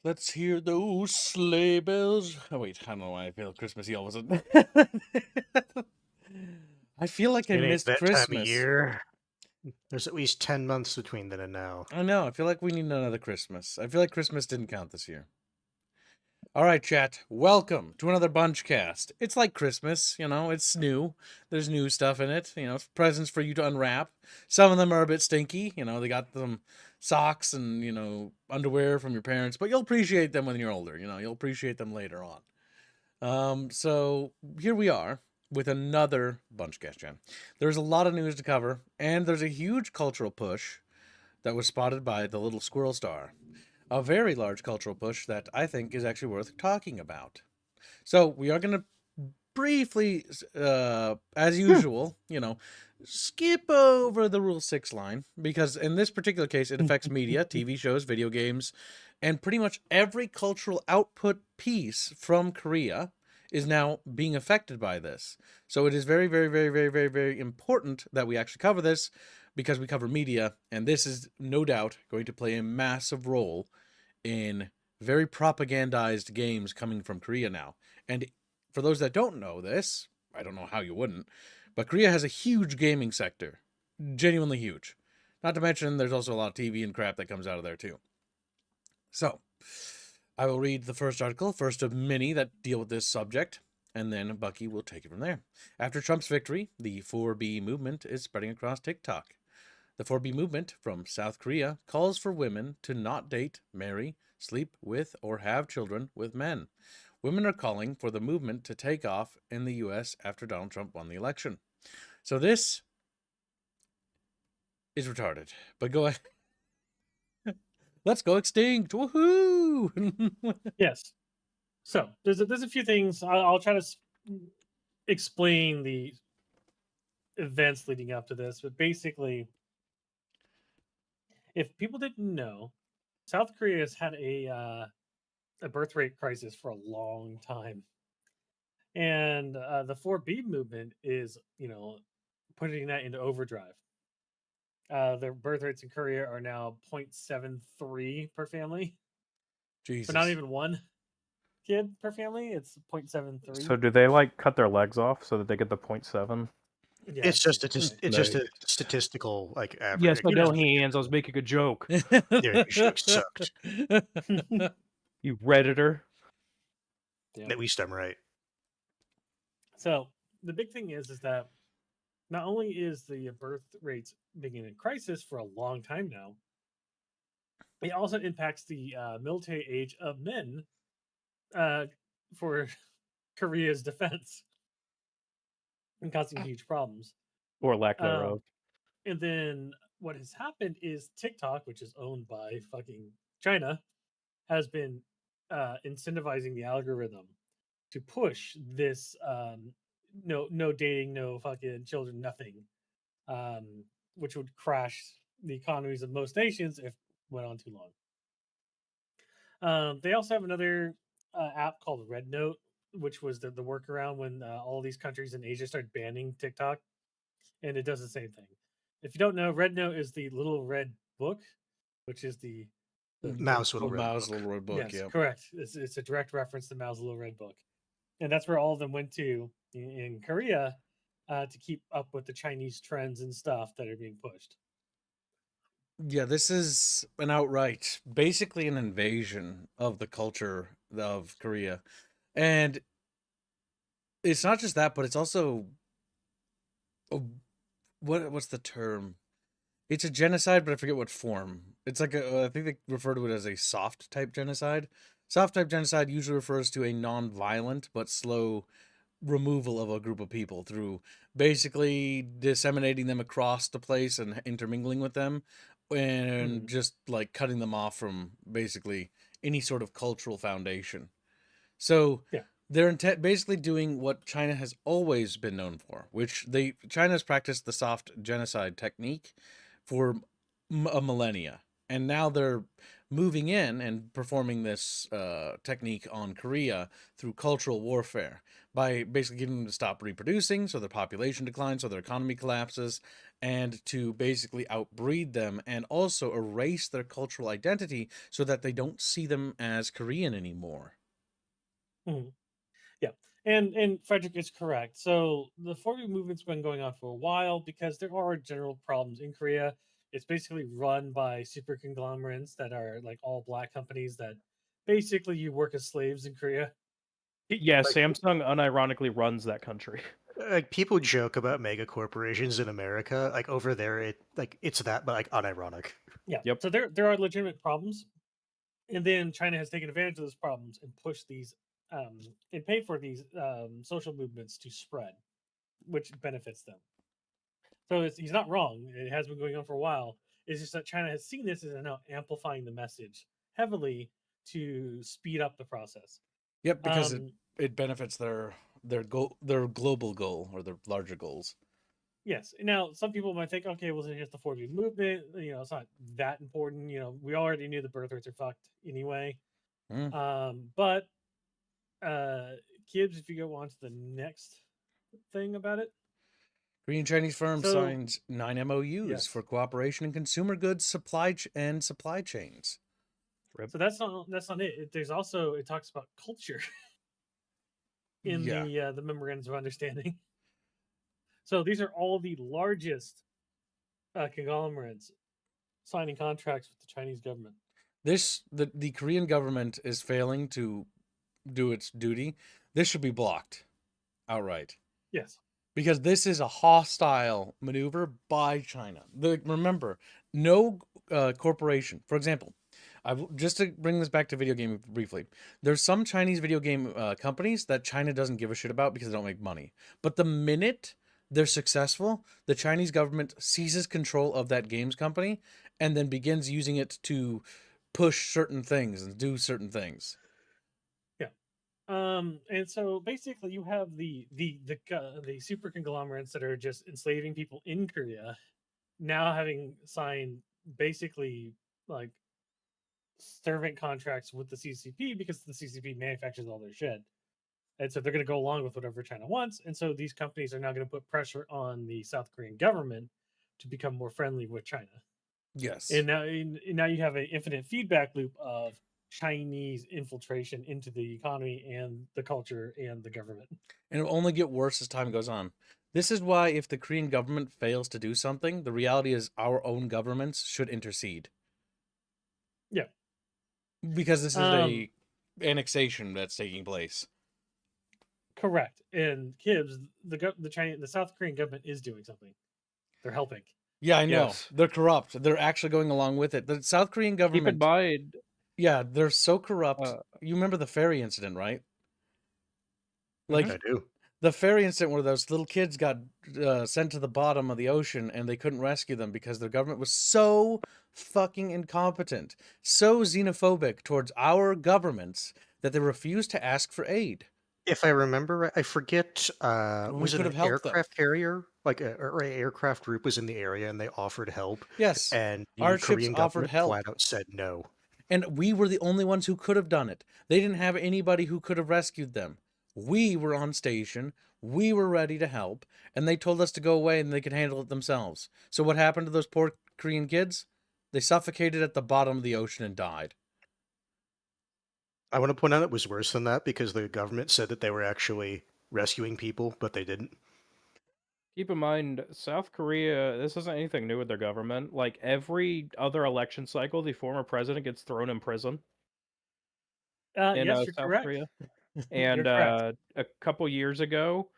Let's hear those sleigh bells. Oh wait, I don't know why I feel Christmassy all of a sudden. I feel like I It ain't missed that time of Christmas. year. There's at least 10 months between then and now. I know. I feel like we need another Christmas. I feel like Christmas didn't count this year. All right, chat. Welcome to another Bunchcast. It's like Christmas, it's new. There's new stuff in it, it's presents for you to unwrap. Some of them are a bit stinky, they got some socks and, underwear from your parents, but you'll appreciate them when you're older, you'll appreciate them later on. So here we are with another Bunchcast, Jen. There's a lot of news to cover, and there's a huge cultural push that was spotted by the little squirrel star. A very large cultural push that I think is actually worth talking about. So we are going to briefly, as usual, skip over the Rule 6 line, because in this particular case, it affects media, TV shows, video games, and pretty much every cultural output piece from Korea is now being affected by this. So it is very, very, very, very, very, very important that we actually cover this, because we cover media, and this is no doubt going to play a massive role in very propagandized games coming from Korea now. And for those that don't know this, I don't know how you wouldn't, but Korea has a huge gaming sector. Genuinely huge. Not to mention, there's also a lot of TV and crap that comes out of there too. So, I will read the first article, first of many that deal with this subject, and then Bucky will take it from there. After Trump's victory, the 4B movement is spreading across TikTok. The 4B movement from South Korea calls for women to not date, marry, sleep with, or have children with men. Women are calling for the movement to take off in the U.S. after Donald Trump won the election. So this is retarded. But go ahead. Let's go extinct. Woohoo! Yes. So there's a few things. I'll try to explain the events leading up to this, but basically, if people didn't know, South Korea has had a birth rate crisis for a long time, and the 4B movement is putting that into overdrive. Their birth rates in Korea are now 0.73 per family, Jesus. but not even one kid per family. It's 0.73. So do they like cut their legs off so that they get the 0.7? Yeah, It's just Nice. a statistical average. Yes, but no hands. I was making a joke. Yeah, you should have sucked. You Redditor. Yeah. At least I'm right. So the big thing is that not only is the birth rates being in crisis for a long time now, it also impacts the military age of men for Korea's defense and causing huge problems. Or lack thereof. And then what has happened is TikTok, which is owned by fucking China, has been incentivizing the algorithm to push this no dating, no fucking children, nothing, which would crash the economies of most nations if it went on too long. They also have another app called Red Note, which was the workaround when all these countries in Asia started banning TikTok, and it does the same thing. If you don't know, Red Note is the little red book, which is the Mao's little red book. Little red book. Yes, Yeah, correct. It's a direct reference to Mao's little red book, and that's where all of them went to in Korea to keep up with the Chinese trends and stuff that are being pushed. Yeah, this is an outright, basically an invasion of the culture of Korea. And it's not just that, but it's also what's the term? It's a genocide, but I forget what form. It's like I think they refer to it as a soft type genocide. Soft type genocide usually refers to a non-violent but slow removal of a group of people through basically disseminating them across the place and intermingling with them, and just like cutting them off from basically any sort of cultural foundation. So Yeah. they're basically doing what China has always been known for, which China's practiced the soft genocide technique for a millennia, and now they're moving in and performing this technique on Korea through cultural warfare by basically getting them to stop reproducing, so their population declines, so their economy collapses, and to basically outbreed them and also erase their cultural identity so that they don't see them as Korean anymore. Mhm. Yeah, and Frederick is correct. So the 4B movement's been going on for a while because there are general problems in Korea. It's basically run by super conglomerates that are like all black companies that basically you work as slaves in Korea. Yeah, Like- Samsung unironically runs that country. Like people joke about mega corporations in America. Like over there, it's that, but like unironic. Yeah. Yep. So there are legitimate problems, and then China has taken advantage of those problems and pushed these and paid for these social movements to spread, which benefits them. So he's not wrong. It has been going on for a while. It's just that China has seen this and is now amplifying the message heavily to speed up the process. Yep, because Um, it benefits their global goal or their larger goals. yes. Now, some people might think, okay, well, here's the 4D movement. You know, it's not that important. You know, we already knew the birth rates are fucked anyway. But Kibbs, if you go on to the next thing about it. Korean Chinese firm So- signed 9 MOUs Yes. for cooperation in consumer goods supply chains. So that's not it. There's also, it talks about culture in Yeah. the memorandums of understanding. So these are all the largest conglomerates signing contracts with the Chinese government. The Korean government is failing to do its duty. This should be blocked outright. Yes. Because this is a hostile maneuver by China. Remember, no corporation, for example, just to bring this back to video game briefly, there's some Chinese video game companies that China doesn't give a shit about because they don't make money. But the minute they're successful, the Chinese government seizes control of that games company and then begins using it to push certain things and do certain things. And so basically, you have the super conglomerates that are just enslaving people in Korea, now having signed basically like servant contracts with the CCP because the CCP manufactures all their shit, and so they're going to go along with whatever China wants. And so these companies are now going to put pressure on the South Korean government to become more friendly with China. Yes. And now you have an infinite feedback loop of Chinese infiltration into the economy and the culture and the government. And it'll only get worse as time goes on. This is why if the Korean government fails to do something, the reality is our own governments should intercede. Yeah. Because this is a annexation that's taking place. Correct. And Kibbs, the South Korean government is doing something. They're helping. Yeah, I know. Yes. They're corrupt. They're actually going along with it. The South Korean Keep in government, mind, yeah, they're so corrupt. You remember the ferry incident, right? Like I do. the ferry incident where those little kids got sent to the bottom of the ocean and they couldn't rescue them because their government was so fucking incompetent, so xenophobic towards our governments that they refused to ask for aid. If I remember right, I forget, We was it could an have helped them. aircraft carrier? Like, or an aircraft group was in the area and they offered help, Yes, and the our ships Korean offered government help. flat out said no. And we were the only ones who could have done it. They didn't have anybody who could have rescued them. We were on station. We were ready to help. And they told us to go away and they could handle it themselves. So what happened to those poor Korean kids? They suffocated at the bottom of the ocean and died. I want to point out it was worse than that because the government said that they were actually rescuing people, but they didn't. keep in mind, South Korea, this isn't anything new with their government. Like every other election cycle, the former president gets thrown in prison in Yes, you're South correct. Korea. You're And correct. a couple years ago,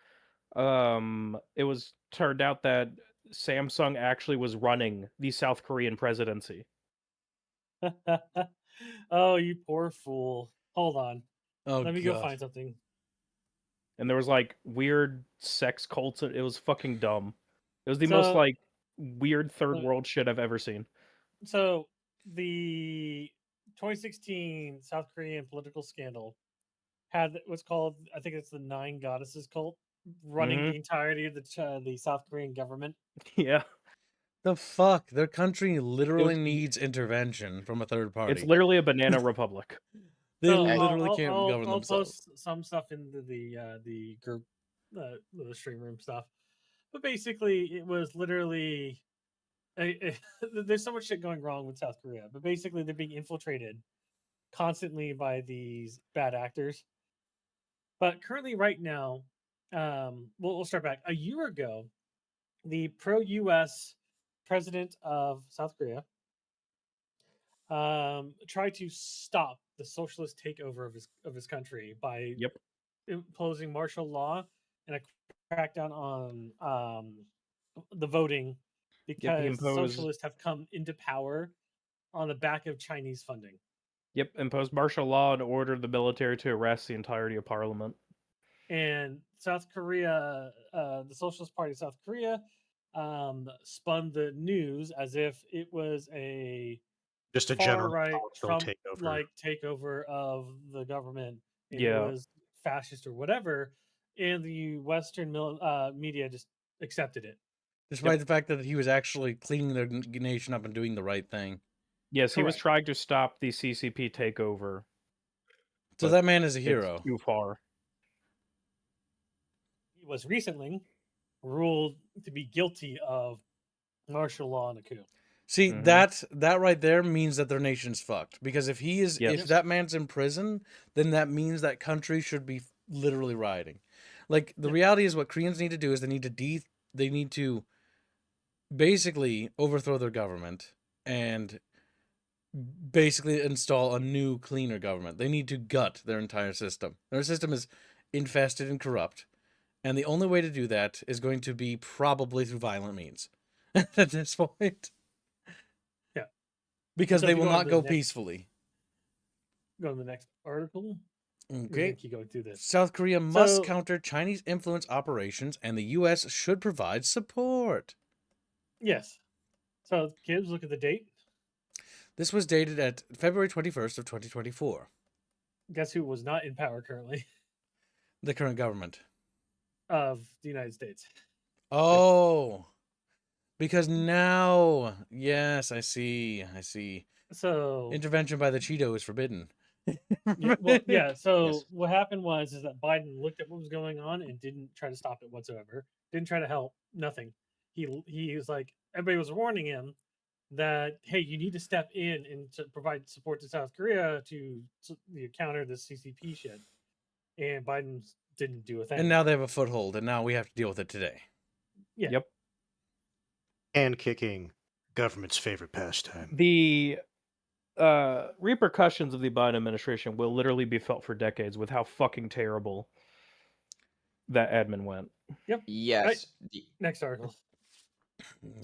it was turned out that Samsung actually was running the South Korean presidency. Oh, you poor fool. Hold on. Oh, Let me God. go find something. And there was like weird sex cults. It was fucking dumb. It was the most like weird third world shit I've ever seen. So the 2016 South Korean political scandal had what's called, I think it's the Nine Goddesses cult, running the entirety of the South Korean government. Yeah. The fuck? Their country literally It's- needs intervention from a third It's party. literally a banana republic. They So literally can't govern I'll themselves. post some stuff into the group, the stream room stuff. But basically, it was literally there's so much shit going wrong with South Korea. But basically, they're being infiltrated constantly by these bad actors. But currently, right now, we'll start back. A year ago, the pro-U.S. president of South Korea tried to stop the socialist takeover of his country by Yep. imposing martial law and a crackdown on the voting Yep. He because imposed. socialists have come into power on the back of Chinese funding. Yep. Imposed martial law and ordered the military to arrest the entirety of parliament. And South Korea, the Socialist Party of South Korea, spun the news as if it was Just a far general right Trump Trump takeover. like takeover of the government, and Yeah. it was fascist or whatever, and the Western media just accepted it. Despite the fact that he was actually cleaning their nation up and doing the right thing. Yes, he was Correct. trying to stop the CCP takeover. So But that man is a It's hero. too far. He was recently ruled to be guilty of martial law and a coup. See, Mhm. that right there means that their nation's fucked. Because if he is Yes. if that man's in prison, then that means that country should be literally rioting. Like the Yep. reality is what Koreans need to do is they need to basically overthrow their government and basically install a new cleaner government. They need to gut their entire system. Their system is infested and corrupt. And the only way to do that is going to be probably through violent means at this point. Yeah. Because So they if you will go on not to go the next- peacefully. Go to the next article. We Okay. can keep going through this. South Korea must So- counter Chinese influence operations and the US should provide support. Yes. So kids, look at the date. This was dated at February 21st of 2024. Guess who was not in power currently The current government. of the United States? Oh. Because now, yes, I see. So Intervention by the Cheeto is forbidden. yeah, well, yeah. So Yes. what happened was that Biden looked at what was going on and didn't try to stop it whatsoever. Didn't try to help. Nothing. He was like, everybody was warning him that, hey, you need to step in and to provide support to South Korea to counter the CCP shit. And Biden didn't do a thing. And now they have a foothold, and now we have to deal with it today. Yeah. Yep. And kicking, government's favorite pastime. The repercussions of the Biden administration will literally be felt for decades with how fucking terrible that admin went. Yep. Yes. Right. Next article.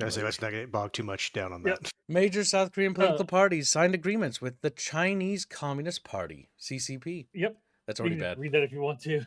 I say let's not get bogged too much down on Yep. that. Major South Korean political parties signed agreements with the Chinese Communist Party, CCP. Yep. That's You already can bad. read that if you want to.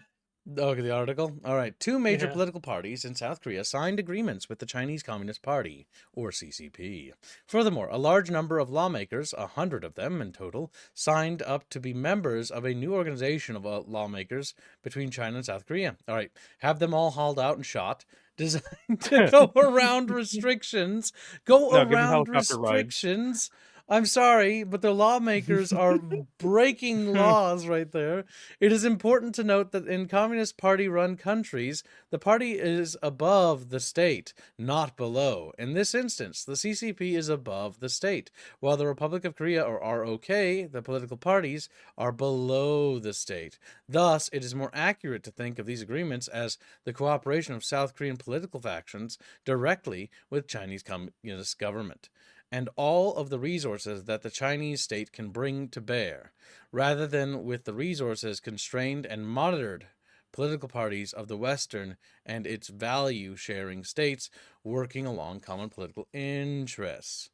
Okay, the article. All right. Two major Yeah. political parties in South Korea signed agreements with the Chinese Communist Party, or CCP. Furthermore, a large number of lawmakers, 100 of them in total, signed up to be members of a new organization of lawmakers between China and South Korea. All right. Have them all hauled out and shot, designed to go around restrictions. No, give 'em Around helicopter rides. restrictions. I'm sorry, but the lawmakers are breaking laws right there. It is important to note that in Communist Party-run countries, the party is above the state, not below. In this instance, the CCP is above the state, while the Republic of Korea, or ROK, the political parties, are below the state. Thus, it is more accurate to think of these agreements as the cooperation of South Korean political factions directly with Chinese Communist government, and all of the resources that the Chinese state can bring to bear, rather than with the resources constrained and monitored political parties of the Western and its value-sharing states working along common political interests.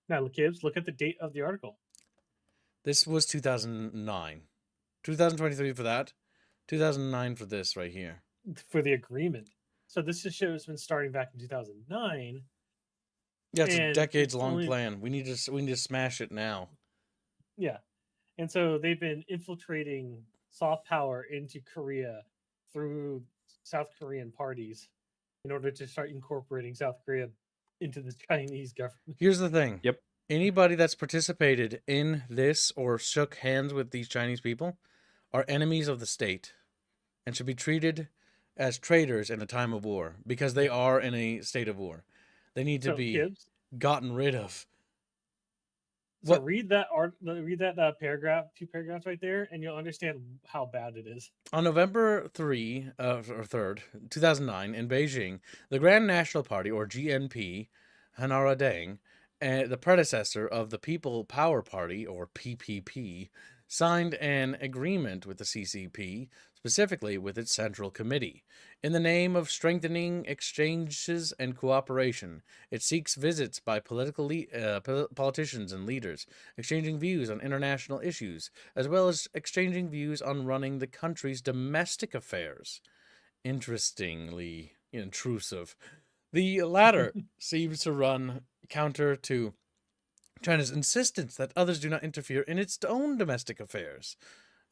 Now, kids, look at the date of the article. This was 2009. 2023 for that. 2009 for this right here. For the agreement. So this show has been starting back in 2009. Yeah, it's a And decades-long only- plan. We need to smash it now. Yeah. And so they've been infiltrating soft power into Korea through South Korean parties in order to start incorporating South Korea into the Chinese government. Here's the thing. Yep. Anybody that's participated in this or shook hands with these Chinese people are enemies of the state and should be treated as traitors in a time of war because they are in a state of war. They need to So, be Gibbs, gotten rid of. so What? read that paragraph, 2 paragraphs right there, and you'll understand how bad it is. On November 3rd, 2009, in Beijing, the Grand National Party, or GNP, Hanara Deng, the predecessor of the People Power Party, or PPP, signed an agreement with the CCP, specifically with its Central Committee. In the name of strengthening exchanges and cooperation, it seeks visits by politicians and leaders, exchanging views on international issues, as well as exchanging views on running the country's domestic affairs. Interestingly intrusive. The latter seems to run counter to China's insistence that others do not interfere in its own domestic affairs.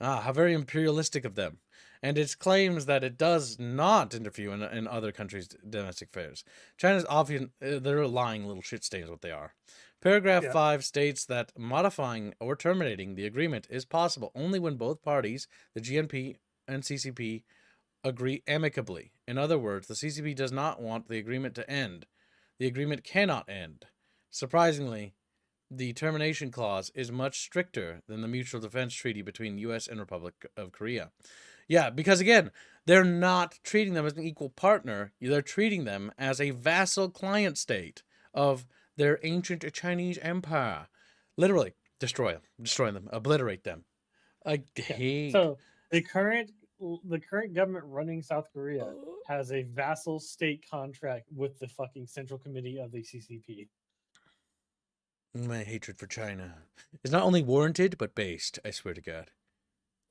Ah, how very imperialistic of them. And its claims that it does not interfere in other countries' domestic affairs. China's obvious, they're lying little shit stains, what they are. Paragraph Yeah. 5 states that modifying or terminating the agreement is possible only when both parties, the GNP and CCP, agree amicably. In other words, the CCP does not want the agreement to end. The agreement cannot end. Surprisingly, the termination clause is much stricter than the mutual defense treaty between U.S. and Republic of Korea. Yeah, because again, they're not treating them as an equal partner. They're treating them as a vassal client state of their ancient Chinese empire. Literally, destroy them, obliterate them. I hate. So the current government running South Korea has a vassal state contract with the fucking Central Committee of the CCP. My hatred for China is not only warranted but based. I swear to God.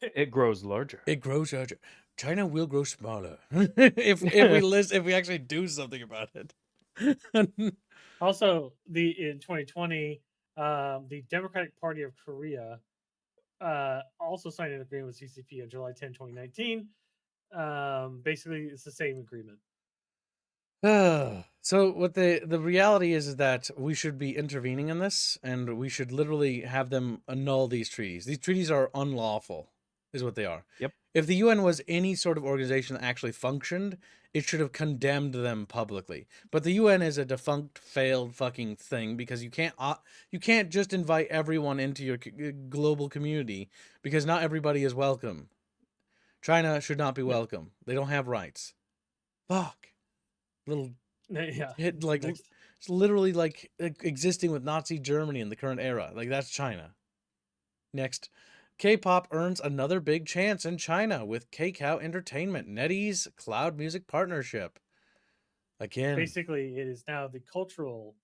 It grows larger. It grows larger. China will grow smaller if we actually do something about it. Also, in 2020, the Democratic Party of Korea also signed an agreement with CCP on July 10, 2019. Basically, it's the same agreement. So what the reality is that we should be intervening in this, and we should literally have them annul these treaties. These treaties are unlawful, is what they are. Yep. If the UN was any sort of organization that actually functioned, it should have condemned them publicly. But the UN is a defunct, failed fucking thing because you can't just invite everyone into your global community because not everybody is welcome. China should not be welcome. They don't have rights. Fuck. Little Yeah. hit like it's literally like existing with Nazi Germany in the current era. Like that's China. Next, K-pop earns another big chance in China with K-Cow Entertainment, NetEase cloud music partnership. Again, Basically, it is now the cultural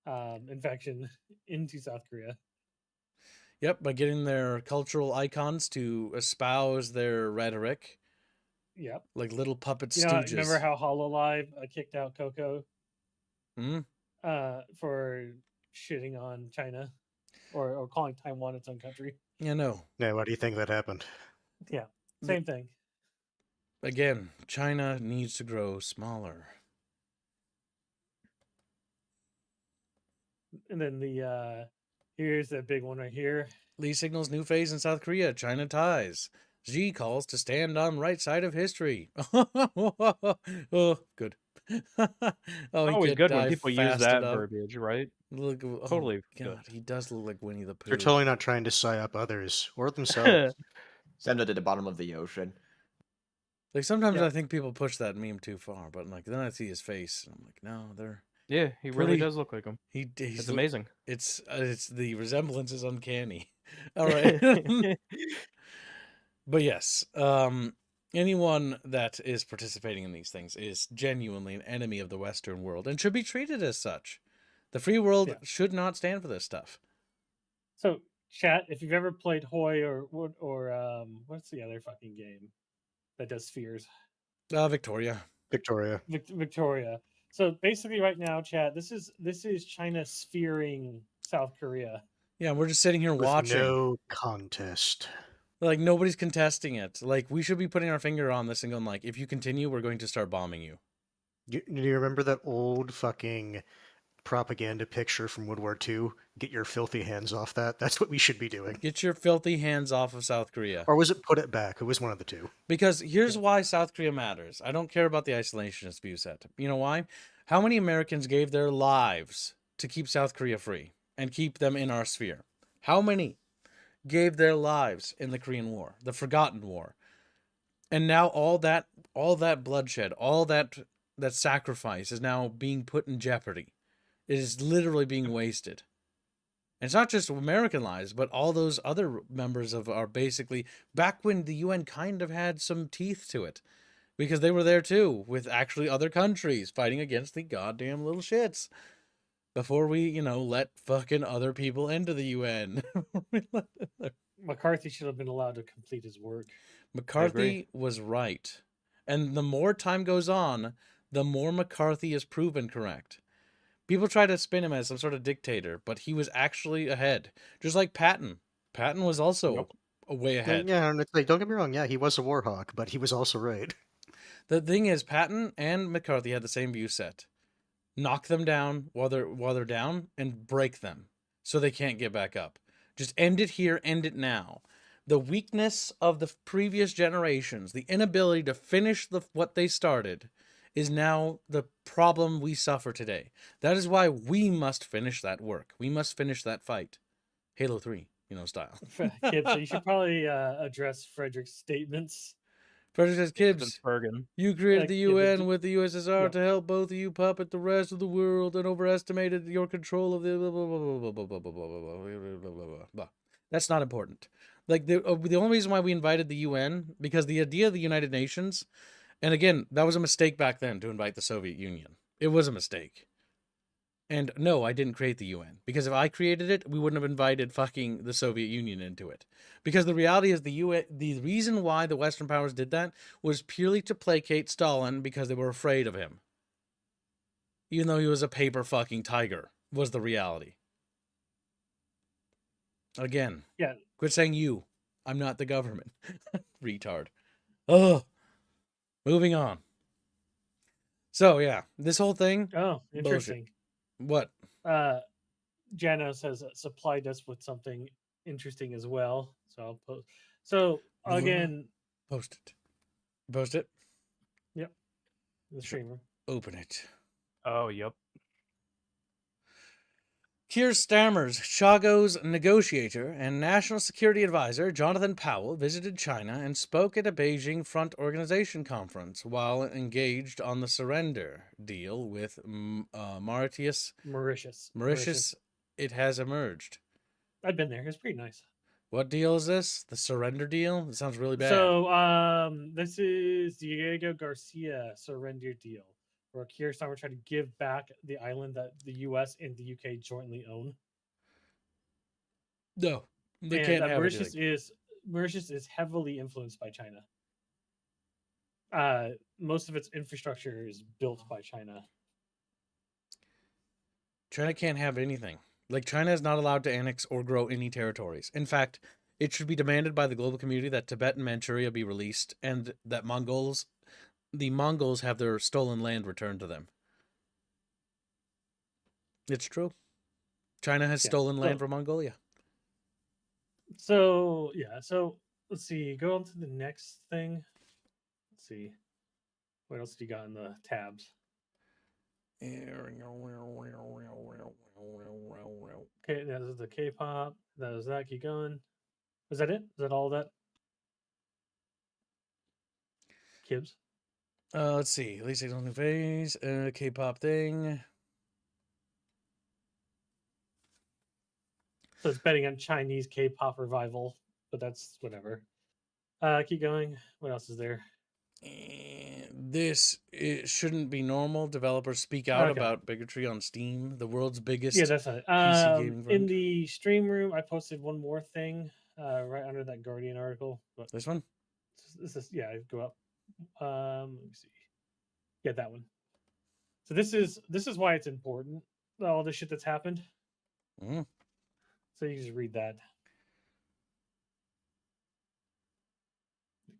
infection into South Korea. Yep, by getting their cultural icons to espouse their rhetoric. Yep. Like little puppet You know, stooges. remember how HoloLive kicked out Coco Hmm? for shitting on China or calling Taiwan its own country? Yeah, no. Yeah, why do you think that happened? Yeah, same thing. Again, China needs to grow smaller. And then here's a big one right here. Lee signals new phase in South Korea, China ties. Xi calls to stand on right side of history. Oh, good. Always good when die people use fast that enough. verbiage, right? Look, oh, Totally God, he does look like Winnie the Pooh. They're totally not trying to psy up others or themselves. Send it to the bottom of the ocean. Like sometimes Yeah. I think people push that meme too far, but like then I see his face and I'm like, no, they're Yeah, he Pretty- really does look like him. he's It's amazing. It's the resemblance is uncanny. All right. But yes, anyone that is participating in these things is genuinely an enemy of the Western world and should be treated as such. The free world Yeah. should not stand for this stuff. So, chat, if you've ever played Hoi or what's the other fucking game that does spheres? Victoria. Victoria. Victoria. So basically, right now, chat, this is China sphering South Korea. Yeah, we're just sitting here With watching. no contest. Like nobody's contesting it. Like we should be putting our finger on this and going like, if you continue, we're going to start bombing you. Do you remember that old fucking propaganda picture from World War II. Get your filthy hands off that. That's what we should be doing. Get your filthy hands off of South Korea. Or was it put it back? It was one of the two. Because here's why South Korea matters. I don't care about the isolationist view set. You know why? How many Americans gave their lives to keep South Korea free and keep them in our sphere? How many gave their lives in the Korean War, the forgotten war? And now all that bloodshed, all that sacrifice is now being put in jeopardy. It is literally being wasted. And it's not just American lives, but all those other members of our basically, back when the UN kind of had some teeth to it, because they were there too, with actually other countries fighting against the goddamn little shits. Before we, let fucking other people into the UN. McCarthy should have been allowed to complete his work. McCarthy was right. And the more time goes on, the more McCarthy is proven correct. People try to spin him as some sort of dictator, but he was actually ahead. Just like Patton. Patton was also way ahead. Yeah, and it's like, don't get me wrong. Yeah, he was a war hawk, but he was also right. The thing is, Patton and McCarthy had the same view set. Knock them down while they're down and break them so they can't get back up. Just end it here, end it now. The weakness of the previous generations, the inability to finish what they started, is now the problem we suffer today. That is why we must finish that work. We must finish that fight. Halo 3, style. Kib, so you should probably address Frederick's statements. Frederick says, Kibbs, you created the UN with the USSR to help both of you puppet the rest of the world and overestimated your control of the blah, blah, blah, blah, blah, blah, blah, blah, blah, blah. That's not important. Like, the only reason why we invited the UN, because the idea of the United Nations, and again, that was a mistake back then to invite the Soviet Union. It was a mistake. And no, I didn't create the UN. Because if I created it, we wouldn't have invited fucking the Soviet Union into it. Because the reality is the reason why the Western powers did that was purely to placate Stalin because they were afraid of him. Even though he was a paper fucking tiger, was the reality. Again. Yeah. Quit saying you. I'm not the government. Retard. Ugh. Moving on. So, yeah. This whole thing. Oh, interesting. Bullshit. What? Janos has supplied us with something interesting as well. So I'll post. So again, Post it. Post it. Yep. The streamer. Open it. Oh, yep. Keir Starmer's Chago's negotiator and national security advisor Jonathan Powell visited China and spoke at a Beijing Front Organization conference while engaged on the surrender deal with Mauritius. It has emerged. I've been there. It's pretty nice. What deal is this? The surrender deal? It sounds really bad. So, this is Diego Garcia surrender deal, where Keir Starmer tried to give back the island that the U.S. and the UK jointly own. No, they can't have Mauritius is heavily influenced by China. Most of its infrastructure is built by China. China can't have anything. Like, China is not allowed to annex or grow any territories. In fact, it should be demanded by the global community that Tibet and Manchuria be released and that the Mongols have their stolen land returned to them. It's true. China has stolen land from Mongolia. So, yeah. So, let's see. Go on to the next thing. Let's see. What else do you got in the tabs? Okay, that is the K-pop. That is that. Keep going. Is that it? Is that all that? Kibbs? Let's see. At least I don't phase. K-pop thing. So it's betting on Chinese K-pop revival, but that's whatever. Keep going. What else is there? It shouldn't be normal. Developers speak out about bigotry on Steam, the world's biggest that's it. PC gaming front. In the stream room, I posted one more thing right under that Guardian article. But this one? This is go up. Let me see. Yeah, that one. So this is why it's important. All the shit that's happened. Mm. So you can just read that.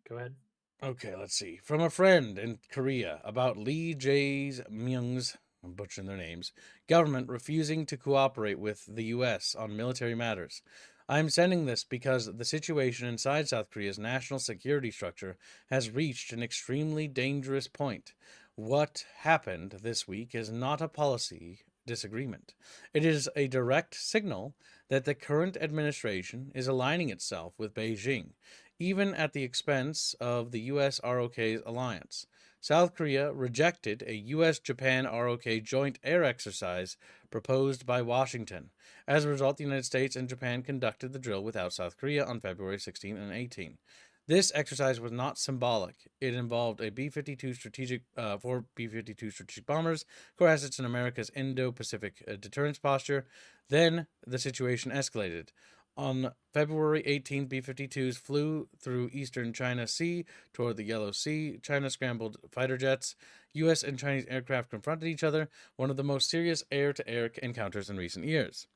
Go ahead. Okay, let's see. From a friend in Korea about Lee Jae-myung's I'm butchering their names, government refusing to cooperate with the U.S. on military matters. I'm sending this because the situation inside South Korea's national security structure has reached an extremely dangerous point. What happened this week is not a policy disagreement. It is a direct signal that the current administration is aligning itself with Beijing, even at the expense of the U.S. ROK's alliance. South Korea rejected a U.S.-Japan ROK joint air exercise proposed by Washington. As a result, the United States and Japan conducted the drill without South Korea on February 16 and 18. This exercise was not symbolic. It involved a B-52 strategic, 4 B-52 strategic bombers, core assets in America's Indo-Pacific deterrence posture. Then the situation escalated. On February 18, B-52s flew through eastern China Sea toward the Yellow Sea. China scrambled fighter jets. U.S. and Chinese aircraft confronted each other, one of the most serious air-to-air encounters in recent years.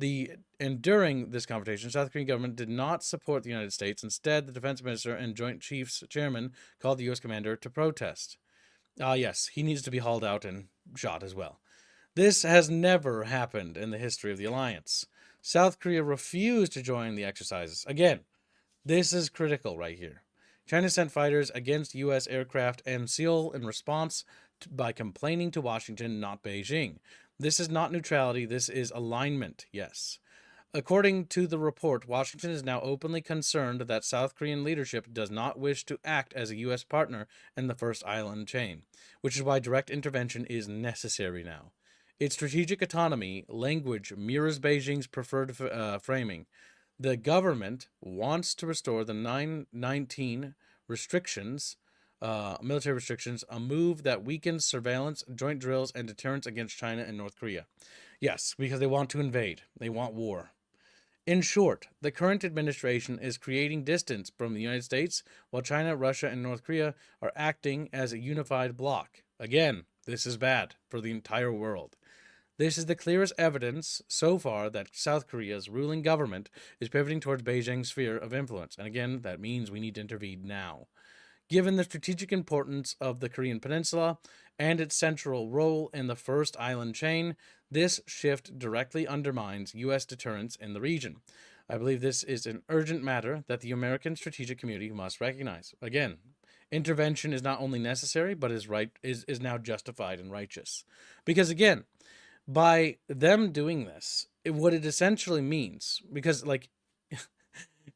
And during this confrontation, South Korean government did not support the United States. Instead, the defense minister and Joint Chiefs chairman called the U.S. commander to protest. Yes, he needs to be hauled out and shot as well. This has never happened in the history of the alliance. South Korea refused to join the exercises. Again, this is critical right here. China sent fighters against U.S. aircraft and Seoul in response by complaining to Washington, not Beijing. This is not neutrality, this is alignment, yes. According to the report, Washington is now openly concerned that South Korean leadership does not wish to act as a U.S. partner in the first island chain, which is why direct intervention is necessary now. Its strategic autonomy language mirrors Beijing's preferred framing. The government wants to restore the 919 restrictions, military restrictions, a move that weakens surveillance, joint drills, and deterrence against China and North Korea. Yes, because they want to invade. They want war. In short, the current administration is creating distance from the United States, while China, Russia, and North Korea are acting as a unified bloc. Again, this is bad for the entire world. This is the clearest evidence so far that South Korea's ruling government is pivoting towards Beijing's sphere of influence. And again, that means we need to intervene now. Given the strategic importance of the Korean Peninsula and its central role in the first island chain, this shift directly undermines U.S. deterrence in the region. I believe this is an urgent matter that the American strategic community must recognize. Again, intervention is not only necessary, but is now justified and righteous. Because again, by them doing this, what it essentially means, because like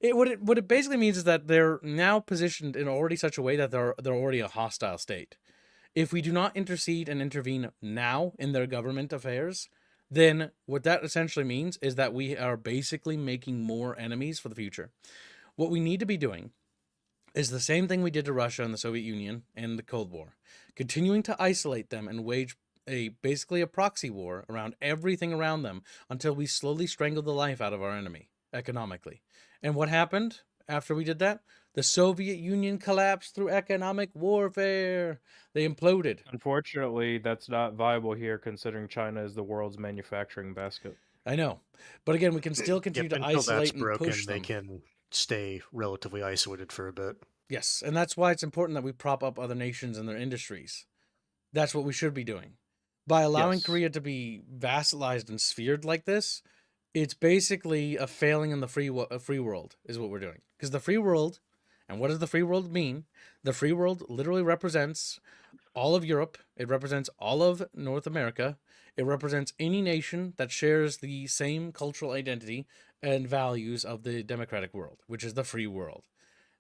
what it basically means is that they're now positioned in already such a way that they're already a hostile state. If we do not intercede and intervene now in their government affairs, then what that essentially means is that we are basically making more enemies for the future. What we need to be doing is the same thing we did to Russia and the Soviet Union in the Cold War, continuing to isolate them and wage basically a proxy war around everything around them until we slowly strangle the life out of our enemy economically. And what happened after we did that? The Soviet Union collapsed through economic warfare. They imploded. Unfortunately, that's not viable here, considering China is the world's manufacturing basket. I know. But again, we can still continue to until that's isolate and broken, push they them. can stay relatively isolated for a bit. Yes, and that's why it's important that we prop up other nations and their industries. That's what we should be doing. By allowing Yes. Korea to be vassalized and sphered like this, it's basically a failing in the free world is what we're doing. Because the free world, and what does the free world mean? The free world literally represents all of Europe. It represents all of North America. It represents any nation that shares the same cultural identity and values of the democratic world, which is the free world.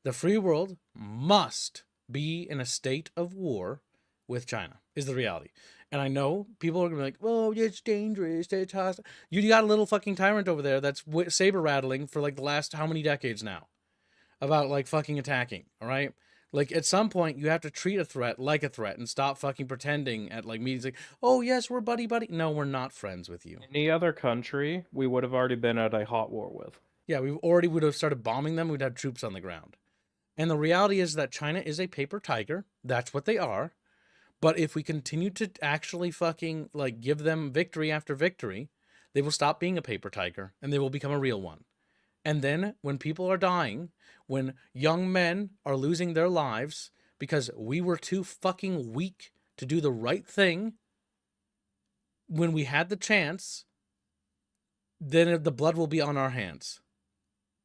The free world must be in a state of war with China, is the reality. And I know people are going to be like, oh, it's dangerous, it's hostile. You got a little fucking tyrant over there that's saber rattling for like the last how many decades now about like fucking attacking, all right? Like at some point you have to treat a threat like a threat and stop fucking pretending at like meetings like, oh yes, we're buddy. No, we're not friends with you. Any other country, we would have already been at a hot war with. Yeah, we already would have started bombing them. We'd have troops on the ground. And the reality is that China is a paper tiger. That's what they are. But if we continue to actually fucking like give them victory after victory, they will stop being a paper tiger and they will become a real one. And then when people are dying, when young men are losing their lives because we were too fucking weak to do the right thing, when we had the chance, then the blood will be on our hands.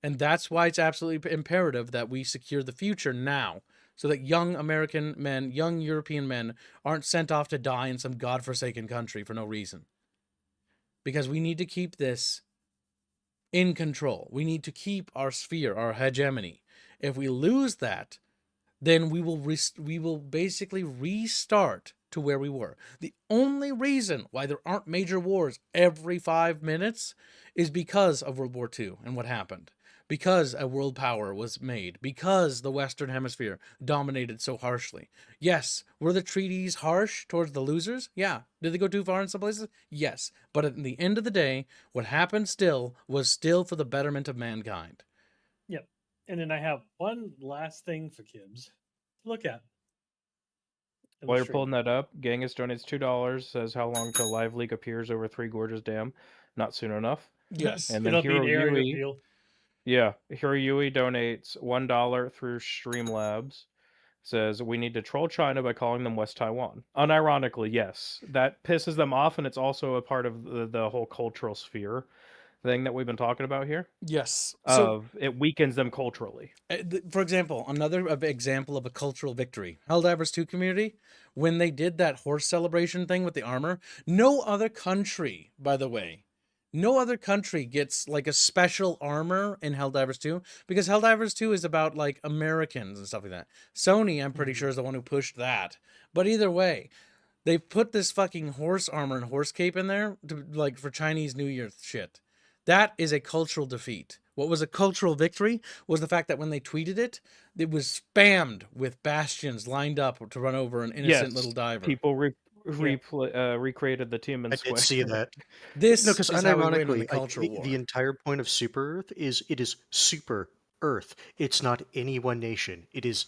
And that's why it's absolutely imperative that we secure the future now, so that young American men, young European men, aren't sent off to die in some godforsaken country for no reason. Because we need to keep this in control. We need to keep our sphere, our hegemony. If we lose that, then we will basically restart to where we were. The only reason why there aren't major wars every 5 minutes is because of World War II and what happened. Because a world power was made. Because the Western Hemisphere dominated so harshly. Yes, were the treaties harsh towards the losers? Yeah. Did they go too far in some places? Yes. But at the end of the day, what happened still was still for the betterment of mankind. Yep. And then I have one last thing for Kibbs to look at. in the While you're stream. pulling that up, Genghis donates $2. Says how long till live leak appears over Three Gorges Dam? Not soon enough. Yes. And then It'll be an Hiro airing Yui, reveal. yeah, Hiro Yui donates $1 through Streamlabs. Says we need to troll China by calling them West Taiwan. Unironically, yes, that pisses them off, and it's also a part of the whole cultural sphere thing that we've been talking about here. Yes. So Of it weakens them culturally. for example, another example of a cultural victory. Helldivers 2 community, when they did that horse celebration thing with the armor, no other country, by the way, no other country gets like a special armor in Helldivers 2 because Helldivers 2 is about like Americans and stuff like that. Sony, I'm pretty sure, is the one who pushed that. But either way, they put this fucking horse armor and horse cape in there to, like, for Chinese New Year shit. That is a cultural defeat. What was a cultural victory was the fact that when they tweeted it, it was spammed with bastions lined up to run over an innocent little diver. People recreated the team in I Square. did see that. This No, because is how we win in the unironically, cultural war. the entire point of Super Earth is it is Super Earth. It's not any one nation. It is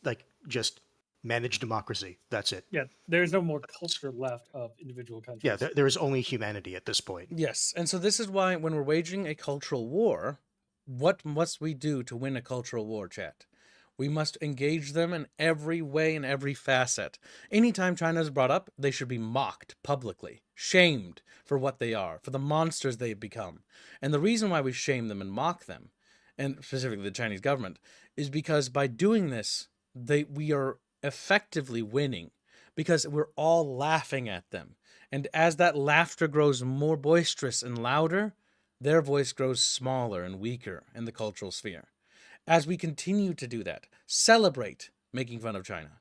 like just managed democracy. That's it. Yeah, there's no more culture left of individual countries. Yeah, there is only humanity at this point. Yes, and so this is why when we're waging a cultural war, what must we do to win a cultural war, chat? We must engage them in every way, in every facet. Anytime China is brought up, they should be mocked publicly, shamed for what they are, for the monsters they've become. And the reason why we shame them and mock them, and specifically the Chinese government, is because by doing this, we are effectively winning, because we're all laughing at them. And as that laughter grows more boisterous and louder, their voice grows smaller and weaker in the cultural sphere. As we continue to do that, celebrate making fun of China,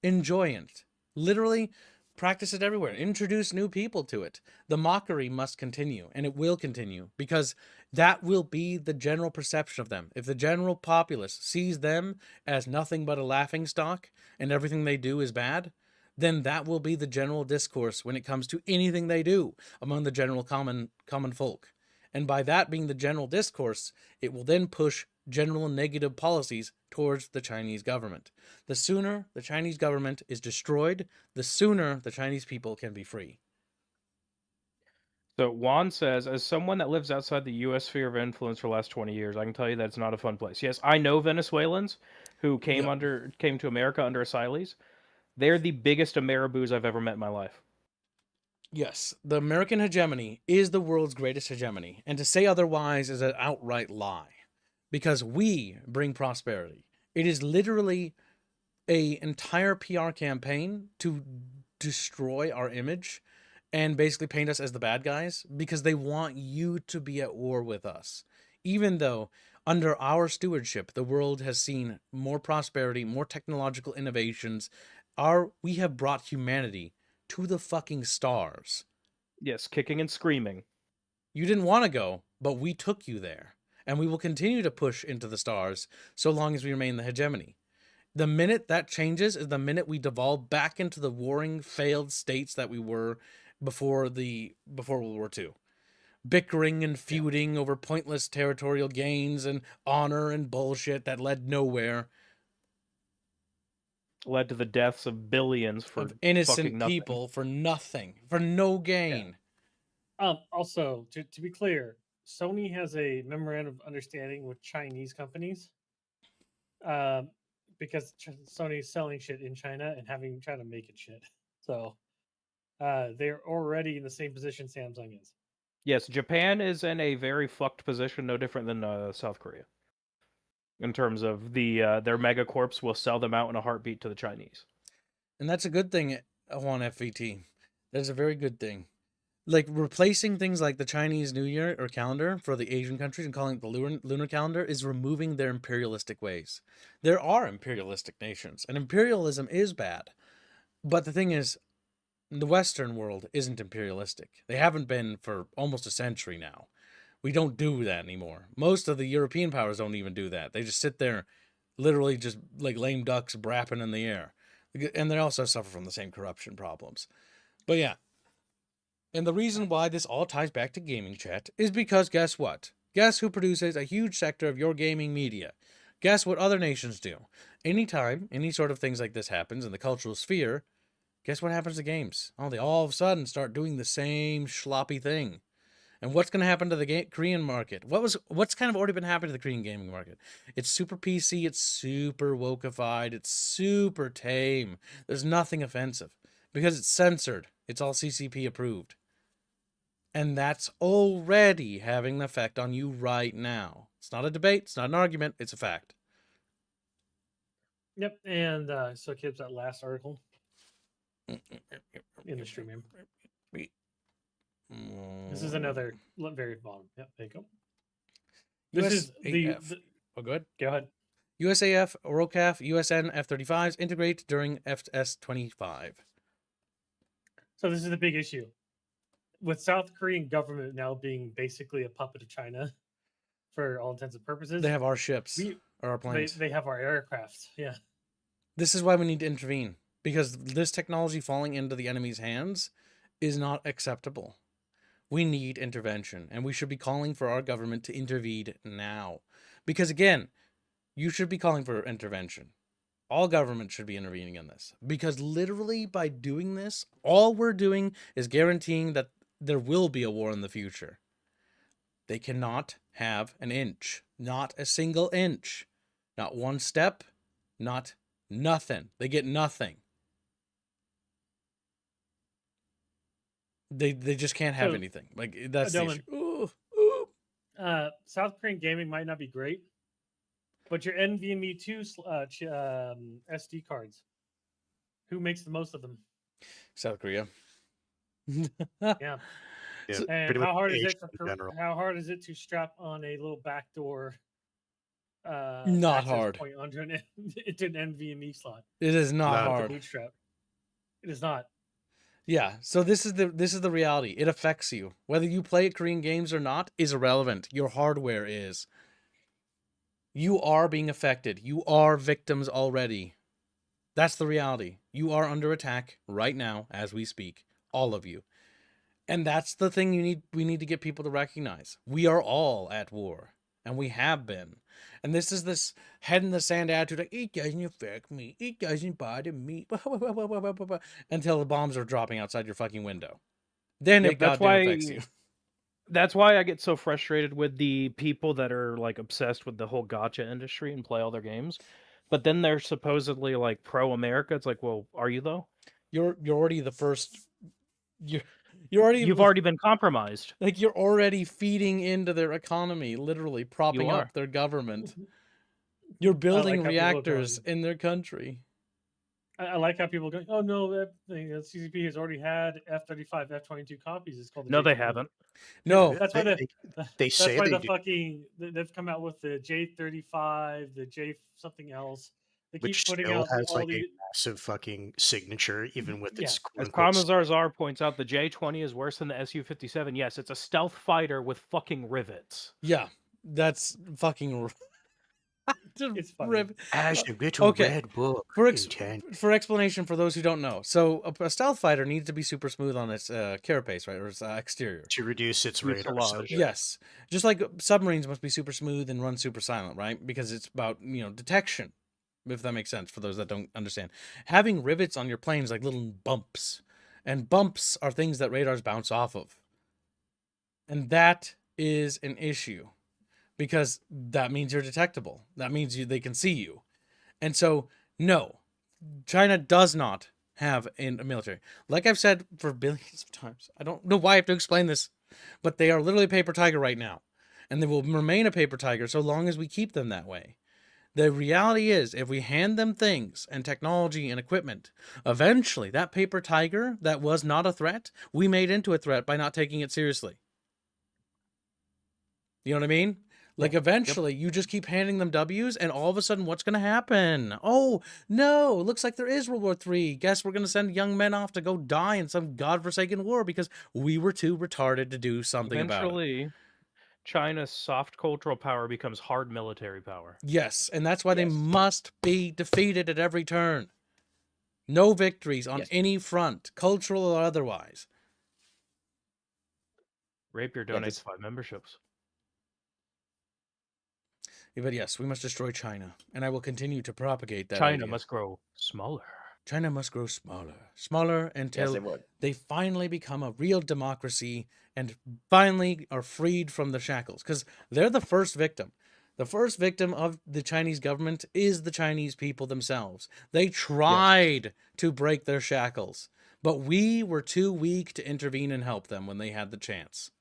enjoy it, literally practice it everywhere, introduce new people to it. The mockery must continue, and it will continue, because that will be the general perception of them. If the general populace sees them as nothing but a laughingstock and everything they do is bad, then that will be the general discourse when it comes to anything they do among the general common folk. And by that being the general discourse, it will then push general negative policies towards the Chinese government. The sooner the Chinese government is destroyed, the sooner the Chinese people can be free. So Juan says, as someone that lives outside the U.S. sphere of influence for the last 20 years, I can tell you that it's not a fun place. Yes, I know Venezuelans who came to America under asylees. They're the biggest Ameriboos I've ever met in my life. Yes, the American hegemony is the world's greatest hegemony, and to say otherwise is an outright lie, because we bring prosperity. It is literally an entire PR campaign to destroy our image and basically paint us as the bad guys, because they want you to be at war with us. Even though under our stewardship, the world has seen more prosperity, more technological innovations, we have brought humanity to the fucking stars. Yes, kicking and screaming. You didn't want to go, but we took you there. And we will continue to push into the stars so long as we remain the hegemony. The minute that changes is the minute we devolve back into the warring, failed states that we were before World War II. Bickering and feuding over pointless territorial gains and honor and bullshit that led nowhere. Led to the deaths of billions of innocent people for nothing, for no gain. Yeah. Also, to be clear, Sony has a memorandum of understanding with Chinese companies, because Sony's selling shit in China and having China make it shit. So they're already in the same position Samsung is. Yes, Japan is in a very fucked position, no different than South Korea. In terms of their megacorps will sell them out in a heartbeat to the Chinese. And that's a good thing on FVT. That's a very good thing. Like replacing things like the Chinese New Year or calendar for the Asian countries and calling it the lunar calendar is removing their imperialistic ways. There are imperialistic nations, and imperialism is bad. But the thing is, the Western world isn't imperialistic. They haven't been for almost a century now. We don't do that anymore. Most of the European powers don't even do that. They just sit there, literally just like lame ducks brapping in the air. And they also suffer from the same corruption problems. But yeah. And the reason why this all ties back to gaming, chat, is because guess what? Guess who produces a huge sector of your gaming media? Guess what other nations do? Anytime any sort of things like this happens in the cultural sphere, guess what happens to games? Oh, they all of a sudden start doing the same sloppy thing. And what's going to happen to the Korean market? What's kind of already been happening to the Korean gaming market? It's super PC, it's super wokeified, it's super tame. There's nothing offensive because it's censored. It's all CCP approved. And that's already having an effect on you right now. It's not a debate, it's not an argument, it's a fact. Yep, and so Kib's that last article in the stream. This is another very bottom. Yep, there you go. This is the oh, good. Go ahead. USAF, ROCAF, USN F-35s integrate during FS-25. So this is the big issue. With South Korean government now being basically a puppet of China for all intents and purposes. They have our ships or our planes. They have our aircraft. Yeah. This is why we need to intervene. Because this technology falling into the enemy's hands is not acceptable. We need intervention. And we should be calling for our government to intervene now. Because again, you should be calling for intervention. All government should be intervening in this. Because literally by doing this, all we're doing is guaranteeing that there will be a war in the future. They cannot have an inch. Not a single inch. Not one step. Not nothing. They get nothing. They just can't have anything. Like that's the issue. Ooh. South Korean gaming might not be great, but your NVMe 2 SD cards, who makes the most of them? South Korea. Yeah. Yeah, and how hard is it to strap on a little backdoor? Not hard. Point onto an NVMe slot. It is not hard. Bootstrap. It is not. Yeah, so this is the reality. It affects you. Whether you play Korean games or not is irrelevant. Your hardware is. You are being affected. You are victims already. That's the reality. You are under attack right now as we speak. All of you. And that's the thing we need to get people to recognize. We are all at war. And we have been. And this is this head in the sand attitude like, it doesn't affect me. It doesn't bother me. Until the bombs are dropping outside your fucking window. Then it goddamn affects you. That's why I get so frustrated with the people that are like obsessed with the whole gacha industry and play all their games. But then they're supposedly like pro-America. It's like, well, are you though? You're already the first... You've already been compromised. Like you're already feeding into their economy, literally propping up their government. You're building reactors in their country. I like how people are going, oh no, that thing, CCP has already had F-35, F-22 copies. It's called the No, J-20. they haven't. No, that's why they say they do. They've come out with the J-35, the J something else. They Which keep putting still out has like a massive fucking signature, even with its. As Commissar Czar points out, the J-20 is worse than the Su-57. Yes, it's a stealth fighter with fucking rivets. Yeah, that's fucking. It's funny. As a little red book. For explanation for those who don't know, so a stealth fighter needs to be super smooth on its carapace, right, or its exterior to reduce its radar. Yes, just like submarines must be super smooth and run super silent, right? Because it's about detection. If that makes sense for those that don't understand. Having rivets on your plane is like little bumps. And bumps are things that radars bounce off of. And that is an issue. Because that means you're detectable. That means they can see you. And so, no. China does not have in a military. Like I've said for billions of times, I don't know why I have to explain this, but they are literally a paper tiger right now. And they will remain a paper tiger so long as we keep them that way. The reality is, if we hand them things and technology and equipment, eventually that paper tiger that was not a threat, we made into a threat by not taking it seriously. You know what I mean? Like eventually you just keep handing them W's and all of a sudden what's going to happen? Oh, no, it looks like there is World War III. Guess we're going to send young men off to go die in some godforsaken war because we were too retarded to do something about it. Eventually, China's soft cultural power becomes hard military power. Yes, and that's why they Yes. must be defeated at every turn. No victories on Yes. any front, cultural or otherwise. Rapier Yeah, donates this- 5 memberships. But yes, we must destroy China, and I will continue to propagate that China idea. must grow smaller. China must grow smaller until Yes, they would. they finally become a real democracy and finally are freed from the shackles. Because they're the first victim. The first victim of the Chinese government is the Chinese people themselves. They tried to break their shackles, but we were too weak to intervene and help them when they had the chance.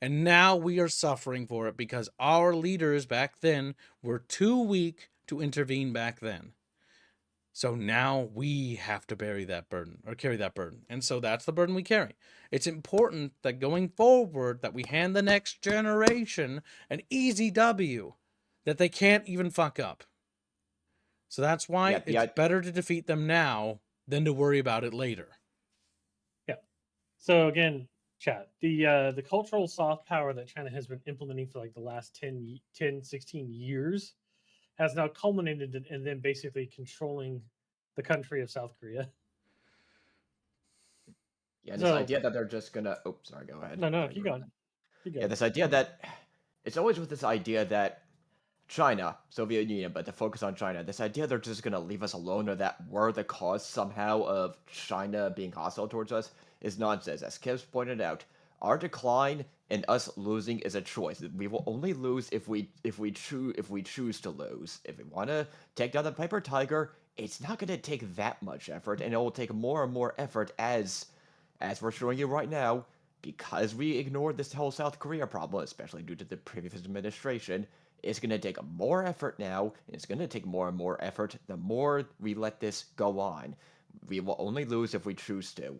And now we are suffering for it because our leaders back then were too weak to intervene back then. So now we have to carry that burden. And so that's the burden we carry. It's important that going forward that we hand the next generation an easy W that they can't even fuck up. So that's why it's better to defeat them now than to worry about it later. Yeah. So again, chat, the cultural soft power that China has been implementing for like the last 10, 16 years has now culminated in them basically controlling the country of South Korea. Yeah, this So- idea that they're just gonna. Oh, sorry. Go ahead. No, keep going. Yeah, this idea that it's always with this idea that China, Soviet Union, but to focus on China, this idea they're just gonna leave us alone or that we're the cause somehow of China being hostile towards us is nonsense. As Kev's pointed out, our decline and us losing is a choice. We will only lose if we choose to lose. If we want to take down the paper tiger, it's not going to take that much effort, and it will take more and more effort as we're showing you right now, because we ignored this whole South Korea problem, especially due to the previous administration. It's going to take more effort now, and it's going to take more and more effort the more we let this go on. We will only lose if we choose to.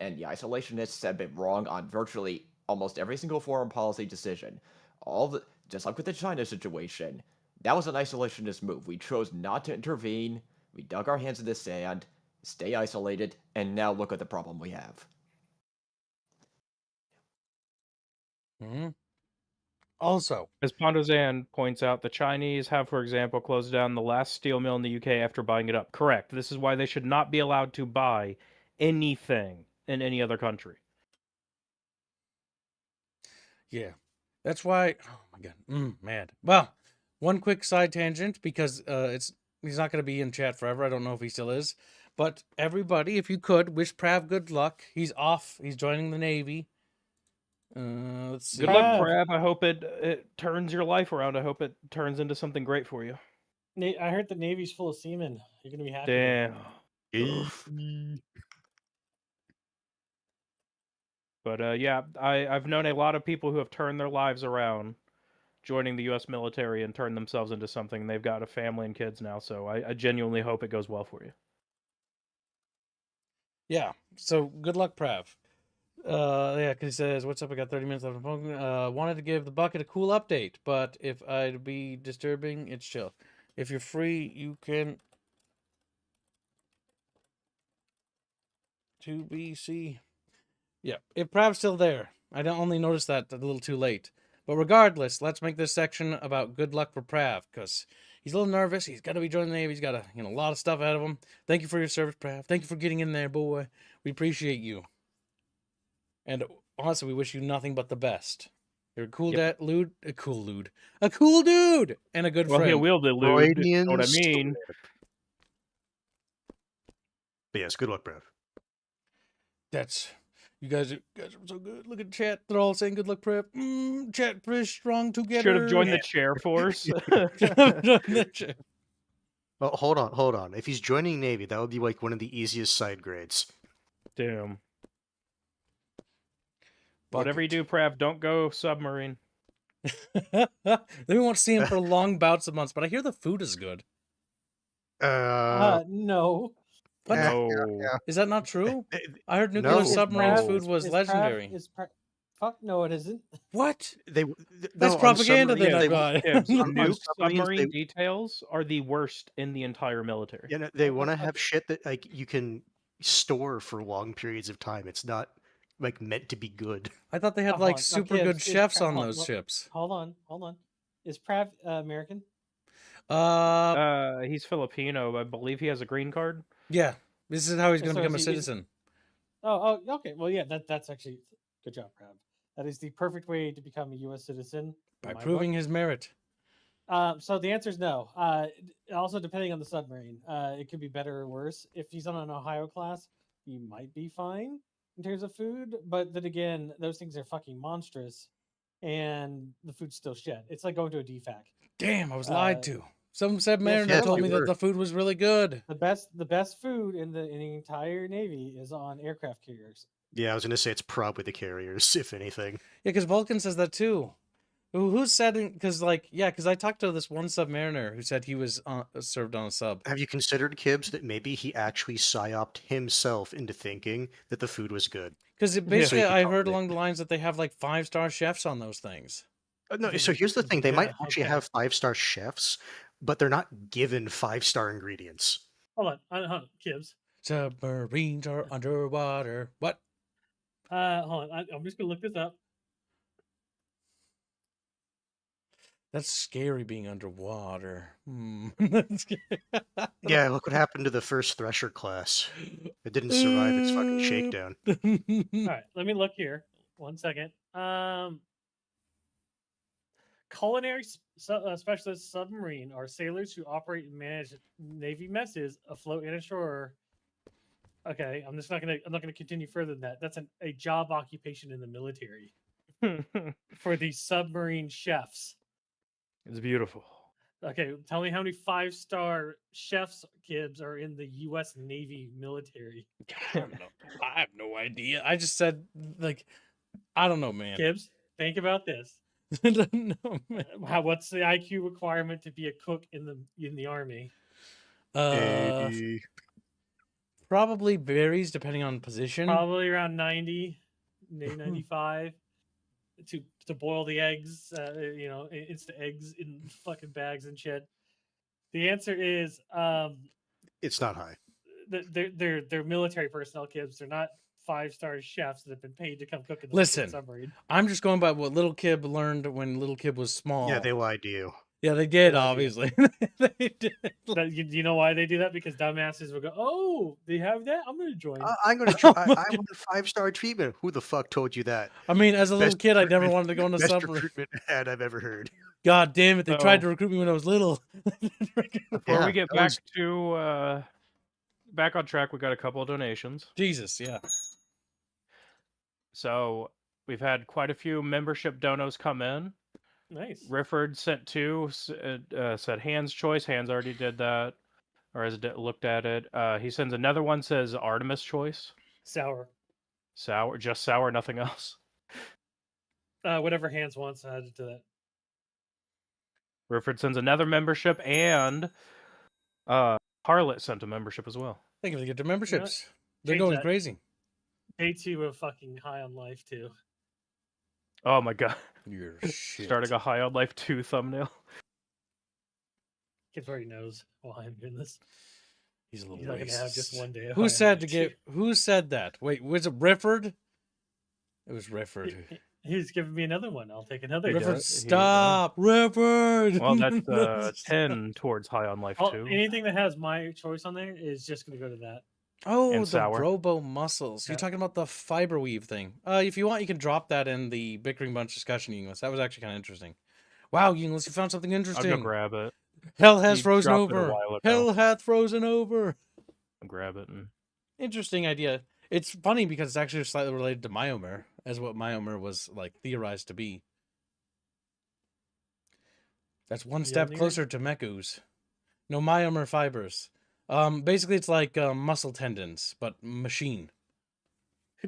And the isolationists have been wrong on virtually almost every single foreign policy decision. Just like with the China situation, that was an isolationist move. We chose not to intervene, we dug our hands in the sand, stay isolated, and now look at the problem we have. Mm-hmm. Also, as Pondozan points out, the Chinese have, for example, closed down the last steel mill in the UK after buying it up. Correct. This is why they should not be allowed to buy anything in any other country. Yeah, that's why. Oh my god, mad. Well, one quick side tangent because he's not going to be in chat forever. I don't know if he still is, but everybody, if you could, wish Prav good luck. He's off. He's joining the Navy. Let's see. Good luck, Prav. I hope it turns your life around. I hope it turns into something great for you. I heard the Navy's full of seamen. You're gonna be happy. Damn. But yeah, I've known a lot of people who have turned their lives around, joining the U.S. military and turned themselves into something. They've got a family and kids now, so I genuinely hope it goes well for you. Yeah. So good luck, Prav. Yeah, because he says, "What's up? I got 30 minutes left on the phone. Wanted to give the bucket a cool update, but if I'd be disturbing, it's chill. If you're free, you can." To BC. Yeah, if Prav's still there. I don't only noticed that a little too late. But regardless, let's make this section about good luck for Prav, because he's a little nervous. He's got to be joining the Navy. He's got a lot of stuff ahead of him. Thank you for your service, Prav. Thank you for getting in there, boy. We appreciate you. And honestly, we wish you nothing but the best. You're a cool a cool dude, and a good friend. Well, he will be lewd. You know what I mean? But yes, good luck, Prav. You guys are so good. Look at chat. They're all saying good luck, Prep. Chat pretty strong together. Should have joined the chair force. Well, hold on. If he's joining Navy, that would be like one of the easiest side grades. Damn. Whatever you do, Prav, don't go submarine. Then we won't see him for long bouts of months, but I hear the food is good. No. What? No. Is that not true? Eh, I heard no. nuclear Is submarines Prav- food was legendary. Fuck no, it isn't. What? They That's no, on propaganda submarines, then, I they- got. Kids, on nuke submarines, submarine they- details are the worst in the entire military. You know, they Oh, want to okay. have shit that like you can store for long periods of time. It's not like meant to be good. I thought they had Hold like on. super Okay, good it's chefs Prav- on hold- those hold- ships. Hold on. Is Prav American? He's Filipino. I believe he has a green card. Yeah. This is how he's going to So become a is he- citizen. Oh, okay. Well, yeah, that's actually good job, Prav. That is the perfect way to become a U.S. citizen. By in my proving book. his merit. So the answer is no. Also, depending on the submarine, it could be better or worse. If he's on an Ohio class, he might be fine in terms of food. But then again, those things are fucking monstrous, and the food's still shit. It's like going to a DFAC. Damn, I was lied to. Some yes, submariner you told were. me that the food was really good. The best food in the entire Navy is on aircraft carriers. Yeah, I was gonna say it's probably the carriers, if anything. Yeah, because Vulcan says that too. Who said? Because because I talked to this one submariner who said he was served on a sub. Have you considered, Kibbs, that maybe he actually psyoped himself into thinking that the food was good? Because basically, So he I could heard tolerate along the lines that they have like 5-star chefs on those things. No, so here's the thing: they might Yeah, actually okay. have 5-star chefs, but they're not given 5-star ingredients. Hold on, Kibbs. Submarines are underwater. What? Hold on. I'm just gonna look this up. That's scary being underwater. Yeah, look what happened to the first Thresher class. It didn't survive its fucking shakedown. All right, let me look here. 1 second. Culinary specialist submarine are sailors who operate and manage Navy messes afloat and ashore. Okay, I'm not gonna continue further than that. That's a job occupation in the military for the submarine chefs. It's beautiful. Okay, tell me how many 5-star chefs, Gibbs, are in the U.S. Navy military. I have no idea. I just said I don't know, man. Gibbs, think about this. I don't know, man. What's the IQ requirement to be a cook in the army? Probably varies depending on position. Probably around 90, maybe 95. To boil the eggs, instant eggs in fucking bags and shit. The answer is It's not high. they're military personnel, kids. They're not 5-star chefs that have been paid to come cook in the Listen, submarine. I'm just going by what Little Kib learned when Little Kib was small. Yeah, they lied to you. Yeah, they did, They lied to you. obviously. They did. You know why they do that? Because dumbasses will go, "Oh, they have that. I'm going to join." I'm gonna try. Oh my I want 5-star treatment. Who the fuck told you that? I mean, as a little Best kid, I never recruitment- wanted to go on a Best submarine. recruitment ad I've ever heard. God damn it, they tried So- to recruit me when I was little. Before Yeah, we get that back was- to back on track, we got a couple of donations. Jesus, yeah. So we've had quite a few membership donos come in. Nice. Rifford sent 2, said Hans choice. Hans already did that, or has looked at it. He sends another one, says Artemis choice. Sour. Sour, just sour, nothing else. Whatever Hans wants added to that. Rifford sends another membership, and Harlot sent a membership as well. Thank you for the memberships. They're Change going that. crazy. Day 2 of fucking High on Life too. Oh my god. You're shit. Starting a High on Life 2 thumbnail. Kid already knows why I'm doing this. He's a little He's not gonna have just racist. one day. of High Who on said to Life get? Who said that? Wait, was it Rifford? It was 2. Rifford. He's giving me another one. I'll take another. He Rifford, does. stop! Rifford! Well, that's 10 towards High on Life 2. Anything that has my choice on there is just going to go to that. Oh, And the sour. robo muscles. You're Yeah. talking about the fiber weave thing. If you want, you can drop that in the bickering bunch discussion, Yinglis. That was actually kind of interesting. Wow, Yinglis, you found something I'll interesting. go grab it. Hell has You frozen dropped it a over. while ago. Hell hath frozen over. I'll grab it. And... Interesting idea. It's funny because it's actually slightly related to Myomer, as what Myomer was theorized to be. That's one step Mjolnir? closer to Mechus. No, myomer fibers. Basically, it's like muscle tendons, but machine.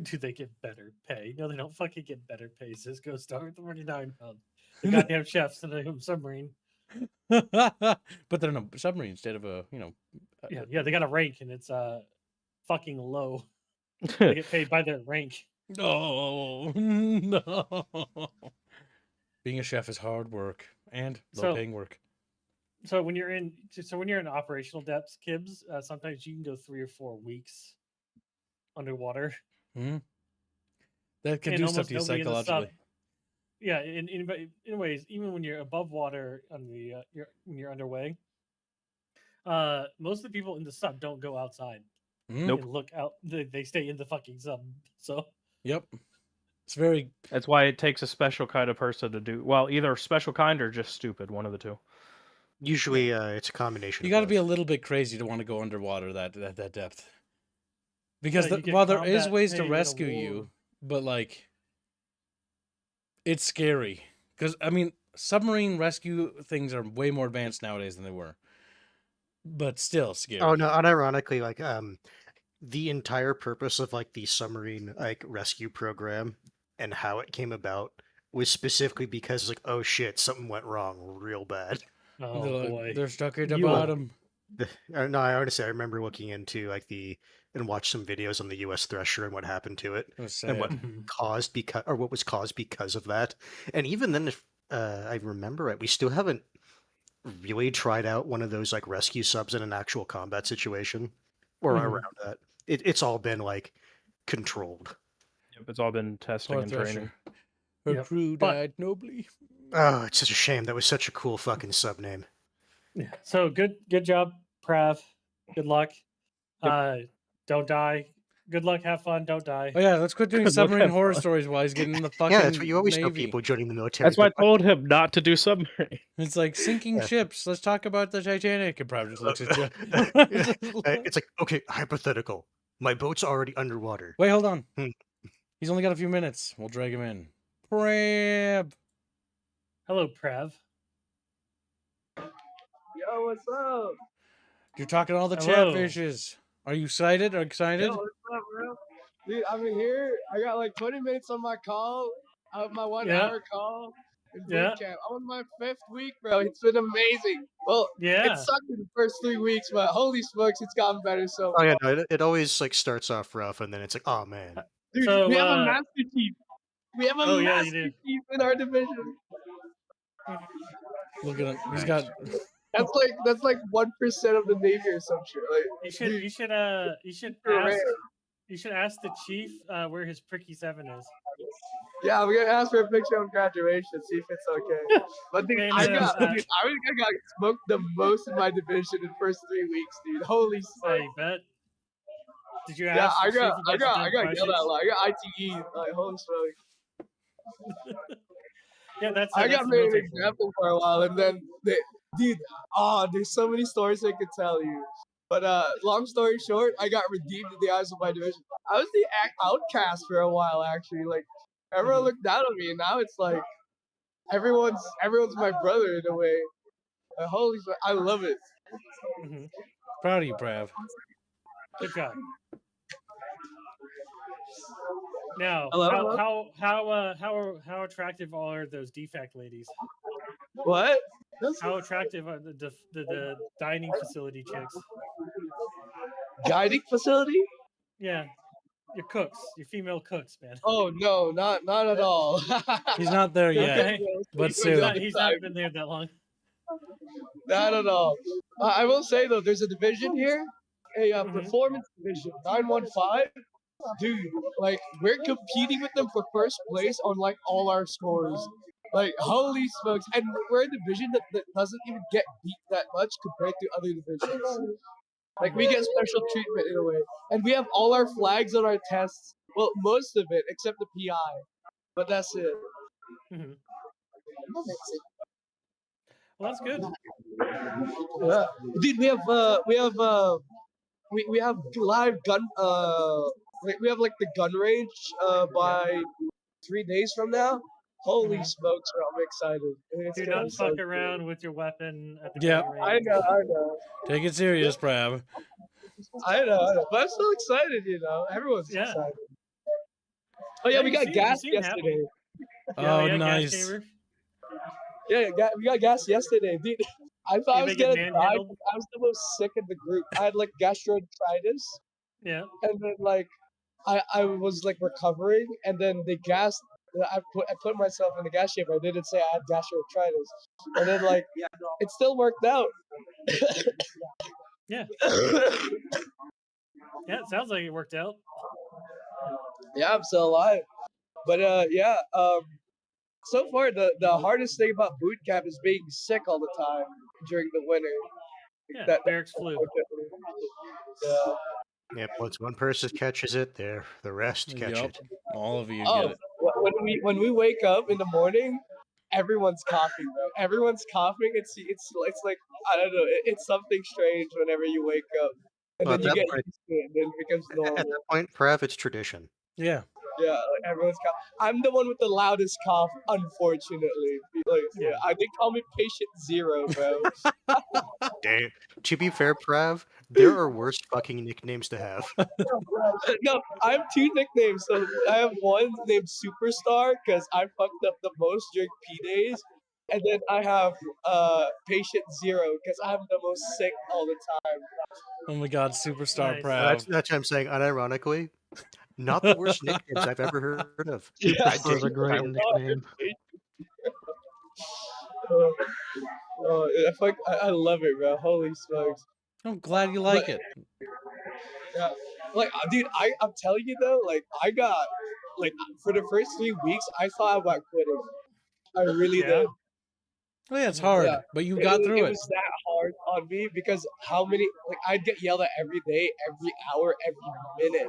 Do they get better pay? No, they don't fucking get better pay. Cisco Star 49 pounds. The goddamn chefs in a submarine. But they're in a submarine instead of a, Yeah, they got a rank and it's fucking low. They get paid by their rank. Oh no! Being a chef is hard work and low-paying work. So when you're in operational depths, Kibs, sometimes you can go 3 or 4 weeks underwater. Hmm. That can And do almost stuff to you nobody in the sub- psychologically. Yeah, in ways, even when you're above water on the when you're underway, most of the people in the sub don't go outside Nope. and look out. They stay in the fucking sub. So Yep. It's very. That's why it takes a special kind of person to do. Well, either special kind or just stupid. One of the two. Usually, it's a combination. You of got to be a both. little bit crazy to want to go underwater that depth. Because you get while there is combat ways to pay and rescue award. you, but like, it's scary. Because I mean, submarine rescue things are way more advanced nowadays than they were. But still scary. Oh no! Unironically, like the entire purpose of like the submarine like rescue program and how it came about was specifically because like, oh shit, something went wrong real bad. Oh they're, boy, they're stuck at the You- bottom. No, I honestly I remember looking into like and watched some videos on the U.S. Thresher and what happened to it It was and what sad. caused what was caused because of that. And even then, if I remember it, we still haven't really tried out one of those like rescue subs in an actual combat situation or Mhm. around that. It's all been like controlled. Yep, it's all been testing Poor and training. Thresher. Her Yep, crew but- died nobly. Oh, it's such a shame. That was such a cool fucking sub name. Yeah. So good job, Prav. Good luck. Yep. Don't die. Good luck. Have fun. Don't die. Oh yeah, let's quit doing Good luck, submarine have horror fun. stories while he's getting in the fucking Yeah, that's what you always tell Navy. people joining the military. That's why I They're told him not to do submarine. It's like sinking Yeah. ships. Let's talk about the Titanic. And probably just looks at you. It's like, okay, hypothetical. My boat's already underwater. Wait, hold on. Hmm. He's only got a few minutes. We'll drag him in. Prab. Hello, Prav. Yo, what's up? You're talking to all the Hello. chatfishes. Are you excited? Are excited? Yo, what's up, bro? Dude, I'm in here. I got like 20 minutes on my call, my 1 Yeah. hour call in boot Yeah. camp. I'm on my 5th week, bro. It's been amazing. Well, Yeah. it sucked in the first 3 weeks, but holy smokes, it's gotten better. So, Oh yeah, no, it always like starts off rough and then it's like, oh man. dude, So, we have a master chief. We have a Oh, yeah, you master do. chief in our division. Look at him. He's Nice. got. That's like 1% of the Navy or some shit. Like, You should dude, you should super ask rare. you should ask the chief where his pricky 7 is. Yeah, we're gonna ask for a picture on graduation, see if it's okay. But dude, Okay, I no, got no, dude, I think I got smoked the most in my division in the first 3 weeks, dude. Holy smokes. I bet. Did you Yeah, ask I the chief got a bunch of dumb yelled at questions? a lot. I got ITE, like holy smokes. Yeah, that's I that's got the made an military for you. example for a while, and then there's so many stories I could tell you. But long story short, I got redeemed in the eyes of my division. I was the outcast for a while, actually. Like everyone Mhm. looked down on me, and now it's like everyone's my brother in a way. Holy, I love it. Mhm. Proud of you, Prav. Good job. Now, Hello? how attractive are those defect ladies? What? How attractive are the dining facility chicks? Dining facility? Yeah, your cooks, your female cooks, man. Oh no, not at all. He's not there yet, Okay. but He's soon. not been there that long. Not at all. I will say though, there's a division here, a Mhm. performance division, 915. Dude, like we're competing with them for first place on like all our scores. Like holy smokes! And we're a division that doesn't even get beat that much compared to other divisions. Like we get special treatment in a way, and we have all our flags on our tests. Well, most of it except the PI, but that's it. Mhm. Well, that's good. Yeah. Dude, we have live gun we have like the gun range by 3 days from now. Holy Mhm. smokes, bro! I'm excited. It's Do gonna not be so fuck good. around with your weapon at the Yep. gunning I range. know, I know, Take it serious, Prav. I know. But I'm so excited, you know. Everyone's Yeah. excited. Oh yeah, Yeah, we you got seem- gas you seem happy. yesterday. Oh, yeah, gas nice. chamber. Yeah, we got gas yesterday, dude. I thought I You was may get gonna die. manhandled. I was the most sick in the group. I had like gastroenteritis, Yeah. and then like I was like recovering, and then the gas. I put myself in the gas chamber. I didn't say I had gastroenteritis, and then like it still worked out. Yeah. Yeah, it sounds like it worked out. Yeah, I'm still alive. But yeah. So far the hardest thing about boot camp is being sick all the time during the winter. Yeah, That barracks flu. yeah. Yep. Once one person catches it, the rest catch Yup. it. All of you Oh, get it. when we wake up in the morning, everyone's coughing, bro. Everyone's coughing. It's like I don't know. It's something strange whenever you wake up, and Well, then at you that get point, used to it, and then it becomes at normal. that point, Prav, it's tradition. Yeah. Yeah, like everyone's cough. I'm the one with the loudest cough, unfortunately. Like, Yeah. they call me patient zero, bro. Damn. To be fair, Prav, there are worse fucking nicknames to have. No, I have two nicknames. So I have one named Superstar because I fucked up the most during P days, and then I have Patient Zero because I'm the most sick all the time. Oh my God, superstar Nice. Prav. That's what I'm saying. Unironically, not the worst nicknames I've ever heard of. Yeah. Superstar's a great nickname. I love it, bro. Holy smokes. I'm glad you like it. Yeah. Like, dude, I'm telling you though, like, I got, like, for the first 3 weeks, I thought about quitting. I really Yeah. did. Oh yeah, it's hard, Yeah. but you got through It it. was that hard on me because how many, like, I'd get yelled at every day, every hour, every minute.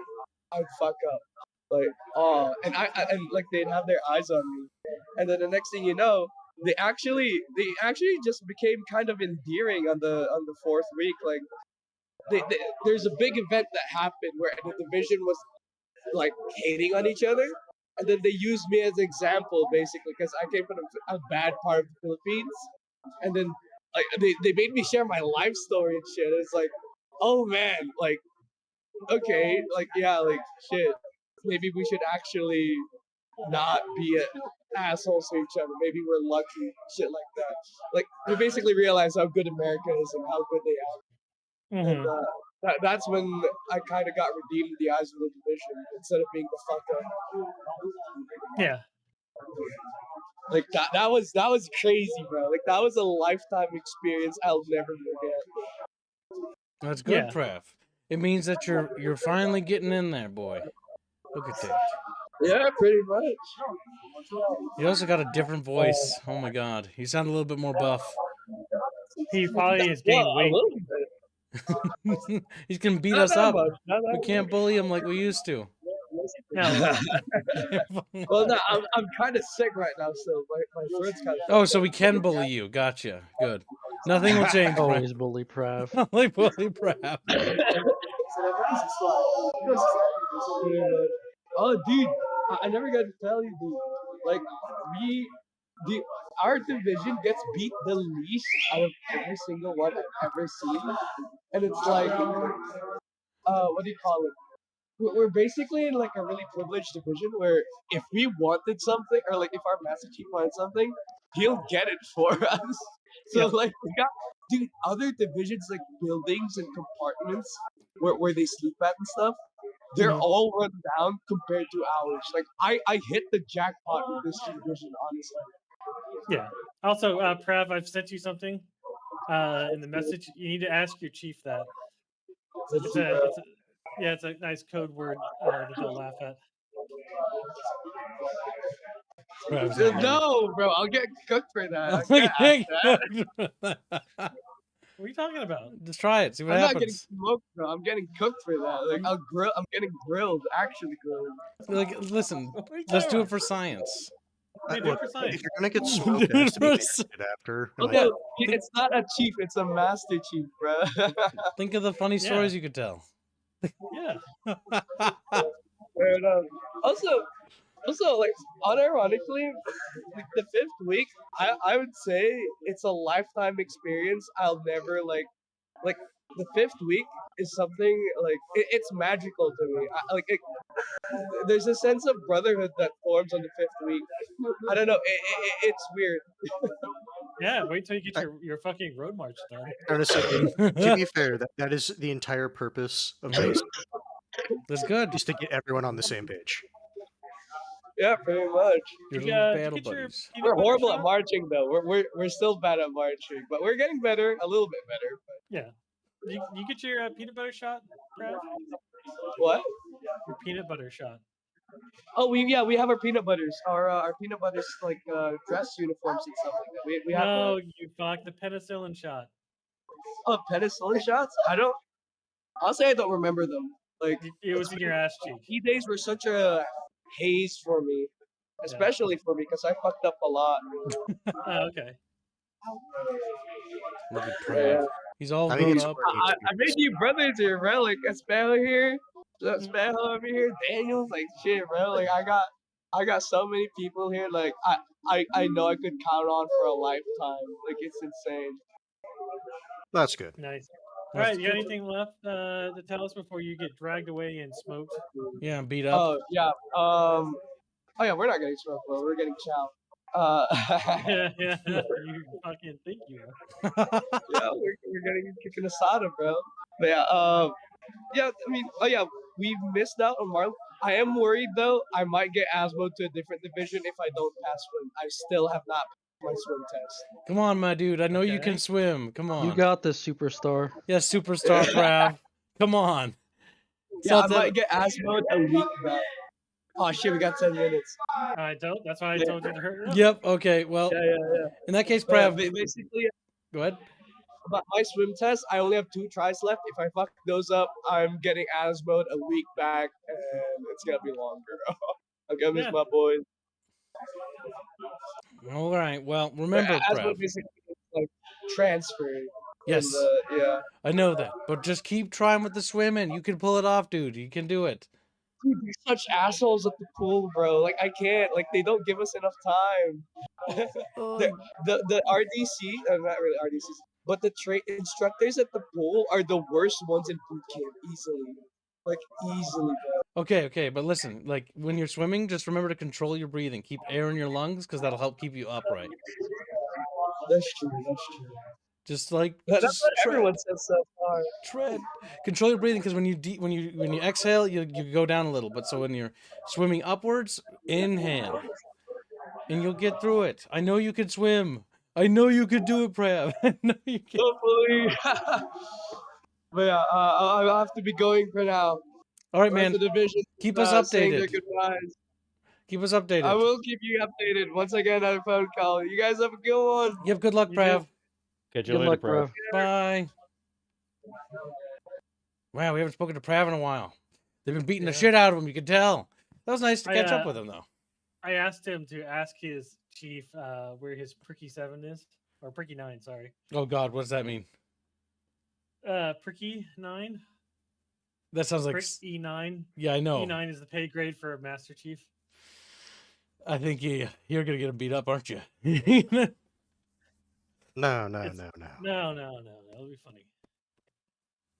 I'd fuck up. Like, oh, and and like, they'd have their eyes on me. And then the next thing you know, they actually just became kind of endearing on the fourth week. Like, there's a big event that happened where the division was like hating on each other, and then they used me as an example basically because I came from a bad part of the Philippines, and then like they made me share my life story and shit. It's like, oh man, like okay, like yeah, like shit. Maybe we should actually not be assholes to each other. Maybe we're lucky, shit like that. Like we basically realized how good America is and how good they are. And that's when I kind of got redeemed in the eyes of the division instead of being the fuck up. Yeah. Like that was crazy, bro. Like that was a lifetime experience I'll never forget. That's good, Yeah. Prav. It means that you're finally getting in there, boy. Look at that. Yeah, pretty much. You also got a different voice. Oh my God, you sound a little bit more buff. He probably is Yeah, gaining a weight. little bit. He's gonna beat Not us that up. much, not that We can't bully him like we used to. No. Well, no, I'm kind of sick right now, so my throat's kind of. Oh, so we can bully you. Gotcha. Good. Nothing will change, Prav. Always bully Prav. Only bully Prav. Oh, dude, I never got to tell you, dude. Like, our division gets beat the least out of every single one I've ever seen, and it's like, what do you call it? We're basically in like a really privileged division where if we wanted something, or like if our master chief wanted something, he'll get it for us. So Yep. like we got, dude, other divisions like buildings and compartments where they sleep at and stuff, they're all run down compared to ours. Like I hit the jackpot with this division, honestly. Yeah. Also, Prav, I've sent you something in the message. You need to ask your chief that. It's a nice code word that they'll laugh at. Prav's not ready. No, bro, I'll get cooked for that. I Oh, can't ask that. What are you talking about? Just try it. See what I'm not getting happens. smoked, bro. I'm getting cooked for that. Like I'm getting grilled, actually grilled. Like, listen. What are you Let's talking do it about? for science. What do you do Look, for science? if you're gonna get smoked, it has to be tasted after. and, like, Also, it's not a chief, it's a master chief, bro. Think of the funny Yeah. stories you could tell. Yeah. Fair enough. Also, Also, like, unironically, like the 5th week, I would say it's a lifetime experience. I'll never like the 5th week is something like it's magical to me. There's a sense of brotherhood that forms on the 5th week. I don't know. It's weird. Yeah, wait till you get I- your fucking road march done. Honestly, to be fair, that is the entire purpose of base, That's good. is to get everyone on the same page. Yeah, pretty much. Your Did little you battle get your buddies. peanut We're butter horrible at shot? marching though. We're still bad at marching, but we're getting better, a little bit better. Yeah. You get your peanut butter shot, Brad? What? Your peanut butter shot. Oh, we have our peanut butters, our peanut butters like dress uniforms and stuff like that. We have No, you fuck the penicillin shot. penicillin shots. I'll say I don't remember them. Like It was in your ass cheek. E-days were such a haze for me, especially for me because I fucked up a lot. Oh, okay. Look at Prav. He's all I think grown it's up. I made you brothers here, bro. Like Espejo here, Espejo over here, Daniel's like shit, bro. Like I got so many people here. Like I know I could count on for a lifetime. Like it's insane. That's good. Nice. All That's right, you got good. anything left to tell us before you get dragged away and smoked? Yeah, and beat up. Oh yeah. Oh yeah, we're not getting smoked, bro. We're getting chow. You fucking think you are. Yeah, we're getting kicking asada, bro. But yeah, I mean, oh yeah, we missed out on Marlon. I am worried though. I might get asthma to a different division if I don't pass swim. I still have not passed my swim test. Come on, my dude. I know you Okay. can swim. Come on. You got this, superstar. Yeah, superstar Prav. Come on. Yeah, I Something- might get asthma a week back. Oh shit, we got 10 minutes. That's why I told you to hurry up. Yep. Okay. Well, Yeah. in that case, But yeah, Prav. basically, Go ahead. about my swim test, I only have 2 tries left. If I fuck those up, I'm getting asthma a week back, and it's gonna be longer. I'm gonna miss Yeah. my boys. All right. Well, remember, asthma Prav. basically is like transferred. Yes, Yeah. I know that. But just keep trying with the swimming. You can pull it off, dude. You can do it. Dude, they're such assholes at the pool, bro. Like I can't. Like they don't give us enough time. The RDC, not really RDCs, but the instructors at the pool are the worst ones in boot camp, easily. Like easily, bro. Okay. But listen, like when you're swimming, just remember to control your breathing. Keep air in your lungs because that'll help keep you upright. That's true. Just like That's just what tread, everyone says so far. tread. Control your breathing because when you exhale, you go down a little. But so when you're swimming upwards, inhale, and you'll get through it. I know you can swim. I know you could do it, Prav. I know you can. Hopefully. But yeah, I'll have to be going for now. All right, Rest man. of the division, Keep us saying their updated. goodbyes. Keep us updated. I will keep you updated once I get another phone call. You guys have a good one. Yep. Good luck, You too. Prav. Catch you Good later, luck, bro. bro. Bye. Wow, we haven't spoken to Prav in a while. They've been beating the Yeah. shit out of him. You could tell. That was nice to I, catch up uh, with him, though. I asked him to ask his chief where his Pricky 7 is. Or Pricky 9, sorry. Oh God, what does that mean? Pricky 9? That sounds like Prick E9. yeah, I know. E9 is the pay grade for a Master Chief. I think you're gonna get him beat up, aren't you? No. No. It'll be funny.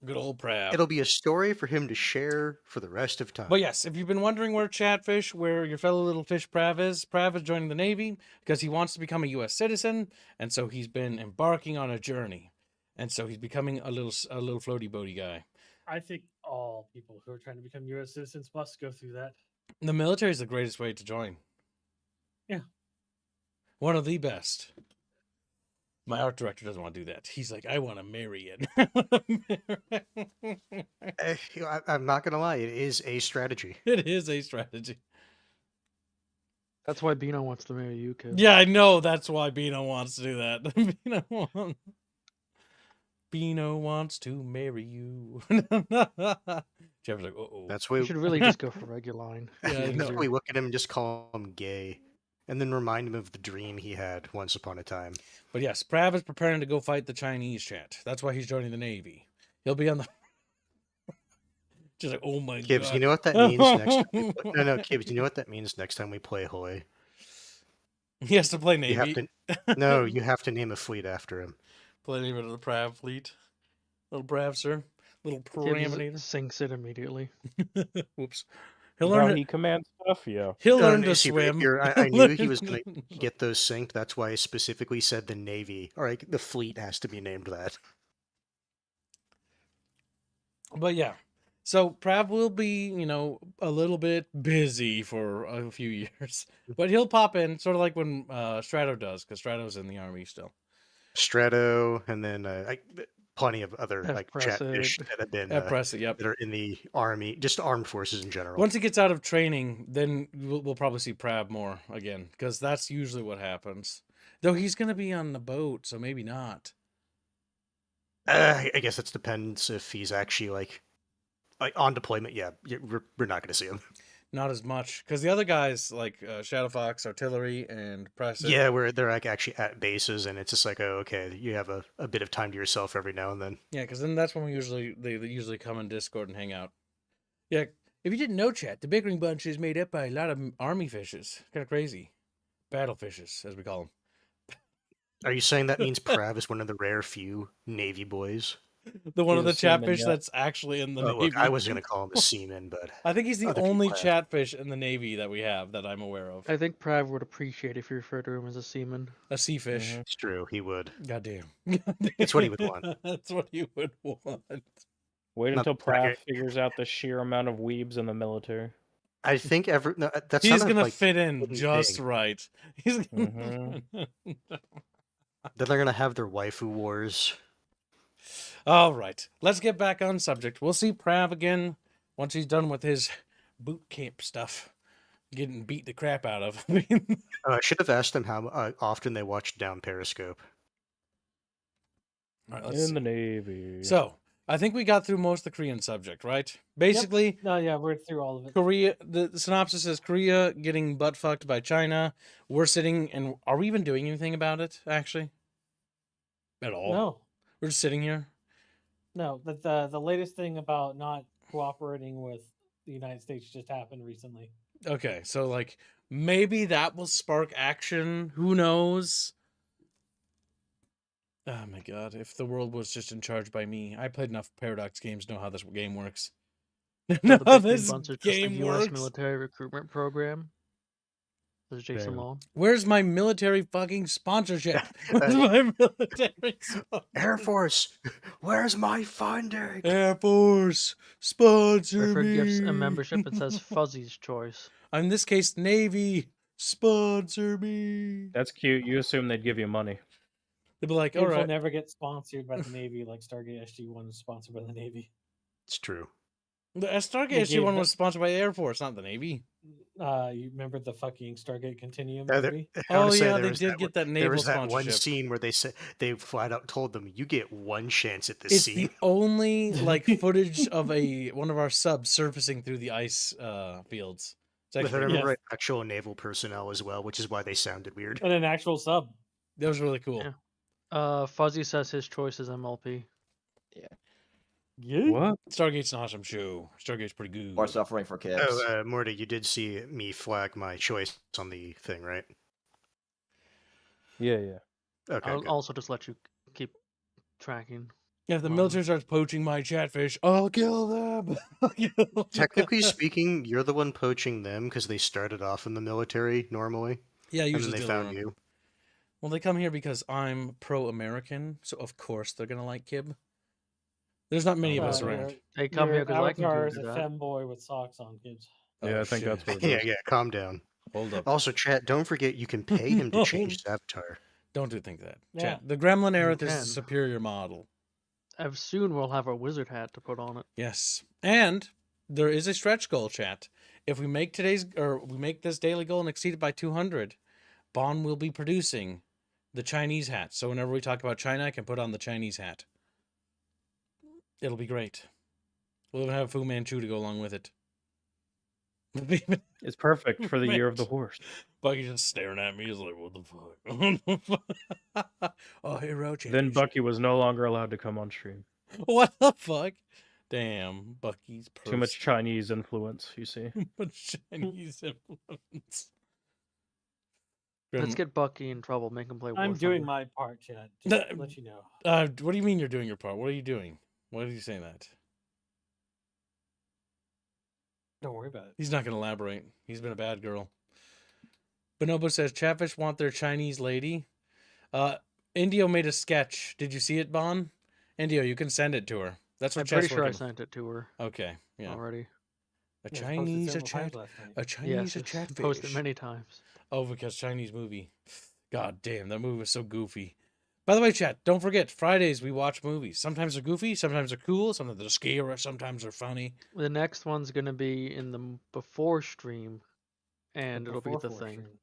Good old Prav. It'll be a story for him to share for the rest of time. But yes, if you've been wondering where Chatfish, where your fellow little fish Prav is joining the Navy because he wants to become a U.S. citizen, and so he's been embarking on a journey, and so he's becoming a little floaty boaty guy. I think all people who are trying to become U.S. citizens must go through that. The military is the greatest way to join. Yeah. One of the best. My art director doesn't want to do that. He's like, I want to marry it. I'm not gonna lie, it is a strategy. It is a strategy. That's why Bino wants to marry you, kid. Yeah, I know. That's why Bino wants to do that. Bino wants to marry you. Jeff's like, uh-oh. That's why You should really just go for regular line. Yeah, I that's know. why we look at him and just call him gay, and then remind him of the dream he had once upon a time. But yes, Prav is preparing to go fight the Chinese, chat. That's why he's joining the Navy. He'll be on the Just like, oh my Kibbs, god. you know what that means next time we play... No, Kibbs, you know what that means next time we play Hoy? He has to play You have Navy. to... No, you have to name a fleet after him. Play name of the Prav fleet. Little Prav, sir. Little Gibbs Praminator. sinks it immediately. Whoops. He'll How learn. he commands stuff, yeah. He'll learn No, to see, swim. I knew he was going to get those synced. That's why I specifically said the Navy. All right, the fleet has to be named that. But yeah. So Prav will be, a little bit busy for a few years. But he'll pop in, sort of like when Strato does, because Strato's in the army still. Strato, and then plenty of other F. like Press chatfish it. that have been Press it, yep. that are in the army, just armed forces in general. Once he gets out of training, then we'll probably see Prav more again, because that's usually what happens. Though he's going to be on the boat, so maybe not. I guess it depends if he's actually like on deployment. Yeah, we're not going to see him. Not as much, because the other guys like Shadow Fox, Artillery, and Press. Yeah, where they're like actually at bases, and it's just like, oh, okay, you have a bit of time to yourself every now and then. Yeah, because then that's when they usually come in Discord and hang out. Yeah, if you didn't know, chat, the Bickering Bunch is made up by a lot of army fishes. Kind of crazy, battle fishes as we call them. Are you saying that means Prav is one of the rare few Navy boys? The one He's of the a seaman, chatfish yeah. that's actually in the Navy. Look, I was going to call him a seaman, but I think he's the other people only have. chatfish in the Navy that we have that I'm aware of. I think Prav would appreciate if you refer to him as a seaman. A sea fish. It's true, he would. Goddamn. It's what he would want. That's what he would want. Wait Not until bragging. Prav figures out the sheer amount of weebs in the military. I think that's He's not gonna like, fit in hidden just thing. right. He's Mhm. Then they're gonna have their waifu wars. All right, let's get back on subject. We'll see Prav again once he's done with his boot camp stuff, getting beat the crap out of. I should have asked them how often they watched Down Periscope. All right, let's In see. the Navy. So I think we got through most of the Korean subject, right? Basically, No, yeah, we're through all of it. Korea. The synopsis is Korea getting butt fucked by China. We're sitting, and are we even doing anything about it? Actually, at all? No, We're just sitting here. no. The latest thing about not cooperating with the United States just happened recently. Okay, so like maybe that will spark action. Who knows? Oh my god! If the world was just in charge by me, I played enough Paradox games to know how this game works. So know the how Bickering this Bunch is just game a U.S. works. military recruitment program. There's Jason Damn. Law. Where's my military fucking sponsorship? Where's my military sponsorship? Air Force, where's my funding? Air Force, sponsor Preferred me. gifts and membership. It says Fuzzy's choice. In this case, Navy, sponsor me. That's cute. You assume they'd give you money. They'd be like, all Games will right. never get sponsored by the Navy like Stargate SG-1 is sponsored by the Navy. It's true. The Stargate They gave SG-1 the- was sponsored by the Air Force, not the Navy. You remember the fucking Stargate Continuum I movie? Oh, wanna say yeah, there they was did that get one- that naval There was that one sponsorship. scene where they said they flat out told them, "You get one chance at this It's scene." the only like footage of one of our subs surfacing through the ice fields. It's If I actually, remember Yes. right, actual naval personnel as well, which is why they sounded weird. And an actual sub. that was really cool. Yeah. Fuzzy says his choice is MLP. What? Stargate's an awesome show. Stargate's pretty good. More suffering for kids. Oh, Morty, you did see me flag my choice on the thing, right? Yeah, yeah. Okay, I'll good. also just let you keep tracking. If the Wow. military starts poaching my chatfish, I'll kill them. I'll kill them. Technically speaking, you're the one poaching them because they started off in the military normally, yeah, and then usually they the other found one. you. Well, they come here because I'm pro-American, so of course they're gonna like Kib. There's not many of us Uh, around. your- They come your here because I can avatar is do a that. femboy with socks on, kids. Yeah, Oh, I think shit. that's what it Yeah, is. yeah, calm down. Hold up. Also, chat, don't forget you can pay him to change his avatar. Don't think that. Yeah. Chat. The Gremlin Aerith is a can. superior model. As soon we'll have a wizard hat to put on it. Yes. And there is a stretch goal, chat. If we make this daily goal and exceed it by 200, Bon will be producing the Chinese hat. So whenever we talk about China, I can put on the Chinese hat. It'll be great. We'll even have Fu Manchu to go along with it. It's perfect for the year of the horse. Bucky's just staring at me. He's like, what the fuck? Oh, hey, Roach. Then Bucky was no longer allowed to come on stream. What the fuck? Damn, Bucky's purse. Too much Chinese influence, you see. Too much Chinese influence. Let's get Bucky in trouble. Make him play War I'm doing Thunder. my part, Chad. Just No, to let you know. What do you mean you're doing your part? What are you doing? Why are you saying that? Don't worry about it. He's not going to elaborate. He's been a bad girl. Bonobo says, Chatfish want their Chinese lady. Indio made a sketch. Did you see it, Bon? Indio, you can send it to her. That's what I'm Chat's pretty sure I working- sent it to her Okay, yeah. already. A Yeah, Chinese, posted several times last night. a Chinese, Yes, a it's Chatfish. posted many times. Oh, because Chinese movie. God damn, that movie was so goofy. By the way, chat, don't forget, Fridays we watch movies. Sometimes they're goofy, sometimes they're cool, sometimes they're scary, sometimes they're funny. The next one's gonna be in the before stream, and it'll be Before the fourth thing. stream.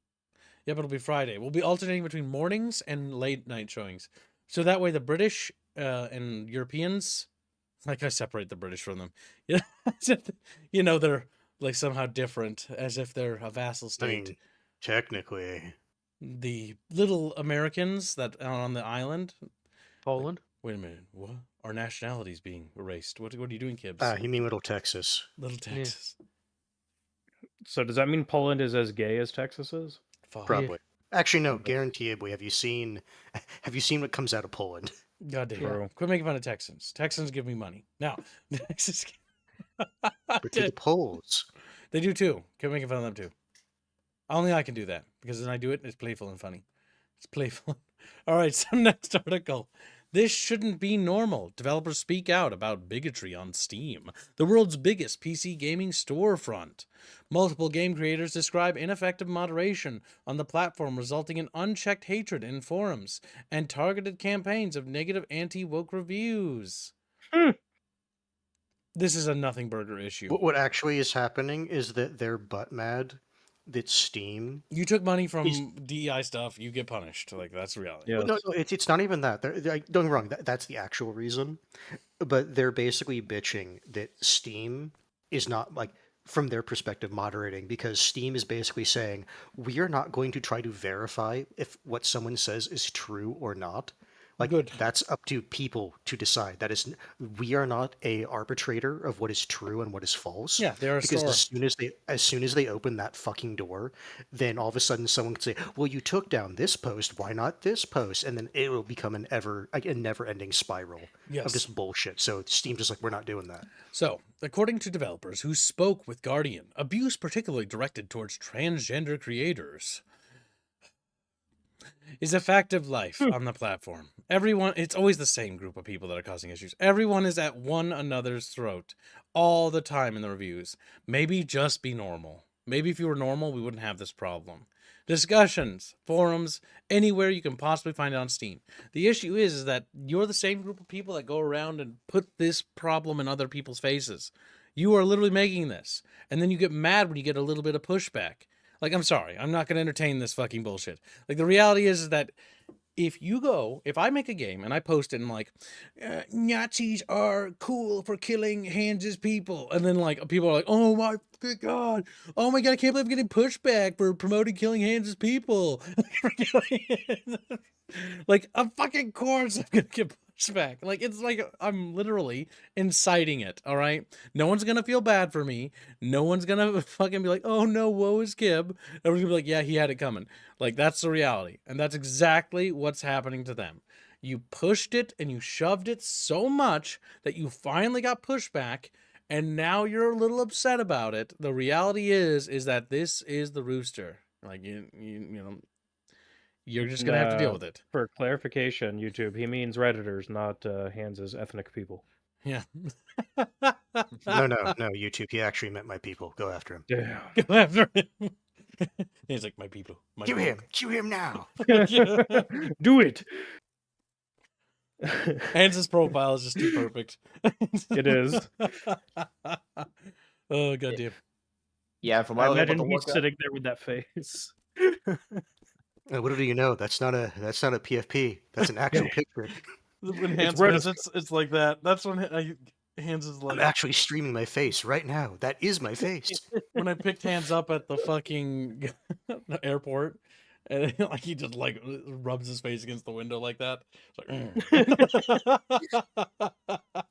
Yeah, but it'll be Friday. We'll be alternating between mornings and late night showings. So that way the British and Europeans, like I separate the British from them. You know, they're like somehow different, as if they're a vassal I state. mean, technically. The little Americans that are on the island. Poland. Wait a minute, what? Our nationality's being erased. What are you doing, Kibbs? You mean Little Texas? Little Texas. So does that mean Poland is as gay as Texas is? Fuck. Probably. Actually, no, guaranteeably. Have you seen what comes out of Poland? God damn. True. Quit making fun of Texans. Texans give me money. Now, Texas. But to the Poles. They do too. Quit making fun of them too. Only I can do that because when I do it, it's playful and funny. It's playful. All right, so next article. This shouldn't be normal. Developers speak out about bigotry on Steam, the world's biggest PC gaming storefront. Multiple game creators describe ineffective moderation on the platform, resulting in unchecked hatred in forums and targeted campaigns of negative anti-woke reviews. This is a nothing burger issue. What actually is happening is that they're butt mad that Steam. You took money from He's- DEI stuff, you get punished. Like, that's reality. Yeah. No, it's not even that. Don't get me wrong. That's the actual reason. But they're basically bitching that Steam is not, like, from their perspective, moderating, because Steam is basically saying, we are not going to try to verify if what someone says is true or not. Like, Good. that's up to people to decide. That is, we are not a arbitrator of what is true and what is false. Yeah, they're a Because store. as soon as they open that fucking door, then all of a sudden someone can say, "Well, you took down this post. Why not this post?" And then it will become a never-ending spiral Yes. of just bullshit. So Steam's just like, we're not doing that. So, according to developers who spoke with Guardian, abuse particularly directed towards transgender creators is a fact of life on the platform. Everyone, it's always the same group of people that are causing issues. Everyone is at one another's throat all the time in the reviews. Maybe just be normal. Maybe if you were normal, we wouldn't have this problem. Discussions, forums, anywhere you can possibly find it on Steam. The issue is that you're the same group of people that go around and put this problem in other people's faces. You are literally making this. And then you get mad when you get a little bit of pushback. Like, I'm sorry, I'm not going to entertain this fucking bullshit. Like, the reality is that if I make a game and I post it and like, Nazis are cool for killing Hans's people. And then like, people are like, oh my God, I can't believe I'm getting pushback for promoting killing Hans's people. Like, of fucking course I'm going to get pushback. Like, it's like, I'm literally inciting it, all right? No one's going to feel bad for me. No one's going to fucking be like, oh no, woe is Kib. Everyone's going to be like, yeah, he had it coming. Like, that's the reality. And that's exactly what's happening to them. You pushed it and you shoved it so much that you finally got pushback, and now you're a little upset about it. The reality is that this is the rooster. Like, you know, you're just going to have to deal with it. For clarification, YouTube, he means Redditors, not Hans's ethnic people. Yeah. No, YouTube. He actually meant my people. Go after him. Damn. Go after him. He's like, my people. My Cue people. him now. Do it. Hans's profile is just too perfect. It is. Oh, goddamn. Yeah, from what I I was able imagine to he's work out, sitting there with that face. What do you know? That's not a PFP. That's an actual picture. When It's Hans visits, it's like that. That's when Hans is I'm like, actually streaming my face right now. That is my face. when I picked Hans up at the fucking airport, And like he just like rubs his face against the window like that. It's like,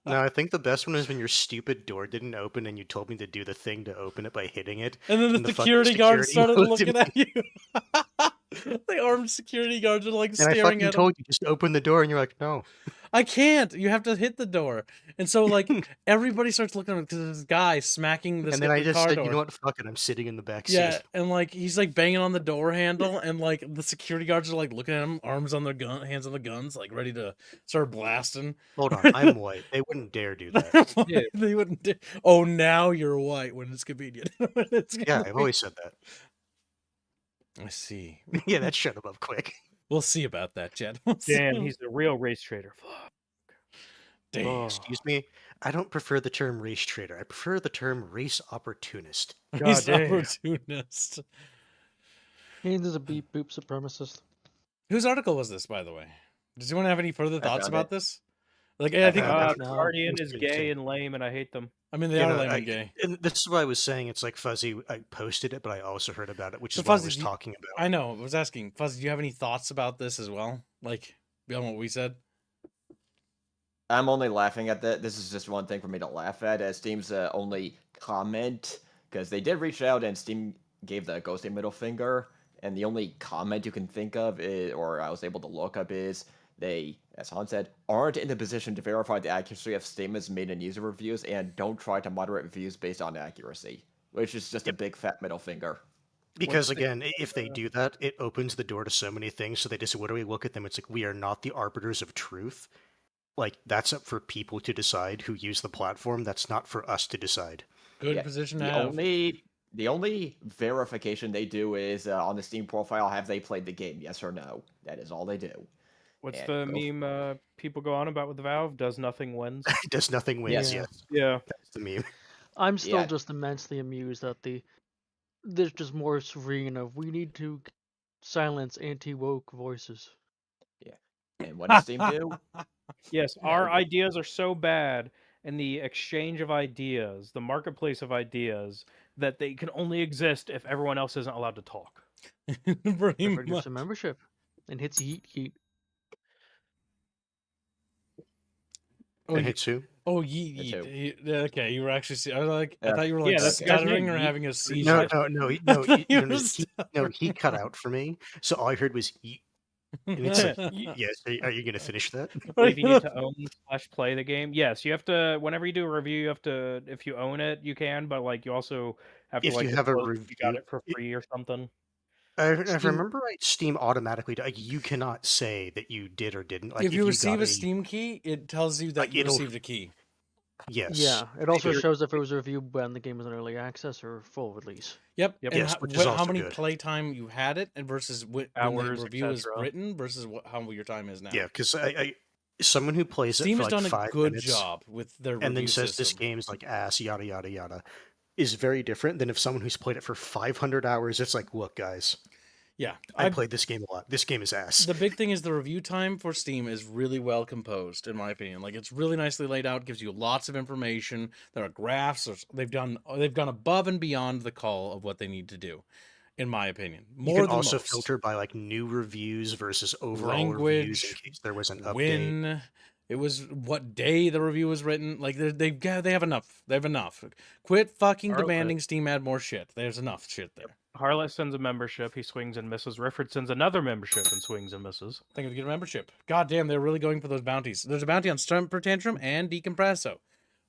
No, I think the best one is when your stupid door didn't open and you told me to do the thing to open it by hitting it. and then and the fucking security guards started looked looking at you. The armed security guards are like And I staring fucking at him. told you, just open the door, and you're like, no. I can't. You have to hit the door. And so like everybody starts looking at him because there's this guy smacking And then I the just car said, door. you know what, fuck it, I'm sitting in the back seat. Yeah, and like he's like banging on the door handle, and like the security guards are like looking at him, arms on their gun, hands on the guns, like ready to start blasting. Hold on, I'm white. They wouldn't dare do that. Yeah. They wouldn't. Oh, now you're white when it's convenient. When it's Yeah, I've convenient. always said that. I see. Yeah, that shut him up quick. We'll see about that, Chad. We'll see. Damn, he's a real race trader. Fuck. Damn. Oh. Excuse me, I don't prefer the term race trader. I prefer the term race opportunist. He's God an damn. opportunist. And there's a beep boop supremacist. Whose article was this, by the way? Does anyone have any further thoughts found about it. this? Like, I think. found No. Guardian It's is good gay too. and lame, and I hate them. I mean, they You are know, lame and gay. And this is why I was saying it's like Fuzzy. I posted it, but I also heard about it, which So is what I Fuzzy, was do you- talking about. I know. I was asking, Fuzz, do you have any thoughts about this as well? Like, beyond what we said? I'm only laughing at that. This is just one thing for me to laugh at, as Steam's only comment, because they did reach out and Steam gave the ghosting middle finger, and the only comment you can think of is, or I was able to look up, is they, as Han said, aren't in a position to verify the accuracy of statements made in user reviews and don't try to moderate reviews based on accuracy, which is just a big fat middle finger. Because the- again, if they do that, it opens the door to so many things. So they just literally look at them. It's like, we are not the arbiters of truth. Like, that's up for people to decide who use the platform. That's not for us to decide. Good Yeah, position to The have. only verification they do is on the Steam profile, have they played the game, yes or no? That is all they do. What's And the go meme people go on about with the Valve? Does nothing wins? Does nothing wins, Yeah. yes. Yeah. That's the meme. I'm still Yeah. just immensely amused that there's just more serene of we need to silence anti-woke voices. And what does Steam do? Yes, Yeah, our we do. ideas are so bad, and the exchange of ideas, the marketplace of ideas, that they can only exist if everyone else isn't allowed to talk. Pretty Therefore, gives much. a membership and hits yeet. Oh, And you- hits who? oh, It's who? yeet. Okay, you were actually. I was like, I Yeah. thought you were like Yeah, that's- stuttering or yeet. having a No, seizure. he cut out for me. So all I heard was yeet. And it's like, yes, are you going to finish that? I believe you need to own / play the game. Yes, you have to. Whenever you do a review, you have to. If you own it, you can. But like, you also have to If like. you have a disclose if you got review- it for free or something. If I Steam- remember right, Steam automatically, like, you cannot say that you did or didn't. Like, if you receive got a Steam key, it tells you that Like, you it'll- received a key. Yes. Yeah, it also There- shows if it was reviewed when the game was in early access or full release. Yep. Yep. And Yes, how, which is how also many good. playtime you had it, and versus when Hours, the review is etc. written versus how your time is now. Yeah, because someone who plays Steam it for has like done a 5 good minutes job with their and then review says this system. game's like ass, yada yada yada, is very different than if someone who's played it for 500 hours. It's like, look, guys, Yeah, I played this game a lot. This game is ass. The big thing is the review time for Steam is really well composed, in my opinion. Like, it's really nicely laid out, gives you lots of information. There are graphs. They've gone above and beyond the call of what they need to do, in my opinion. More You can than also most. filter by like new reviews versus overall reviews in Language, case there was an update. when it was, what day the review was written. Like, they have enough. They have enough. Quit fucking Harlot. demanding Steam add more shit. There's enough shit there. Harlot sends a membership, he swings and misses. Rifford sends another membership and swings and misses. Think of get a membership. God damn, they're really going for those bounties. There's a bounty on Temper Tantrum and Decompresso.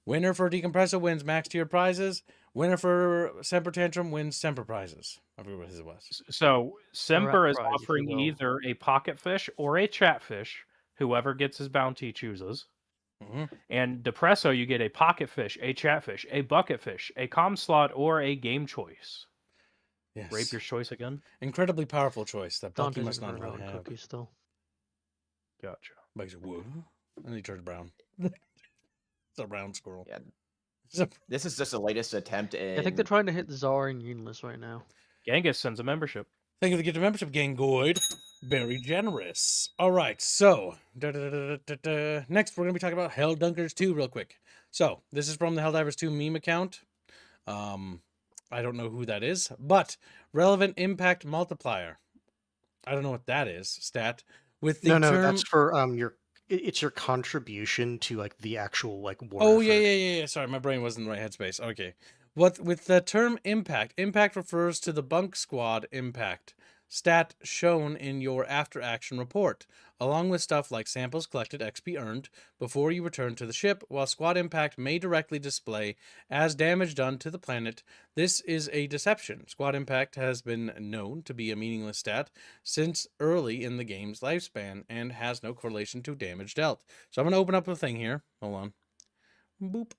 Winner for Decompresso wins max tier prizes. Winner for Semper Tantrum wins Semper prizes. I forget what his was. So Semper is prize, if you offering will. either a pocket fish or a chatfish. Whoever gets his bounty chooses. Mhm. And Depresso, you get a pocket fish, a chatfish, a bucket fish, a com slot, or a game choice. Yes. Rape your choice again. Incredibly powerful choice that Bucky Dante's must not vanilla really have. cookies still. Gotcha. Bucky's like, whoa. And he turns brown. It's a brown squirrel. Yeah. It's a- This is just the latest attempt in. I think they're trying to hit Czar and Uniless right now. Genghis sends a membership. Thank you for the gift of membership, Gangoid. Very generous. All right, so next we're going to be talking about Helldunkers 2 real quick. So this is from the Helldivers 2 meme account. I don't know who that is, but relevant impact multiplier. I don't know what that is. Stat with the No, no, term. that's for it's your contribution to like the actual like war Oh effort. yeah. Sorry, my brain wasn't in the right headspace. Okay, what with the term impact? Impact refers to the bunk squad impact stat shown in your after action report, along with stuff like samples collected, XP earned before you return to the ship. While squad impact may directly display as damage done to the planet, this is a deception. Squad impact has been known to be a meaningless stat since early in the game's lifespan and has no correlation to damage dealt. So I'm going to open up a thing here. Hold on. Boop.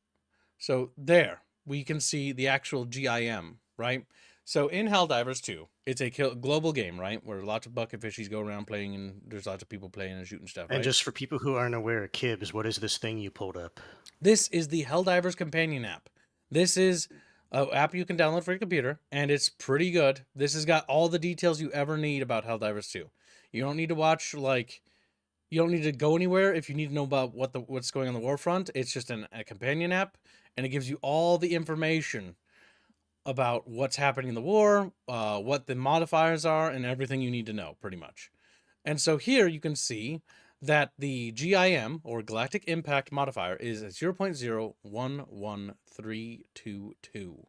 So there, we can see the actual GIM, right? So in Helldivers 2, it's a global game, right? Where lots of bucket fishies go around playing, and there's lots of people playing and shooting stuff, right? And just for people who aren't aware, Kibbs, what is this thing you pulled up? This is the Helldivers companion app. This is an app you can download for your computer, and it's pretty good. This has got all the details you ever need about Helldivers 2. You don't need to watch, like, you don't need to go anywhere if you need to know about what's going on the war front. It's just a companion app, and it gives you all the information about what's happening in the war, what the modifiers are, and everything you need to know, pretty much. And so here you can see that the GIM, or Galactic Impact Modifier, is 0.011322,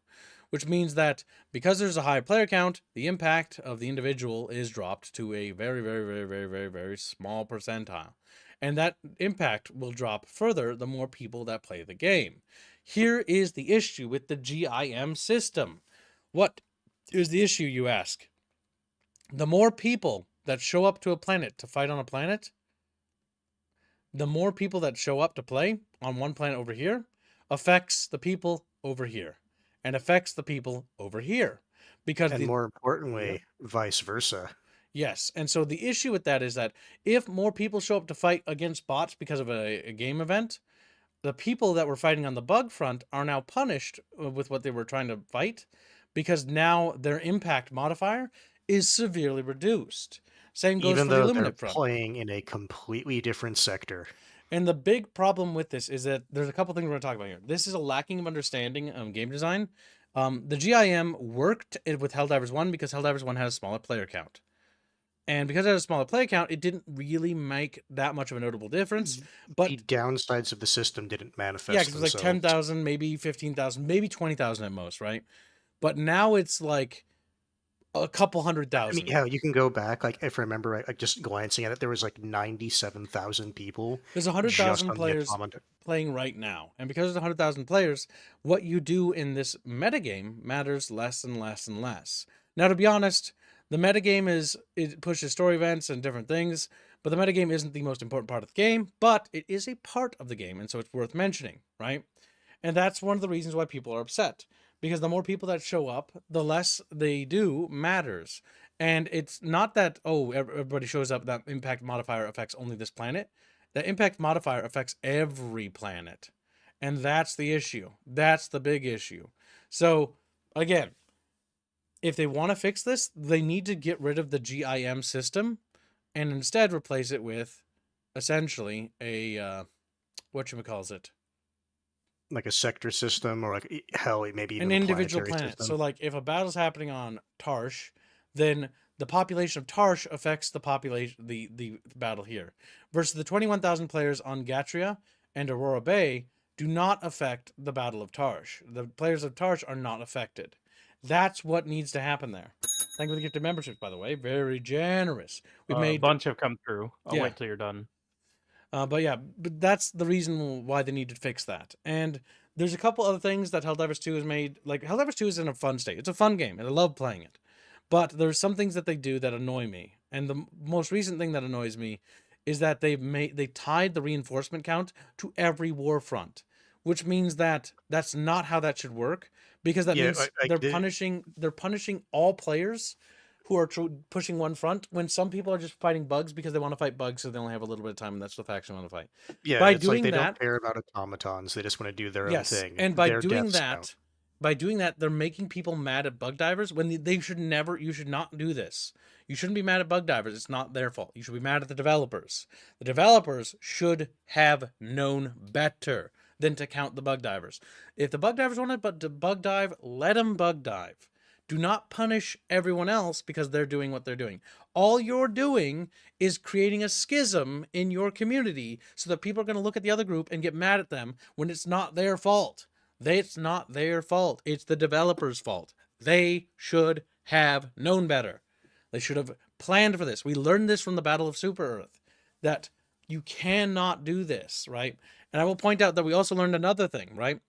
which means that because there's a high player count, the impact of the individual is dropped to a very, very, very, very, very, very small percentile. And that impact will drop further the more people that play the game. Here is the issue with the GIM system. What is the issue, you ask? The more people that show up to a planet to fight on a planet, the more people that show up to play on one planet over here affects the people over here and affects the people over here. Because and more importantly, vice versa. Yes, and so the issue with that is that if more people show up to fight against bots because of a game event, the people that were fighting on the bug front are now punished with what they were trying to fight because now their impact modifier is severely reduced. Same goes Even for the though they're Illuminate front. playing in a completely different sector. And the big problem with this is that there's a couple things we're going to talk about here. This is a lacking of understanding of game design. The GIM worked with Helldivers 1 because Helldivers 1 had a smaller player count. And because it had a smaller player count, it didn't really make that much of a notable difference. But the downsides of the system didn't manifest. Yeah, because it was like 10,000, maybe 15,000, maybe 20,000 at most, right? But now it's like a couple 100,000. I mean, yeah, you can go back. Like, if I remember, like just glancing at it, there was like 97,000 people. There's 100,000 players playing right now, and because there's 100,000 players, what you do in this metagame matters less and less and less. Now, to be honest, the metagame it pushes story events and different things, but the metagame isn't the most important part of the game, but it is a part of the game, and so it's worth mentioning, right? And that's one of the reasons why people are upset, because the more people that show up, the less they do matters. And it's not that, oh, everybody shows up, that impact modifier affects only this planet. The impact modifier affects every planet. And that's the issue. That's the big issue. So, again, if they want to fix this, they need to get rid of the GIM system and instead replace it with essentially a, whatchamacallit? Like a sector system, or like, hell, maybe even an individual planet. System. So, like, if a battle's happening on Tarsh, then the population of Tarsh affects the population, the battle here. Versus the 21,000 players on Gatria and Aurora Bay do not affect the Battle of Tarsh. The players of Tarsh are not affected. That's what needs to happen there. Thank you for the gift of memberships, by the way. Very generous. We've made a bunch have come through. I'll Yeah. wait till you're done. But that's the reason why they need to fix that. And there's a couple other things that Helldivers 2 has made. Like, Helldivers 2 is in a fun state. It's a fun game, and I love playing it. But there's some things that they do that annoy me. And the most recent thing that annoys me is that they tied the reinforcement count to every war front, which means that that's not how that should work. Because that means they're punishing all players who are pushing one front when some people are just fighting bugs because they want to fight bugs, so they only have a little bit of time, and that's the faction they want to fight. Yeah, by it's doing like they that, don't care about automatons; they just want to do their own thing. And by doing that, they're making people mad at bug divers when they should never. You should not do this. You shouldn't be mad at bug divers. It's not their fault. You should be mad at the developers. The developers should have known better than to count the bug divers. If the bug divers wanted to bug dive, let them bug dive. Do not punish everyone else because they're doing what they're doing. All you're doing is creating a schism in your community so that people are going to look at the other group and get mad at them when it's not their fault. It's not their fault. It's the developer's fault. They should have known better. They should have planned for this. We learned this from the Battle of Super Earth, that you cannot do this, right? And I will point out that we also learned another thing, right?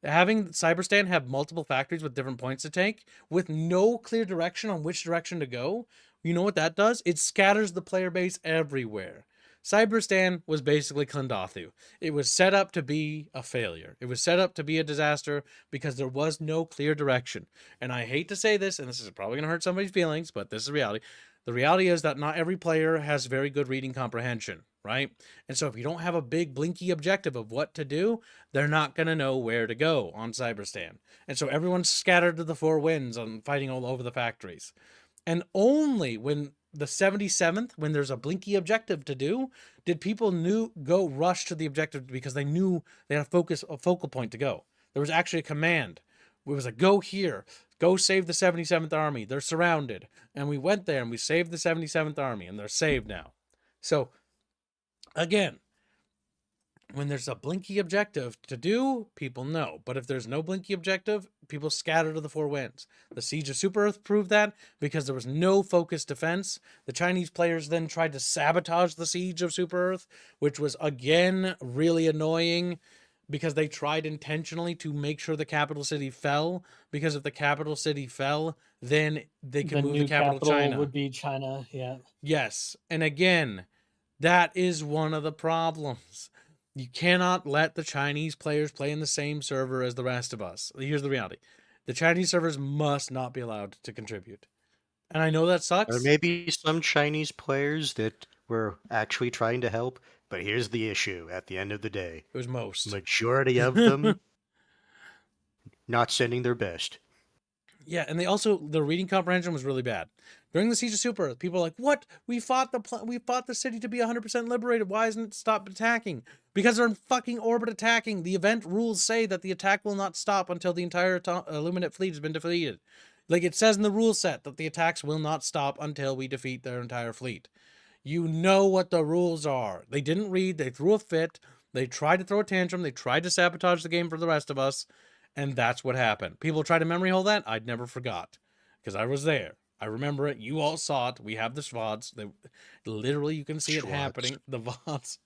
Having Cyberstan have multiple factories with different points to take, with no clear direction on which direction to go, you know what that does? It scatters the player base everywhere. Cyberstan was basically Klendathu. It was set up to be a failure. It was set up to be a disaster because there was no clear direction. And I hate to say this, and this is probably going to hurt somebody's feelings, but this is reality. The reality is that not every player has very good reading comprehension, right? And so if you don't have a big blinky objective of what to do, they're not going to know where to go on Cyberstan. And so everyone's scattered to the four winds on fighting all over the factories. And only when the 77th, when there's a blinky objective to do, did people go rush to the objective because they knew they had a focal point to go. There was actually a command. It was like, go here, go save the 77th Army. They're surrounded. And we went there and we saved the 77th Army, and they're saved now. So, again, when there's a blinky objective to do, people know. But if there's no blinky objective, people scatter to the four winds. The Siege of Super Earth proved that because there was no focused defense. The Chinese players then tried to sabotage the Siege of Super Earth, which was, again, really annoying because they tried intentionally to make sure the capital city fell. Because if the capital city fell, then they could move the capital China. Would be China, yeah. Yes. And again, that is one of the problems. You cannot let the Chinese players play in the same server as the rest of us. Here's the reality. The Chinese servers must not be allowed to contribute. And I know that sucks. There may be some Chinese players that were actually trying to help, but here's the issue at the end of the day. It was most. Majority of them not sending their best. Yeah, and their reading comprehension was really bad. During the Siege of Super Earth, people are like, "What? We fought the city to be 100% liberated. Why isn't it stopped attacking?" Because they're in fucking orbit attacking. The event rules say that the attack will not stop until the entire Illuminate fleet has been defeated. Like it says in the rule set that the attacks will not stop until we defeat their entire fleet. You know what the rules are. They didn't read. They threw a fit. They tried to throw a tantrum. They tried to sabotage the game for the rest of us. And that's what happened. People try to memory hold that. I'd never forgot because I was there. I remember it. You all saw it. We have the VODs. Literally, you can see it happening. The VODs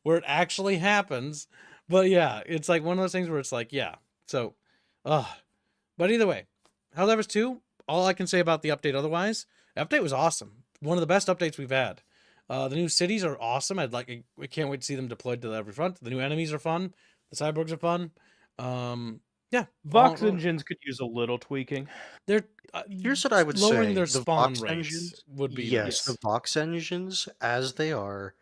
where it actually happens. But yeah, it's like one of those things where it's like, yeah. So, but either way, Helldivers 2, all I can say about the update otherwise, the update was awesome. One of the best updates we've had. The new cities are awesome. I can't wait to see them deployed to every front. The new enemies are fun. The cyborgs are fun. Yeah, Vox engines could use a little tweaking. They're here's what I would lowering say: their the spawn Vox rates engines would be yes, the Vox engines as they are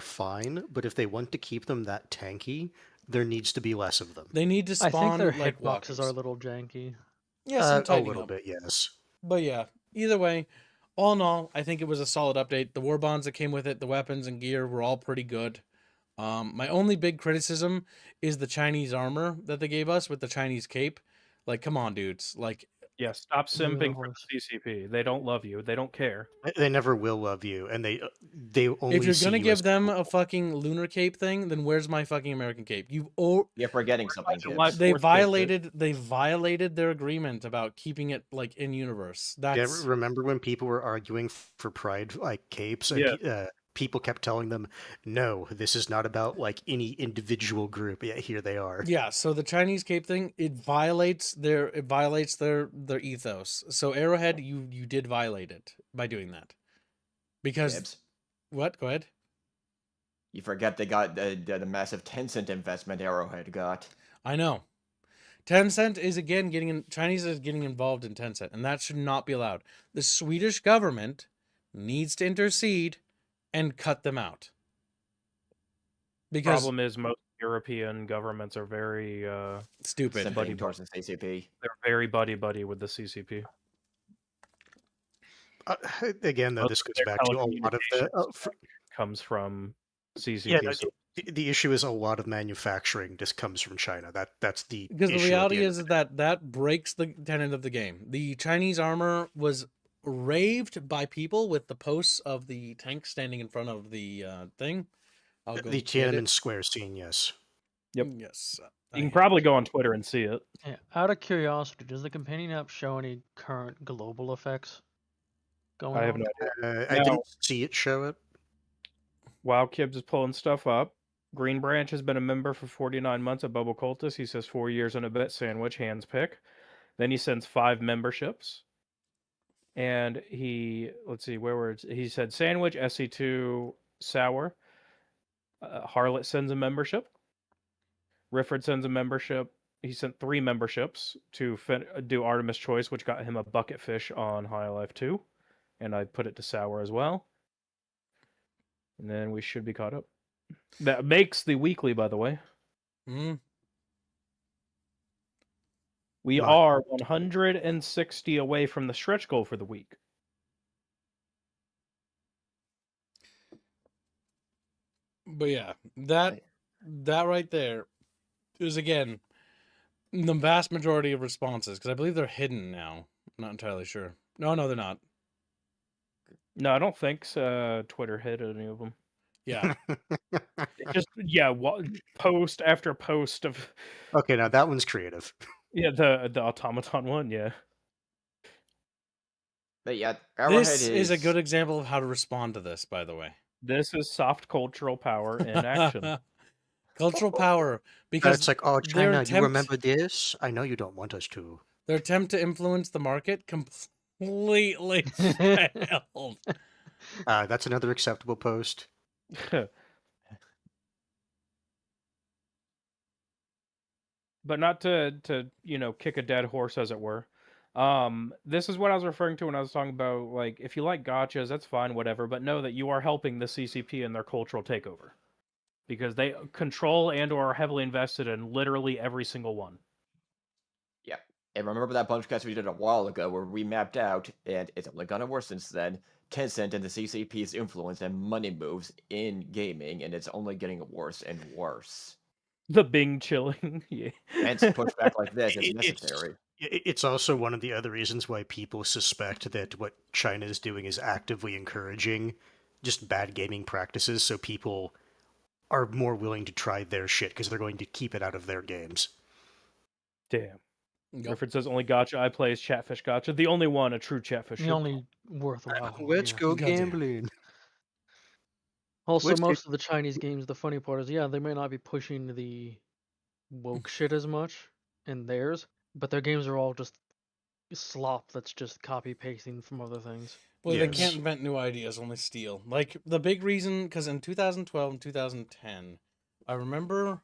fine, but if they want to keep them that tanky, there needs to be less of them. They need to I spawn think their like hitboxes walkers. are a little janky. Yes, A little bit, yes. But yeah, either way, all in all, I think it was a solid update. The war bonds that came with it, the weapons and gear were all pretty good. My only big criticism is the Chinese armor that they gave us with the Chinese cape. Like, come on, dudes. Like, yeah, stop simping for the CCP. They don't love you. They don't care. They never will love you, and they only. if you're see gonna you give as them people. a fucking lunar cape thing, then where's my fucking American cape? You're forgetting something, kids. They violated their agreement about keeping it like in universe. That's Remember when people were arguing for Pride like capes, and people kept telling them, "No, this is not about like any individual group." Yet here they are. Yeah, so the Chinese cape thing, it violates their ethos. So Arrowhead, you did violate it by doing that. Because Gibbs. What? Go ahead. You forget they got the massive Tencent investment Arrowhead got. I know. Tencent is again Chinese is getting involved in Tencent, and that should not be allowed. The Swedish government needs to intercede and cut them out. Because problem is most European governments are very stupid. Sympathy towards the CCP. They're very buddy with the CCP. Again, though, this goes back to a lot of the comes from CCP. Yeah, The issue is a lot of manufacturing just comes from China. That's the Because the issue at reality end is of that that breaks the tenet of the game. The Chinese armor was raved by people with the posts of the tank standing in front of the thing. I'll go the get Tiananmen it. Square scene. Yes. Yep. Yes. You can probably go on Twitter and see it. Yeah, out of curiosity, does the companion app show any current global effects going I have on? no idea. I Now- didn't see it show it. While Kibbs is pulling stuff up, Green Branch has been a member for 49 months at Bubble Cultist. He says 4 years and a bit sandwich, hands pick. Then he sends 5 memberships. And let's see, where were it? He said sandwich, SC2, sour. Harlot sends a membership. Rifford sends a membership. He sent 3 memberships to do Artemis Choice, which got him a bucket fish on High Life 2. And I put it to sour as well. And then we should be caught up. That makes the weekly, by the way. Mm. We Not- are 160 away from the stretch goal for the week. But yeah, that right there is again the vast majority of responses because I believe they're hidden now. I'm not entirely sure. No, they're not. No, I don't think Twitter hit any of them. Yeah. Just post after post of Okay, now that one's creative. the automaton one, yeah. But yeah, Arrowhead This is a good example of how to respond to this, by the way. This is soft cultural power in action. Cultural power, because It's like, oh, their China, you attempt- remember this? I know you don't want us to. their attempt to influence the market completely failed. That's another acceptable post. But not to kick a dead horse, as it were. This is what I was referring to when I was talking about, like, if you like gotchas, that's fine, whatever, but know that you are helping the CCP in their cultural takeover. Because they control and or are heavily invested in literally every single one. Yeah. And remember that bunch cast we did a while ago where we mapped out, and it's only gotten worse since then, Tencent and the CCP's influence and money moves in gaming, and it's only getting worse and worse. The Bing chilling, yeah. Hence, pushback like this is It's- necessary. It's also one of the other reasons why people suspect that what China is doing is actively encouraging just bad gaming practices, so people are more willing to try their shit because they're going to keep it out of their games. Damn. Yep. Griffin says only gotcha I play is Chatfish gotcha. The only one, a true Chatfish. The should only worthwhile one, Let's yeah. go Goddamn. gambling. Also, Let's most of the Chinese games, the funny part is, yeah, they may not be pushing the woke shit as much in theirs, but their games are all just slop that's just copy pasting from other things. Well, they Yes. can't invent new ideas, only steal. Like, the big reason, because in 2012 and 2010, I remember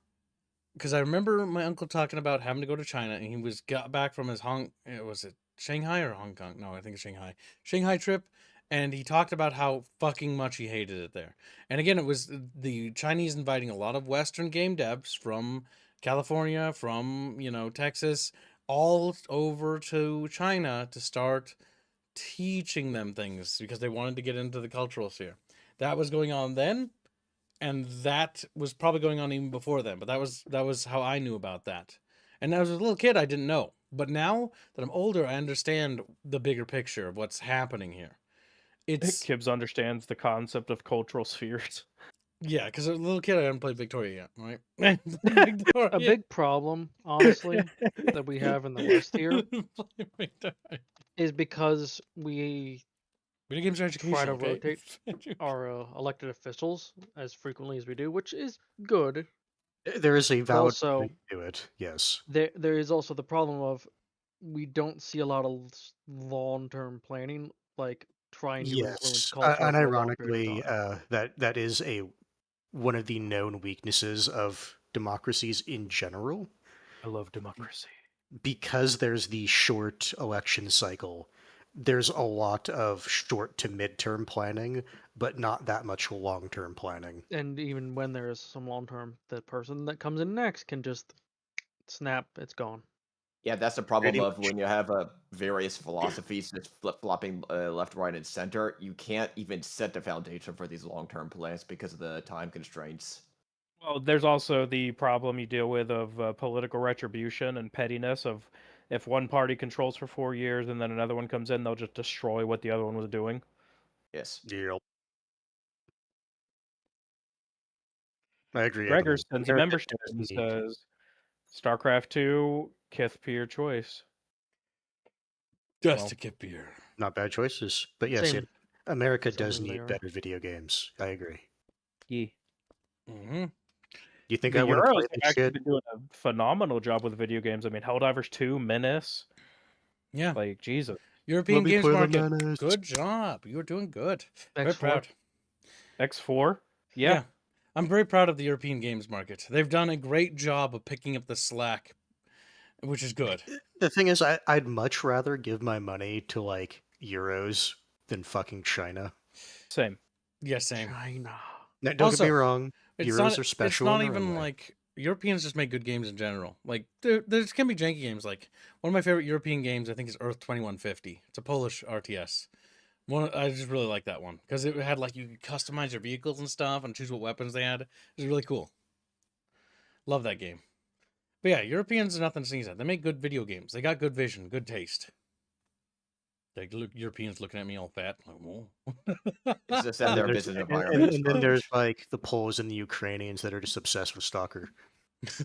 my uncle talking about having to go to China, and he got back from his was it Shanghai or Hong Kong? No, I think it's Shanghai trip, and he talked about how fucking much he hated it there. And again, it was the Chinese inviting a lot of Western game devs from California, from, Texas, all over to China to start teaching them things because they wanted to get into the cultural sphere. That was going on then, and that was probably going on even before then, but that was how I knew about that. And as a little kid I didn't know, but now that I'm older I understand the bigger picture of what's happening here. It's Kibbs understands the concept of cultural spheres. yeah, because as a little kid I hadn't played Victoria yet, right? Victoria. A big problem, honestly, that we have in the West here Play Victoria. is because we Video games are education. try to okay? rotate our elected officials as frequently as we do, which is good. There is a valid Also- way to do it, yes. There is also the problem of we don't see a lot of long-term planning, like trying to influence Yes, culture for a long period of unironically, time. that is one of the known weaknesses of democracies in general. I love democracy. Because there's the short election cycle, there's a lot of short to midterm planning, but not that much long-term planning. And even when there is some long-term, the person that comes in next can just snap, it's gone. Yeah, that's the problem Pretty of much. when you have various philosophies just flip-flopping left, right, and center. You can't even set the foundation for these long-term plans because of the time constraints. Well, there's also the problem you deal with of political retribution and pettiness of if one party controls for 4 years and then another one comes in, they'll just destroy what the other one was doing. Yes. Yeah. I agree. Gregor sends a America membership does and need- says, StarCraft 2, Kith Peer choice. Just Well, to get beer. not bad choices, but yes, Same. America Same does as they need are. better video games. I agree. yeah. Mm-hmm. You think The I want to Euros play have this actually shit? been doing a phenomenal job with video games. I mean, Helldivers 2, Menace, Yeah. like, Jesus. European Let me games play the market. Menace. Good job. You were doing good. Very X4. proud. X4? Yeah. I'm very proud of the European games market. They've done a great job of picking up the slack, which is good. The thing is, I'd much rather give my money to like Euros than fucking China. Same. Yeah, same. China. Now, don't get me Also, wrong. It's Euros not, are special. It's not in their own even way. like Europeans just make good games in general. Like there can be janky games. Like one of my favorite European games, I think, is Earth 2150. It's a Polish RTS. I just really like that one because it had like you could customize your vehicles and stuff and choose what weapons they had. It was really cool. Love that game. But yeah, Europeans are nothing to sneeze at. They make good video games. They got good vision, good taste. Like Europeans looking at me all fat. Like, whoa. It's just that their There's- business and environment. then there's like the Poles and the Ukrainians that are just obsessed with Stalker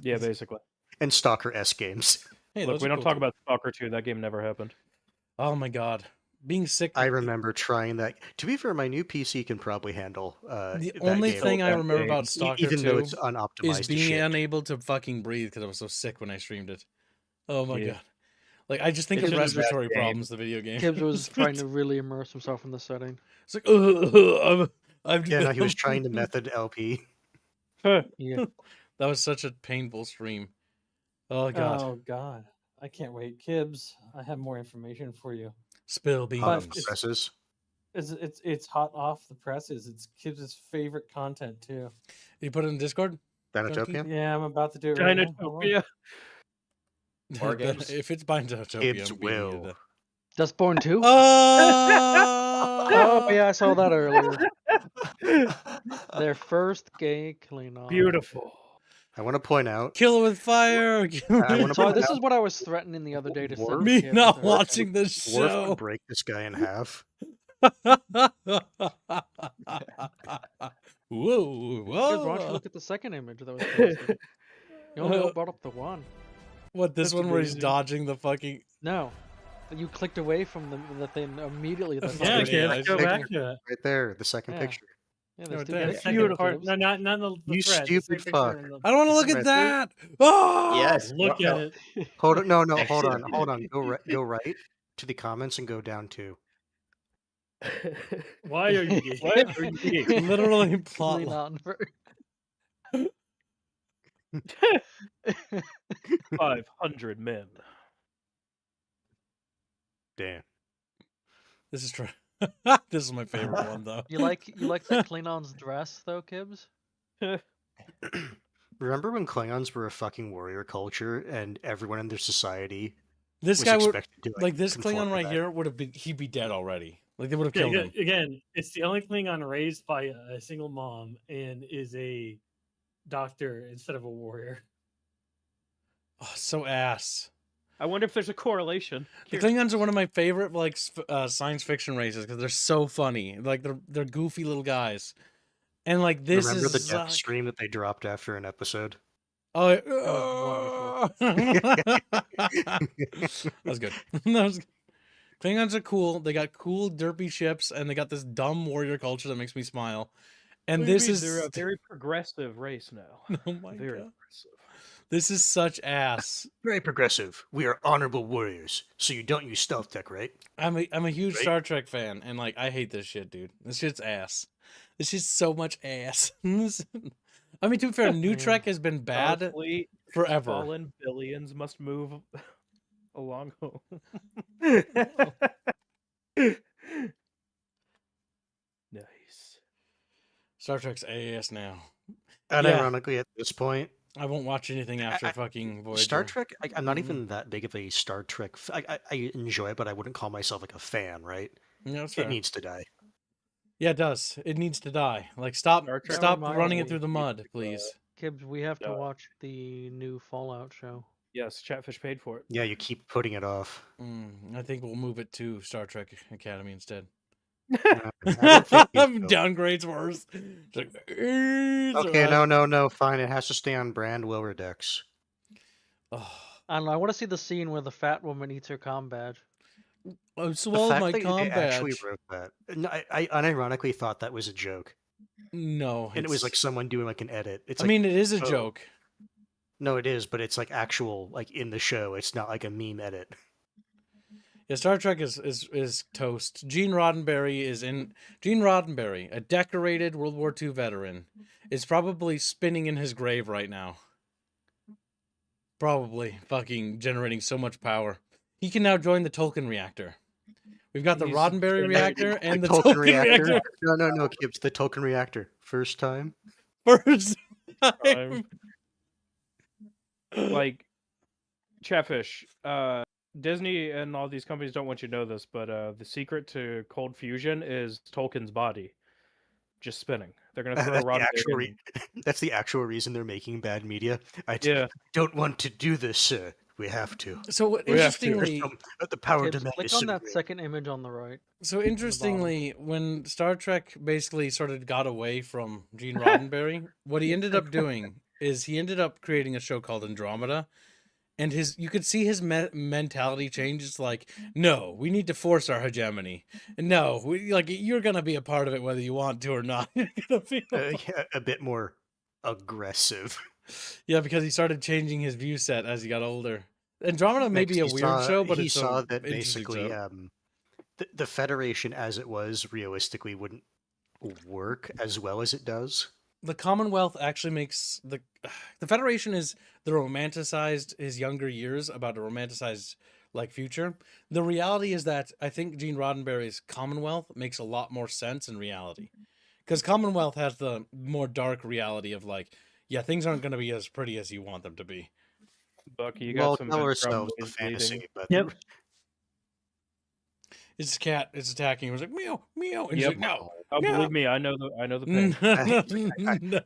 Yeah, basically. and Stalker-esque games. Hey, Look, those we are don't cool talk too. about Stalker 2. That game never happened. Oh my god, being sick. I remember trying that. To be fair, my new PC can probably handle The that only game. thing I that remember game, about Stalker even though 2 it's unoptimized is as being shit. unable to fucking breathe because I was so sick when I streamed it. Oh my Yeah. god. Like I just think It's of just a bad respiratory game. problems. The video game. Gibbs was trying to really immerse himself in the setting. It's like I've Yeah, no, he was developed- trying to method LP. Yeah. That was such a painful stream. Oh god. Oh God, I can't wait, Kibbs. I have more information for you. Spill beans. But it's- Presses. It's hot off the presses. It's Kibbs' favorite content too. You put it in Discord? Dinotopia? Yeah, I'm about to do it right now. Hold on. Dinotopia. War games? If it's by Dinotopia, Gibbs I'm beating you to will. death. Dustborn 2? Oh! Oh, yeah, I saw that earlier. Their first gay clean-off. Beautiful. I want to point out. Kill it with fire. I wanna So point this out is what I was threatening the other day to send Me Gibbs not with her watching this Dwarf show. would break this guy in half. Whoa, Gibbs, why don't you whoa. look at the second image that was posted? You only brought up the one. What, this That's one where he's amazing. dodging the fucking... No. You clicked away from the thing immediately. The Yeah, fucking yeah, Kibbs, I go see. back to it. Right there, the second Yeah. picture. Yeah, No, there's it two does. pictures. Second Beautiful. part, no, not the You thread. the stupid same picture fuck. in the- I don't want to look Right at there. that. Oh! Yes. Look no, at it. Hold on, no, hold on. Go right to the comments and go down to. Why are you gay? What are you eating? Literally plot Clean line. on for 500 men. Damn. This is true. This is my favorite one, though. you like that Klingons dress though, Kibbs? Remember when Klingons were a fucking warrior culture and everyone in their society This was guy would... expected to Like, this conform Klingon to right that? here would have been... He'd be dead already. Like, they would have Yeah, killed him. again, it's the only Klingon raised by a single mom and is a doctor instead of a warrior. Oh, so ass. I wonder if there's a correlation. The Klingons are one of my favorite like science fiction races because they're so funny. Like they're goofy little guys, and like this Remember is the death stream that they dropped after an episode? Oh, was that was good. That was good. Klingons are cool. They got cool derpy ships, and they got this dumb warrior culture that makes me smile. And What do you this mean? is They're a very progressive race now. oh my Very god, progressive. this is such ass. Very progressive. We are honorable warriors, so you don't use stealth tech, right? I'm a huge Right? Star Trek fan, and like I hate this shit, dude. This shit's ass. This shit's so much ass. I mean, to be fair, New Man. Trek has been bad Starfleet, forever. fallen billions must move along home. Nice. Star Trek's ass now. And Yeah. ironically, at this point, I won't watch anything after fucking Voyager. Star Trek. I'm not Mhm. even that big of a Star Trek. I enjoy it, but I wouldn't call myself like a fan. Right? Yeah, that's It fair. needs to die. Yeah, it does. It needs to die. Like stop Star Trek stop reminds running it me- through the mud, please. Kibbs, we have to Uh, watch the new Fallout show. Yes, Chatfish paid for it. Yeah, you keep putting it off. I think we'll move it to Star Trek Academy instead. I don't think you will. Downgrades worse. It's like, Okay, no, fine. It has to stay on brand Lower Decks. Oh, I don't know. I want to see the scene where the fat woman eats her comm badge. I The swallowed fact my that they comm actually badge. wrote that, no, I unironically thought that was a joke, No, and it was like it's- someone doing like an edit. It's I like, mean, it is a oh. joke. No, it is, but it's like actual, like in the show. It's not like a meme edit. Yeah, Star Trek is toast. Gene Roddenberry, a decorated World War II veteran, is probably spinning in his grave right now. Probably fucking generating so much power. He can now join the Tolkien reactor. We've got the He's Roddenberry generating reactor and the Tolkien Tolkien reactor. reactor. No, Kibbs, the Tolkien reactor. First time. First Time. time. Like, Chatfish, Disney and all these companies don't want you to know this, but the secret to cold fusion is Tolkien's body just spinning. They're gonna throw That's the, Roddenberry actual in. that's the actual reason they're making bad media. Yeah. Don't want to do this, sir. We have to. So We have to. interestingly, The power Kibbs, demand click is on so that great. second image on the right. So interestingly, when Star Trek basically sort of got away from Gene Roddenberry, what he ended up doing is he ended up creating a show called Andromeda, and you could see his mentality change. It's like, no, we need to force our hegemony. And no, you're gonna be a part of it whether you want to or not. You're gonna be Yeah, a bit more aggressive. yeah, because he started changing his view set as he got older. Andromeda may Next, be a he weird saw- show, but he it's saw a that interesting basically show. the Federation as it was realistically wouldn't work as well as it does. The Commonwealth actually makes the Federation is the romanticized his younger years about a romanticized like future. The reality is that I think Gene Roddenberry's Commonwealth makes a lot more sense in reality, because Commonwealth has the more dark reality of like, yeah, things aren't going to be as pretty as you want them to be. Bucky, you Well, got some tell vent ourselves the drum bleeding. fantasy, but Yep. His cat is attacking. It was like meow meow, and he's Yep. like no. Oh, meow. believe me, I know the pain.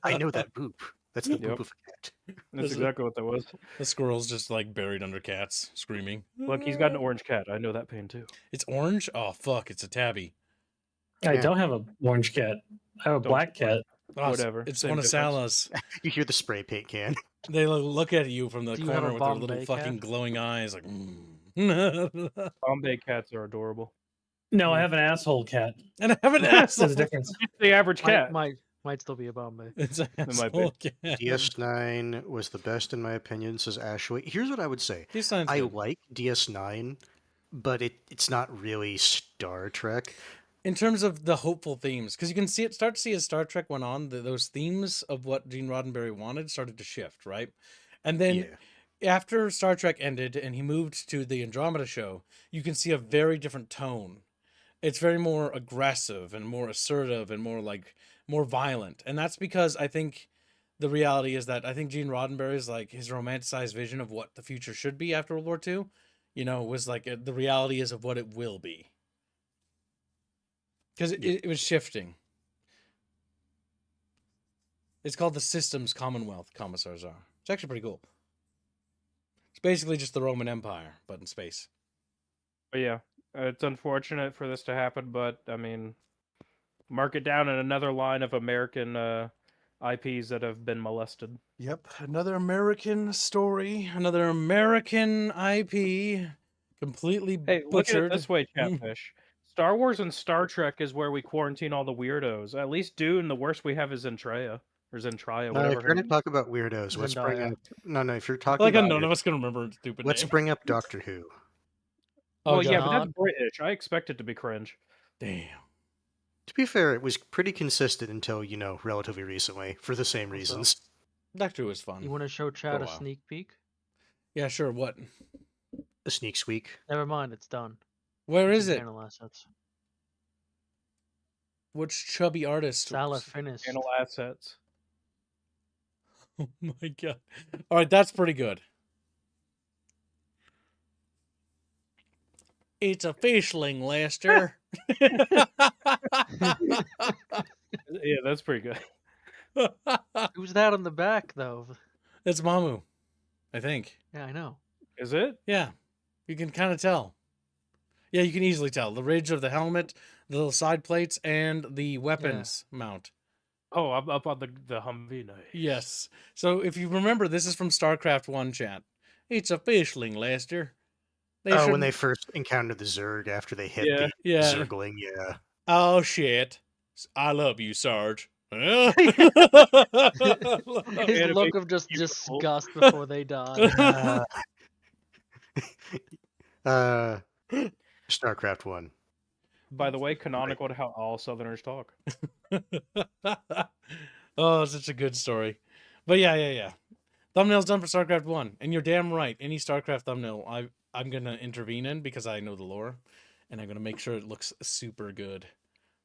I know that boop. That's the boop Yep. of a cat. That's exactly what that was. The squirrel's just like buried under cats, screaming. Look, he's got an orange cat. I know that pain too. It's orange. Oh fuck! It's a tabby. I Yeah. don't have a orange cat. I have a Don't black you worry. cat. Oh, Whatever, It's same one of difference. Salah's. You hear the spray paint can. They look at you from the Do you have corner a with their little Bombay fucking cat? glowing eyes, like. And Bombay cats are adorable. No, I have an asshole cat. I have an There's asshole. a difference. It's the average cat. Might still be a Bombay. It's an might be. asshole cat. DS9 was the best in my opinion, says Ashley. Here's what I would say. DS9's I good. like DS9, but it's not really Star Trek. In terms of the hopeful themes, because you can start to see as Star Trek went on, those themes of what Gene Roddenberry wanted started to shift, right? And then after Star Trek ended and he moved to the Andromeda show, you can see a very different tone. It's very more aggressive and more assertive and more violent. And that's because I think the reality is that I think Gene Roddenberry's like his romanticized vision of what the future should be after World War II, was like the reality is of what it will be. Because it was shifting. It's called the Systems Commonwealth, Commissars are. It's actually pretty cool. It's basically just the Roman Empire, but in space. But yeah, it's unfortunate for this to happen, but I mean, mark it down in another line of American IPs that have been molested. Yep, another American story, another American IP, completely Hey, look at it butchered. this way, Catfish. Star Wars and Star Trek is where we quarantine all the weirdos. At least Dune, the worst we have is Zentria. Or Zentria, No, whatever. if you're going to talk about weirdos, let's bring Zendaya. up... No, if you're talking Like about... none of us can remember a stupid Let's name. bring up Doctor Who. Oh, Well, yeah, God. but that's British. I expect it to be cringe. Damn. To be fair, it was pretty consistent until, relatively recently, for the same reasons. Doctor Who is fun. You want to show Chad a a while. sneak peek? Yeah, sure. What? A sneak squeak. Never mind, it's done. Where is it? Channel assets. Which chubby artist? Salah finished. Channel assets. Oh my God. All right, that's pretty good. It's a fishling, Lester. Yeah, that's pretty good. Who's that on the back though? It's Mamu, I think. Yeah, I know. Is it? Yeah, you can kind of tell. Yeah, you can easily tell the ridge of the helmet, the little side plates, and the weapons mount. Oh, up on the Humvee. Nice. Yes. So if you remember, this is from StarCraft 1 chat. It's a fishling, Lester. They when shouldn't- they first encountered the Zerg after they hit the Yeah. Zergling, yeah. Oh, shit. I love you, Sarge. His look of just beautiful. disgust before they die. StarCraft 1. By the way, canonical to how all Southerners talk. Oh, such a good story. But yeah. Thumbnail's done for StarCraft 1. And you're damn right. Any StarCraft thumbnail I'm going to intervene in because I know the lore. And I'm going to make sure it looks super good.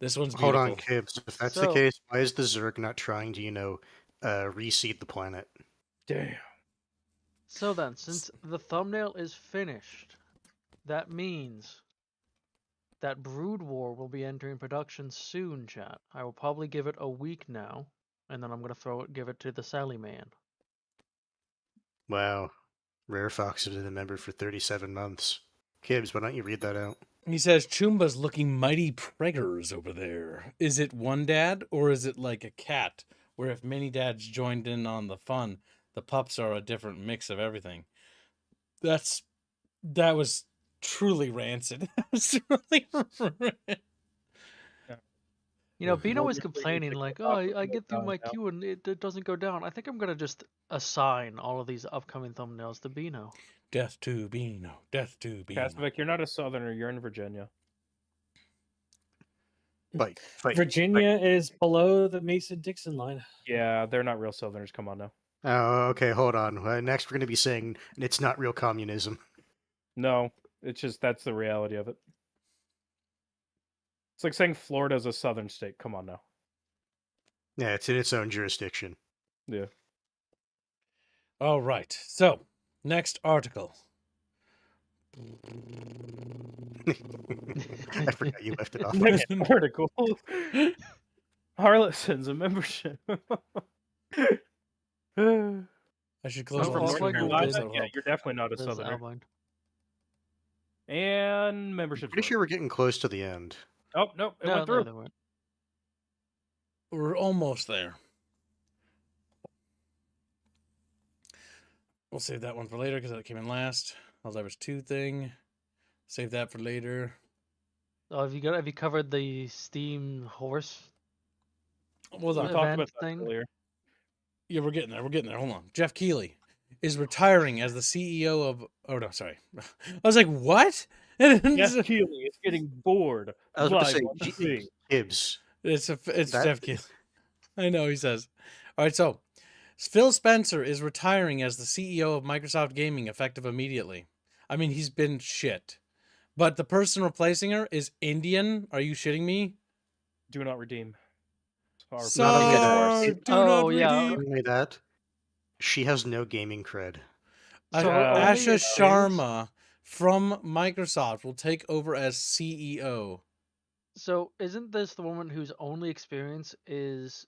This one's beautiful. Hold on, Kibbs. If that's the case, why is the Zerg not trying to, reseed the planet? Damn. So then, since the thumbnail is finished, that means that Brood War will be entering production soon, chat. I will probably give it a week now, and then I'm gonna give it to the Sally Man. Wow. Rare Fox has been a member for 37 months. Kibbs, why don't you read that out? He says, Chumba's looking mighty preggers over there. Is it one dad, or is it like a cat, where if many dads joined in on the fun, the pups are a different mix of everything? That was truly rancid. That was really You know, Bino Well, was you're complaining thinking like, about "Oh, it I get through down my now. queue and it doesn't go down." I think I'm gonna just assign all of these upcoming thumbnails to Bino. Death to Bino. Death to Bino. Castovic, you're not a Southerner. You're in Virginia. Fight. Virginia is below the Mason-Dixon line. Yeah, they're not real Southerners. Come on now. Oh, okay, hold on. Next, we're going to be saying it's not real communism. No, it's just that's the reality of it. It's like saying Florida's a southern state. Come on now. Yeah, it's in its own jurisdiction. Yeah. All right. So, next article. I forgot you left it off. Next article. Harlot sends a membership. I should close Oh, the I'll screen play here. Google Please, Data. that'll Yeah, help. you're definitely not a This is Southerner. outlined. And membership. Pretty sure we're getting close to the end. Oh no, it went No, through. they weren't. We're almost there. We'll save that one for later because that came in last. Alzheimer's 2 thing. Save that for later. Oh, have you covered the Steam horse? Well, We done. talked about event that thing? earlier. Yeah, we're getting there. We're getting there. Hold on. Jeff Keighley is retiring as the CEO of. Oh no, sorry. I was like, what? Jeff Keighley is getting bored. I was about to live say, on TV. Gibbs. It's That- Jeff Keighley. I know, he says. All right, so Phil Spencer is retiring as the CEO of Microsoft Gaming effective immediately. I mean, he's been shit. But the person replacing her is Indian. Are you shitting me? Do not redeem. Sorry. So, Not even worse. do not Oh, yeah. redeem. Not only that, she has no gaming cred. So her only Asha experience- Sharma from Microsoft will take over as CEO. So isn't this the woman whose only experience is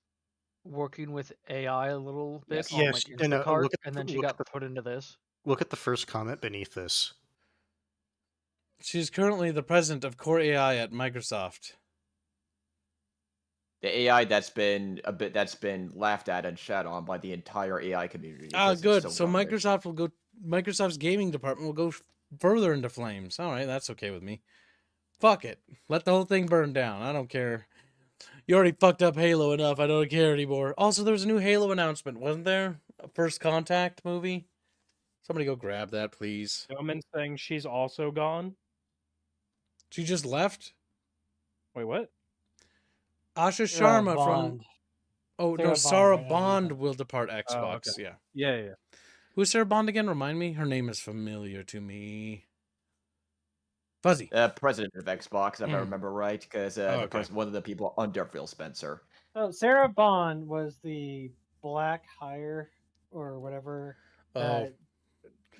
working with AI a little bit Yes. on Yes, like and, Instacart, look at and the- then she look got at the- put into this? Look at the first comment beneath this. She's currently the president of Core AI at Microsoft. The AI that's been laughed at and shat on by the entire AI community. Ah, because it's good. so So garbage. Microsoft's gaming department will go further into flames. All right, that's okay with me. Fuck it. Let the whole thing burn down. I don't care. You already fucked up Halo enough. I don't care anymore. Also, there was a new Halo announcement, wasn't there? A First Contact movie. Somebody go grab that, please. Gentleman saying she's also gone. She just left. Wait, what? Asha Sharma from. Bond. Oh Sarah no, Bond, Sarah right? Bond will depart Xbox. okay. Yeah. Yeah. Who's Sarah Bond again? Remind me. Her name is familiar to me. Fuzzy. President of Xbox, if I Mm. remember right, because okay. one of the people under Phil Spencer. So Sarah Bond was the black hire or whatever Oh. that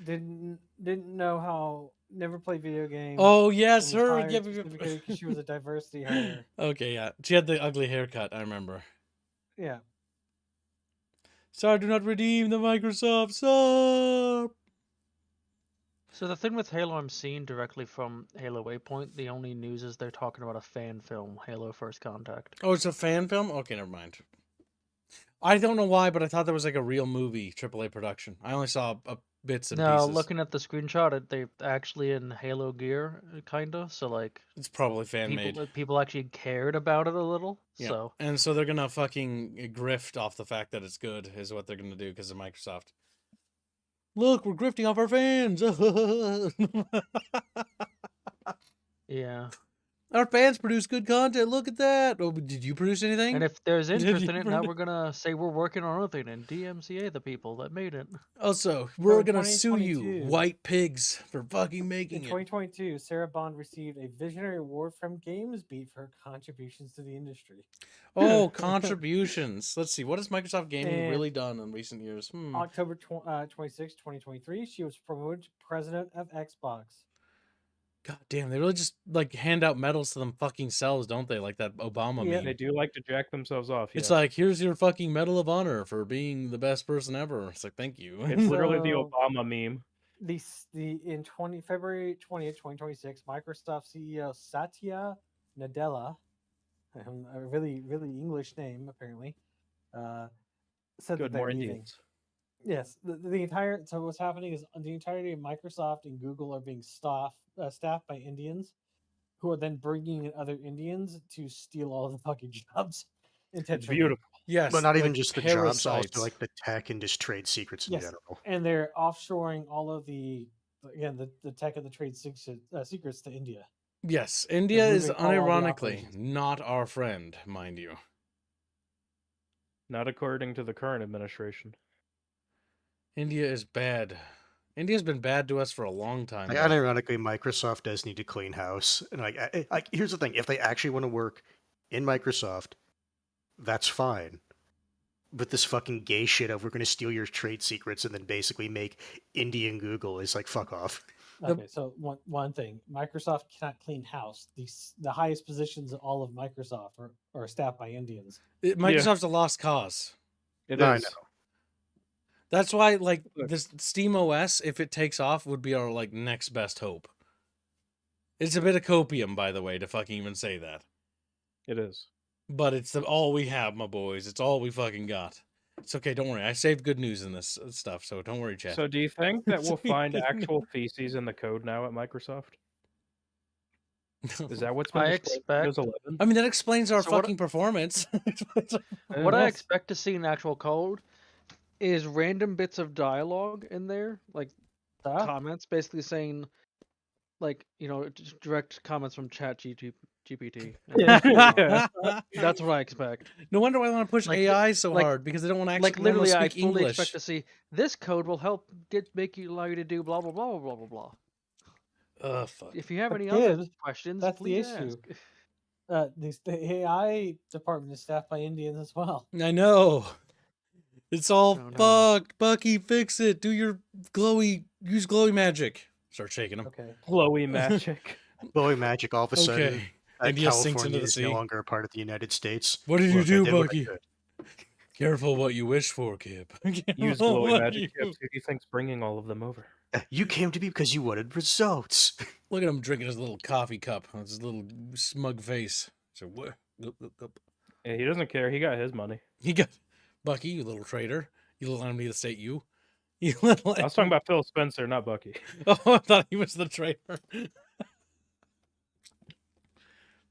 didn't know how, never played video games. Oh yes, and was her. hired Yeah, specifically because she was a diversity hire. Okay, yeah. She had the ugly haircut. I remember. Yeah. Sorry, do not redeem the Microsoft sub. So the thing with Halo I'm seeing directly from Halo Waypoint, the only news is they're talking about a fan film, Halo First Contact. Oh, it's a fan film? Okay, never mind. I don't know why, but I thought that was like a real movie, AAA production. I only saw bits and No, pieces. looking at the screenshot, they're actually in Halo gear, kinda. So like, It's probably fan made. people actually cared about it a little. Yeah. So And so they're gonna fucking grift off the fact that it's good, is what they're gonna do because of Microsoft. Look, we're grifting off our fans. yeah. Our fans produce good content. Look at that. Oh, did you produce anything? And if there's interest you in it, now we're gonna say we're working on other thing and DMCA the people that made it. Also, we're in gonna sue you, 2022 white pigs, for fucking In making it. 2022, Sarah Bond received a visionary award from GamesBeat for her contributions to the industry. Oh, contributions. Let's see. What has Microsoft Gaming And really done in recent years? October 26, 2023, she was promoted to president of Xbox. God damn, they really just like hand out medals to them fucking selves, don't they? Like that Obama Yeah. meme. They do like to jack themselves off. It's yeah. like, here's your fucking Medal of Honor for being the best person ever. It's like, thank you. It's literally the So- Obama meme. In February 20th, 2026, Microsoft CEO Satya Nadella, a really English name apparently, said Good, that they're more leaving. Indians. Yes, the entire so what's happening is the entirety of Microsoft and Google are being staffed by Indians, who are then bringing in other Indians to steal all of the fucking jobs. Intentionally. Beautiful. Yes. But not even like just the jobs, parasites. also like the tech and just trade secrets in Yes. general. And they're offshoring all of the tech and the trade secrets to India. Yes, India is moving all the unironically operations. not our friend, mind you. Not according to the current administration. India is bad. India's been bad to us for a long time. Like, though. unironically, Microsoft does need to clean house. And like, here's the thing: if they actually want to work in Microsoft, that's fine. But this fucking gay shit of we're going to steal your trade secrets and then basically make Indian Google is like fuck off. Okay, so one thing, Microsoft cannot clean house. The highest positions in all of Microsoft are staffed by Indians. Microsoft's a lost cause. It No, I is. know. That's why, like, Look. this Steam OS, if it takes off, would be our like next best hope. It's a bit of copium, by the way, to fucking even say that. It is. But it's all we have, my boys. It's all we fucking got. It's okay, don't worry. I saved good news in this stuff, so don't worry, chat. So do you think that we'll find Saved good actual feces in the code now at Microsoft? Is that what's been I displayed in Windows expect- 11? I mean, that explains our So what- fucking performance. What I Yes. expect to see in actual code is random bits of dialogue in there, like Huh? comments, basically saying, like, just direct comments from Chat GPT. Yeah. That's what I expect. No wonder why I want to push Like, AI so like- hard, because they don't want to actually Like literally, I speak fully English. expect to see this code will help allow you to do blah blah blah blah blah blah blah. Fuck. If you have But any other kid, questions, that's the please issue. ask. The AI department is staffed by Indians as well. I know. It's all No, no. fucked. Bucky, fix it. Do your use glowy magic. Start shaking them. Okay. Glowy magic. Blowing magic all of a sudden. Okay. India sinks into California the is sea. no longer a part of the United States. What did you Look, I do, did what I Bucky? could. Careful what you wish for, Kip. Use Careful glowy what magic. you- Who do you think's bringing all of them over? You came to me because you wanted results. Look at him drinking his little coffee cup on his little smug face. So what? Yeah, he doesn't care. He got his money. He got Bucky, you little traitor. You little enemy of the state. You little. I was talking about Phil Spencer, not Bucky. Oh, I thought he was the traitor.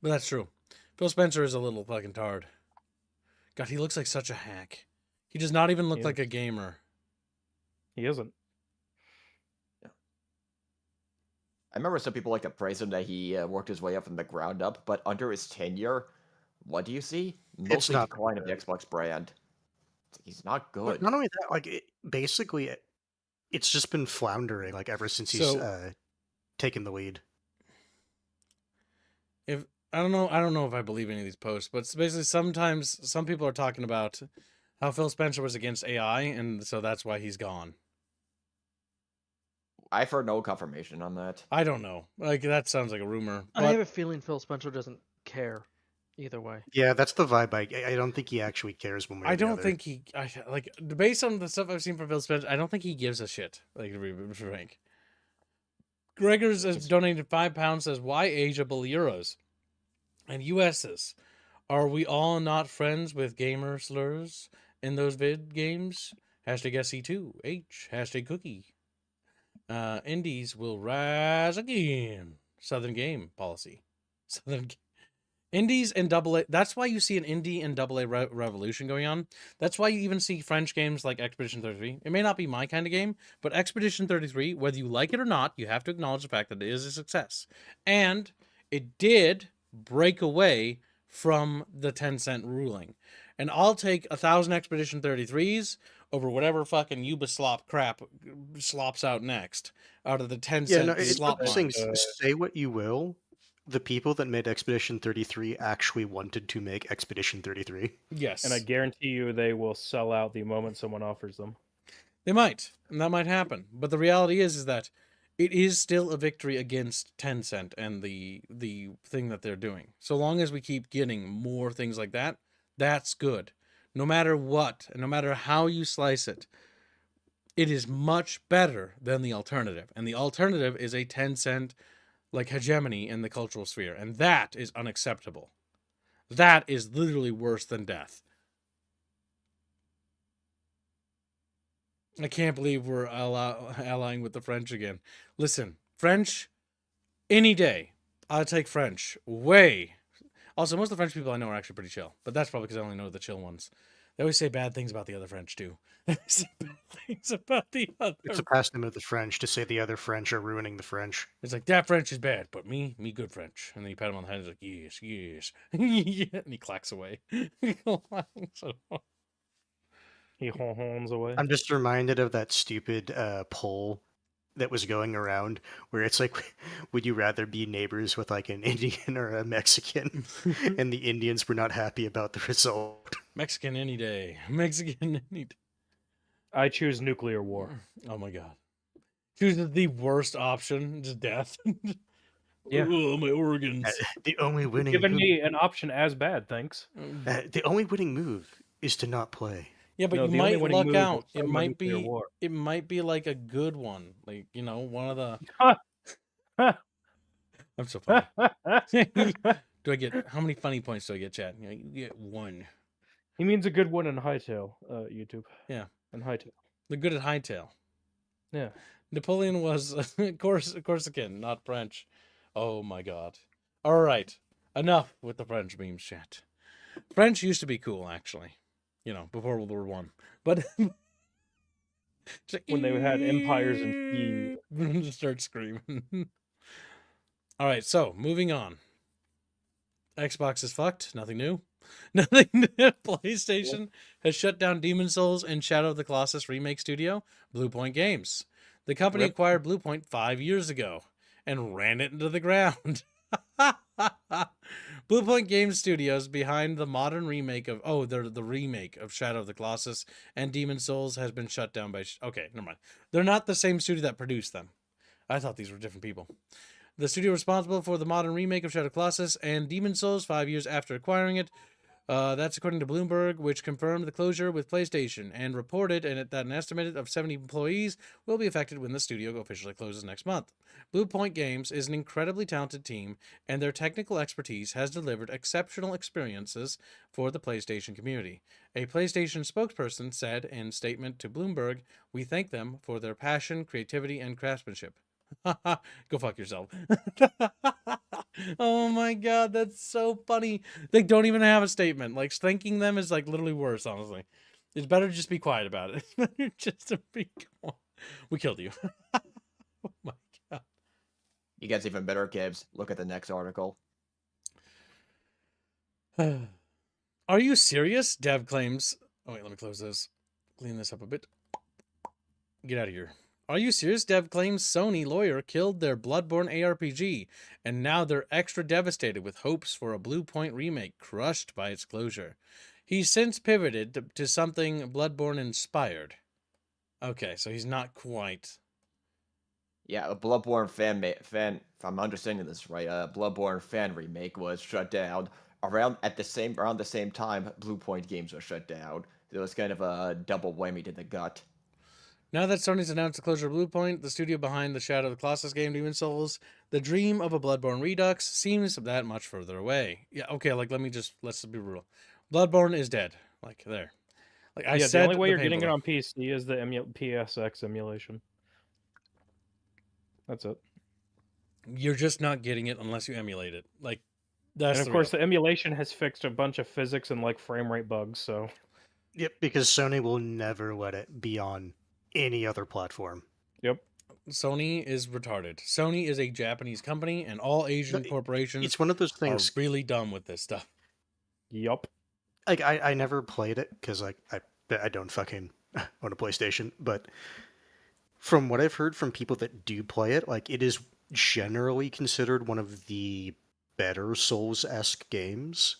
But that's true. Phil Spencer is a little fucking tard. God, he looks like such a hack. He does not even look He like a gamer. He isn't. I remember some people like to praise him that he worked his way up from the ground up, but under his tenure, what do you see? Mostly not decline of the Xbox brand. He's not But good. not only that, like it's just been floundering like ever since he's So- taken the lead. If I don't know if I believe any of these posts, but it's basically sometimes some people are talking about how Phil Spencer was against AI, and so that's why he's gone. I've heard no confirmation on that. I don't know. Like that sounds like a rumor. I have But a feeling Phil Spencer doesn't care. either way. Yeah, that's the vibe. I don't think he actually cares one way or I the don't other. think he. Like based on the stuff I've seen from Phil Spencer, I don't think he gives a shit. Like to be frank. Gregors has donated £5. Says why Asia euros, and US's. Are we all not friends with gamer slurs in those vid games? Hashtag SC2H. Hashtag cookie. Indies will rise again. Southern game policy. Southern Indies and AA. That's why you see an indie and AA revolution going on. That's why you even see French games like Expedition 33. It may not be my kind of game, but Expedition 33, whether you like it or not, you have to acknowledge the fact that it is a success. And it did break away from the 10-cent ruling. And I'll take 1,000 Expedition 33s over whatever fucking Ubisoft crap slops out next out of the 10-cent it's slot one thing. mines. Say what you will. The people that made Expedition 33 actually wanted to make Expedition 33. Yes. And I guarantee you they will sell out the moment someone offers them. They might, and that might happen. But the reality is that it is still a victory against Tencent and the thing that they're doing. So long as we keep getting more things like that, that's good. No matter what, and no matter how you slice it, it is much better than the alternative. And the alternative is a Tencent like hegemony in the cultural sphere, and that is unacceptable. That is literally worse than death. I can't believe we're allying with the French again. Listen, French, any day. I'll take French. Way. Also, most of the French people I know are actually pretty chill, but that's probably because I only know the chill ones. They always say bad things about the other French, too. They say bad things about the other. It's a pastime of the French to say the other French are ruining the French. It's like, that French is bad, but me good French. And then you pat him on the head, he's like, yes, yes. Yeah, and he clacks away. So He horns away. I'm just reminded of that stupid poll that was going around where it's like, would you rather be neighbors with like an Indian or a Mexican? And the Indians were not happy about the result. Mexican any day. Mexican any day. I choose nuclear war. Oh my god. Chooses the worst option, just death. Yeah. Oh, my organs. The only winning Given move, me an option as bad, thanks. the only winning move is to not play. Yeah, but No, you the only might winning luck move out. is It from a might nuclear be war. it might be like a good one. Like, you know, one of the I'm so funny. Do I get how many funny points do I get, chat? You know, you get one. He means a good one in hightail, YouTube. Yeah. In hightail. They're good at hightail. Yeah. Napoleon was Corsican, not French. Oh my god. All right. Enough with the French memes, chat. French used to be cool, actually. You know, before World War One. But When they had empires and just start screaming. All right, so moving on. Xbox is fucked. Nothing new. Nothing new. PlayStation has shut down Demon's Souls and Shadow of the Colossus remake studio, Bluepoint Games. The company Rip. acquired Bluepoint 5 years ago and ran it into the ground. Bluepoint Games Studios behind the modern remake of the remake of Shadow of the Colossus and Demon's Souls has been shut down by okay, never mind. They're not the same studio that produced them. I thought these were different people. The studio responsible for the modern remake of Shadow of the Colossus and Demon's Souls 5 years after acquiring it. That's according to Bloomberg, which confirmed the closure with PlayStation and reported that an estimated of 70 employees will be affected when the studio officially closes next month. Bluepoint Games is an incredibly talented team, and their technical expertise has delivered exceptional experiences for the PlayStation community. A PlayStation spokesperson said in a statement to Bloomberg, "We thank them for their passion, creativity, and craftsmanship." Go fuck yourself. Oh my god, that's so funny. They don't even have a statement. Like, thanking them is like literally worse, honestly. It's better to just be quiet about it. Just to be quiet. We killed you. Oh my god. You gets even better, Gibbs. Look at the next article. Are you serious? Dev claims. Oh wait, let me close this. Clean this up a bit. Get out of here. Are you serious? Dev claims Sony lawyer killed their Bloodborne ARPG, and now they're extra devastated with hopes for a Bluepoint remake crushed by its closure. He's since pivoted to something Bloodborne inspired. Okay, so he's not quite. Yeah, a Bloodborne fan, if I'm understanding this right, a Bloodborne fan remake was shut down around the same time, Blue Point Games was shut down. So it was kind of a double whammy to the gut. Now that Sony's announced the closure of Bluepoint, the studio behind the Shadow of the Colossus game, Demon's Souls, the dream of a Bloodborne Redux seems that much further away. Yeah, okay, like let's be real. Bloodborne is dead. Like there. Like I Yeah, said, the only way you're painful getting it thing. on PC is the PSX emulation. That's it. You're just not getting it unless you emulate it. Like that's And of course, the emulation has fixed a bunch of physics and like frame rate bugs. So Yep, because Sony will never let it be on any other platform. yep. Sony is retarded. Sony is a Japanese company, and all Asian corporations It's one of those are things. really dumb with this stuff. Yup. Like I never played it because like I don't fucking own a PlayStation, but from what I've heard from people that do play it, like it is generally considered one of the better Souls-esque games.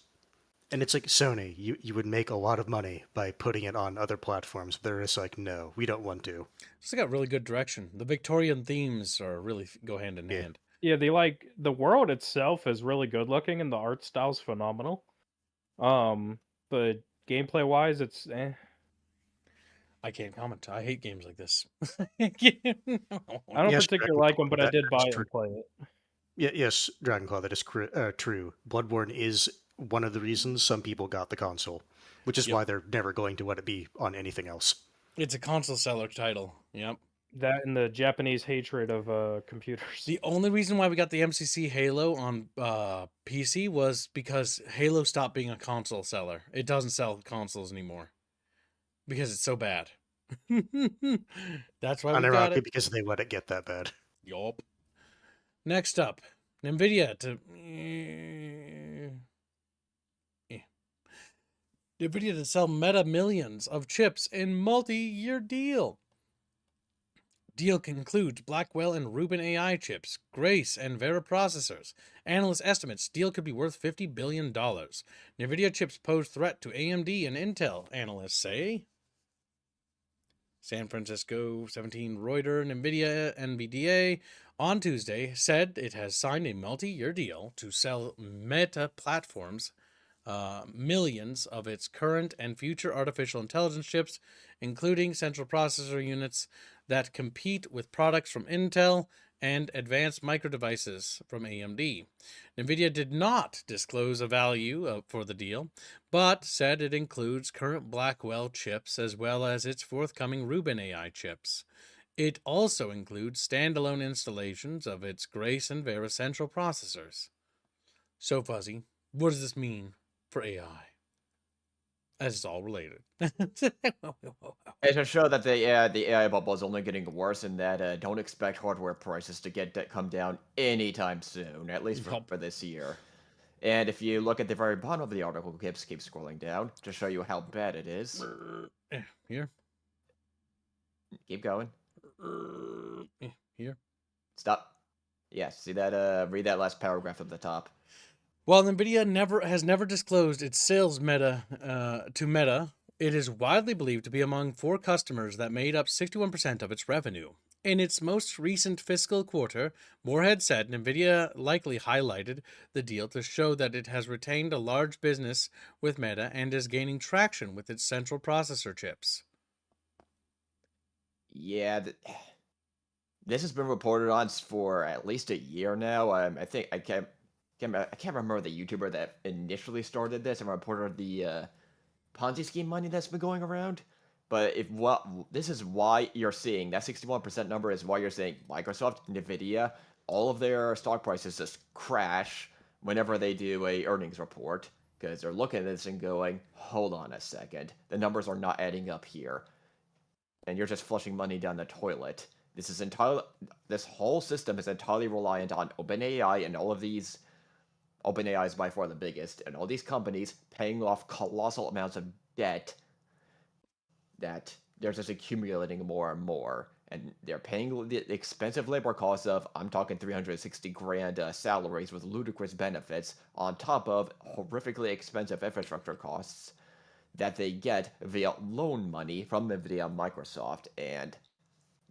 And it's like Sony, you would make a lot of money by putting it on other platforms. They're just like, no, we don't want to. It's got really good direction. The Victorian themes are really go hand in hand. Yeah, the world itself is really good looking and the art style's phenomenal. But gameplay wise, it's I can't comment. I hate games like this. I don't Yes, particularly like them, but I that did is buy it true. and play it. Yeah, yes, Dragonclaw, that is true. Bloodborne is one of the reasons some people got the console, which is why they're never going to let it be on anything else. It's a console seller title. Yep. That and the Japanese hatred of computers. The only reason why we got the MCC Halo on PC was because Halo stopped being a console seller. It doesn't sell consoles anymore because it's so bad. That's why we got Unironically, it. because they let it get that bad. Yup. Next up, NVIDIA to sell Meta millions of chips in multi-year deal. Deal concludes Blackwell and Rubin AI chips, Grace and Vera processors. Analyst estimates deal could be worth $50 billion. NVIDIA chips pose threat to AMD and Intel, analysts say. San Francisco 17 Reuters NVIDIA NVDA on Tuesday said it has signed a multi-year deal to sell Meta Platforms millions of its current and future artificial intelligence chips, including central processor units that compete with products from Intel and advanced micro devices from AMD. NVIDIA did not disclose a value for the deal, but said it includes current Blackwell chips as well as its forthcoming Rubin AI chips. It also includes standalone installations of its Grace and Vera central processors. So, Fuzzy, what does this mean for AI? As it's all related. And to show that the AI bubble is only getting worse, and that don't expect hardware prices to come down anytime soon, at least for this year. And if you look at the very bottom of the article, keep scrolling down to show you how bad it is. Here. Keep going. Here. Stop. Yeah, see that? Read that last paragraph at the top. While NVIDIA has never disclosed its sales to Meta, it is widely believed to be among 4 customers that made up 61% of its revenue. In its most recent fiscal quarter, Moorhead said NVIDIA likely highlighted the deal to show that it has retained a large business with Meta and is gaining traction with its central processor chips. Yeah, this has been reported on for at least a year now. I think I can't remember the YouTuber that initially started this and reported the Ponzi scheme money that's been going around. But this is why you're seeing that 61% number is why you're seeing Microsoft, Nvidia, all of their stock prices just crash whenever they do a earnings report, because they're looking at this and going, hold on a second, the numbers are not adding up here, and you're just flushing money down the toilet. This whole system is entirely reliant on OpenAI and all of these. OpenAI is by far the biggest, and all these companies paying off colossal amounts of debt that they're just accumulating more and more. And they're paying the expensive labor costs of, I'm talking 360 grand salaries with ludicrous benefits, on top of horrifically expensive infrastructure costs that they get via loan money from NVIDIA and Microsoft. And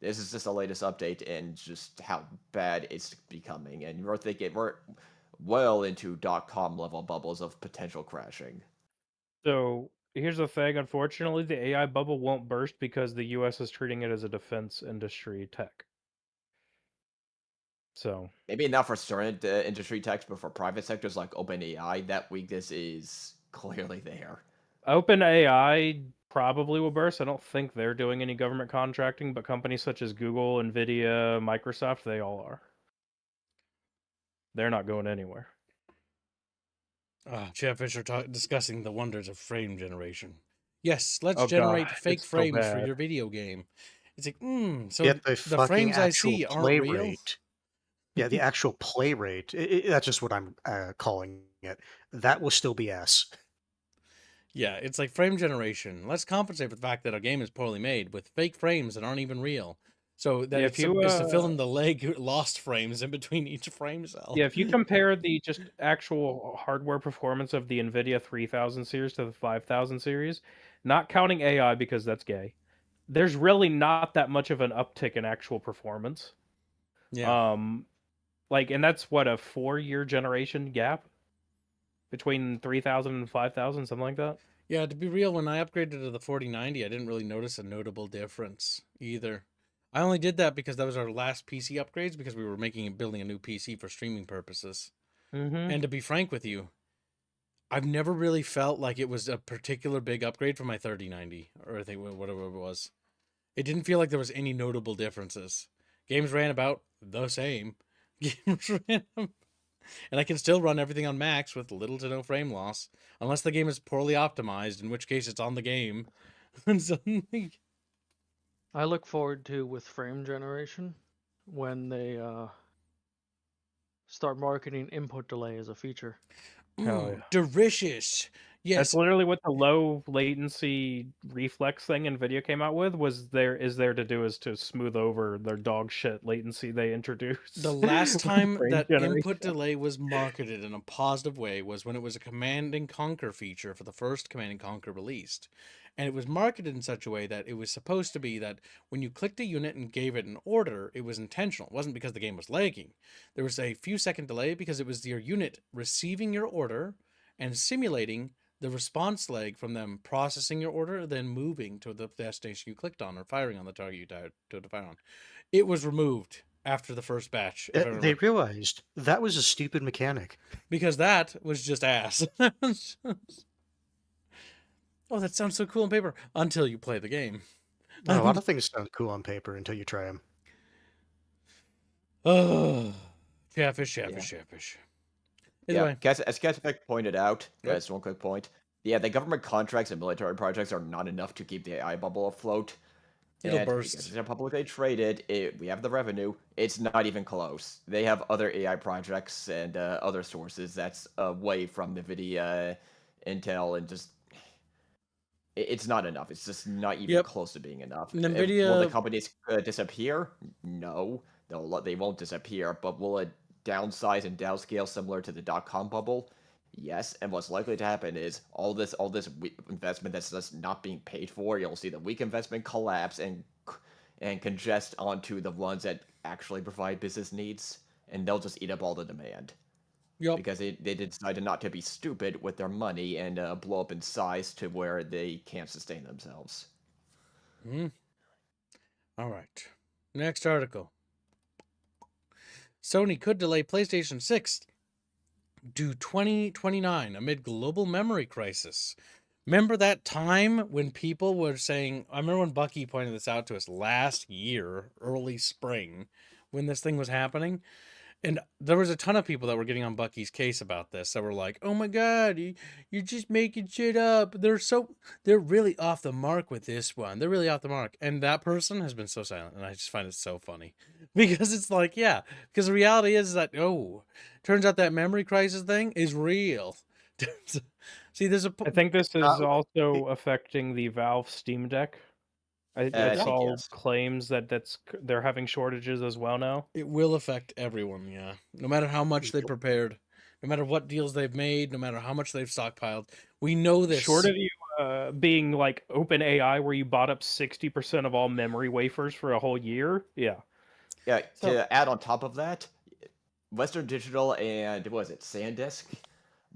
this is just the latest update and just how bad it's becoming. And we're thinking, well into .com level bubbles of potential crashing. So here's the thing. Unfortunately, the AI bubble won't burst because the U.S. is treating it as a defense industry tech. So Maybe not for certain industry techs, but for private sectors like OpenAI, that weakness is clearly there. OpenAI probably will burst. I don't think they're doing any government contracting, but companies such as Google, Nvidia, Microsoft, they all are. They're not going anywhere. Chatfish are discussing the wonders of frame generation. Yes, let's Oh, God, generate fake it's so frames for bad. your video game. It's like, so Yet the the fucking frames I actual see play aren't real. rate. Yeah, the actual play rate. That's just what I'm calling it. That will still be S. Yeah, it's like frame generation. Let's compensate for the fact that a game is poorly made with fake frames that aren't even real. So that If it's you, to fill in the leg lost frames in between each frame cell. Yeah, if you compare the just actual hardware performance of the NVIDIA 3000 series to the 5000 series, not counting AI because that's gay, there's really not that much of an uptick in actual performance. Yeah. And that's what, a 4-year generation gap between 3000 and 5000, something like that. Yeah, to be real, when I upgraded to the 4090, I didn't really notice a notable difference either. I only did that because that was our last PC upgrades because we were building a new PC for streaming purposes. Mm-hmm. And to be frank with you, I've never really felt like it was a particular big upgrade from my 3090 or I think whatever it was. It didn't feel like there was any notable differences. Games ran about the same. And I can still run everything on max with little to no frame loss, unless the game is poorly optimized, in which case it's on the game. I look forward to with frame generation when they start marketing input delay as a feature. Hell yeah. Delicious. Yes. That's literally what the low latency reflex thing NVIDIA came out with is there to do is to smooth over their dog shit latency they introduced. The last time Frame that generation. input delay was marketed in a positive way was when it was a Command and Conquer feature for the first Command and Conquer released. And it was marketed in such a way that it was supposed to be that when you clicked a unit and gave it an order, it was intentional. It wasn't because the game was lagging. There was a few second delay because it was your unit receiving your order and simulating the response lag from them processing your order, then moving to the destination you clicked on or firing on the target you to fire on. It was removed after the first batch. They realized that was a stupid mechanic. Because that was just ass. Oh, that sounds so cool on paper until you play the game. A lot of things sound cool on paper until you try them. Oh, Chatfish. Anyway. Yeah, as Catfish pointed out, that's one quick point. Yeah, the government contracts and military projects are not enough to keep the AI bubble afloat. It'll and burst. Because they're publicly traded, we have the revenue. It's not even close. They have other AI projects and other sources that's away from NVIDIA, Intel, and just... It's not enough. It's just not even close to being enough. NVIDIA... Will the companies disappear? No. They won't disappear, but will it downsize and downscale similar to the .com bubble? Yes, and what's likely to happen is all this investment that's just not being paid for, you'll see the weak investment collapse and congest onto the ones that actually provide business needs, and they'll just eat up all the demand. Yep. Because they decided not to be stupid with their money and blow up in size to where they can't sustain themselves. All right. Next article. Sony could delay PlayStation 6 to 2029 amid global memory crisis. Remember that time when people were saying, I remember when Bucky pointed this out to us last year, early spring, when this thing was happening. And there was a ton of people that were getting on Bucky's case about this that were like, oh my God, you're just making shit up. They're really off the mark with this one. They're really off the mark. And that person has been so silent. And I just find it so funny because it's like, yeah, because the reality is that, turns out that memory crisis thing is real. See, I think this is also affecting the Valve Steam Deck. I saw claims that they're having shortages as well now. It will affect everyone, yeah. No matter how much they prepared, no matter what deals they've made, no matter how much they've stockpiled. We know this. Short of you being like OpenAI, where you bought up 60% of all memory wafers for a whole year. Yeah. Yeah, to add on top of that, Western Digital and what was it, SanDisk?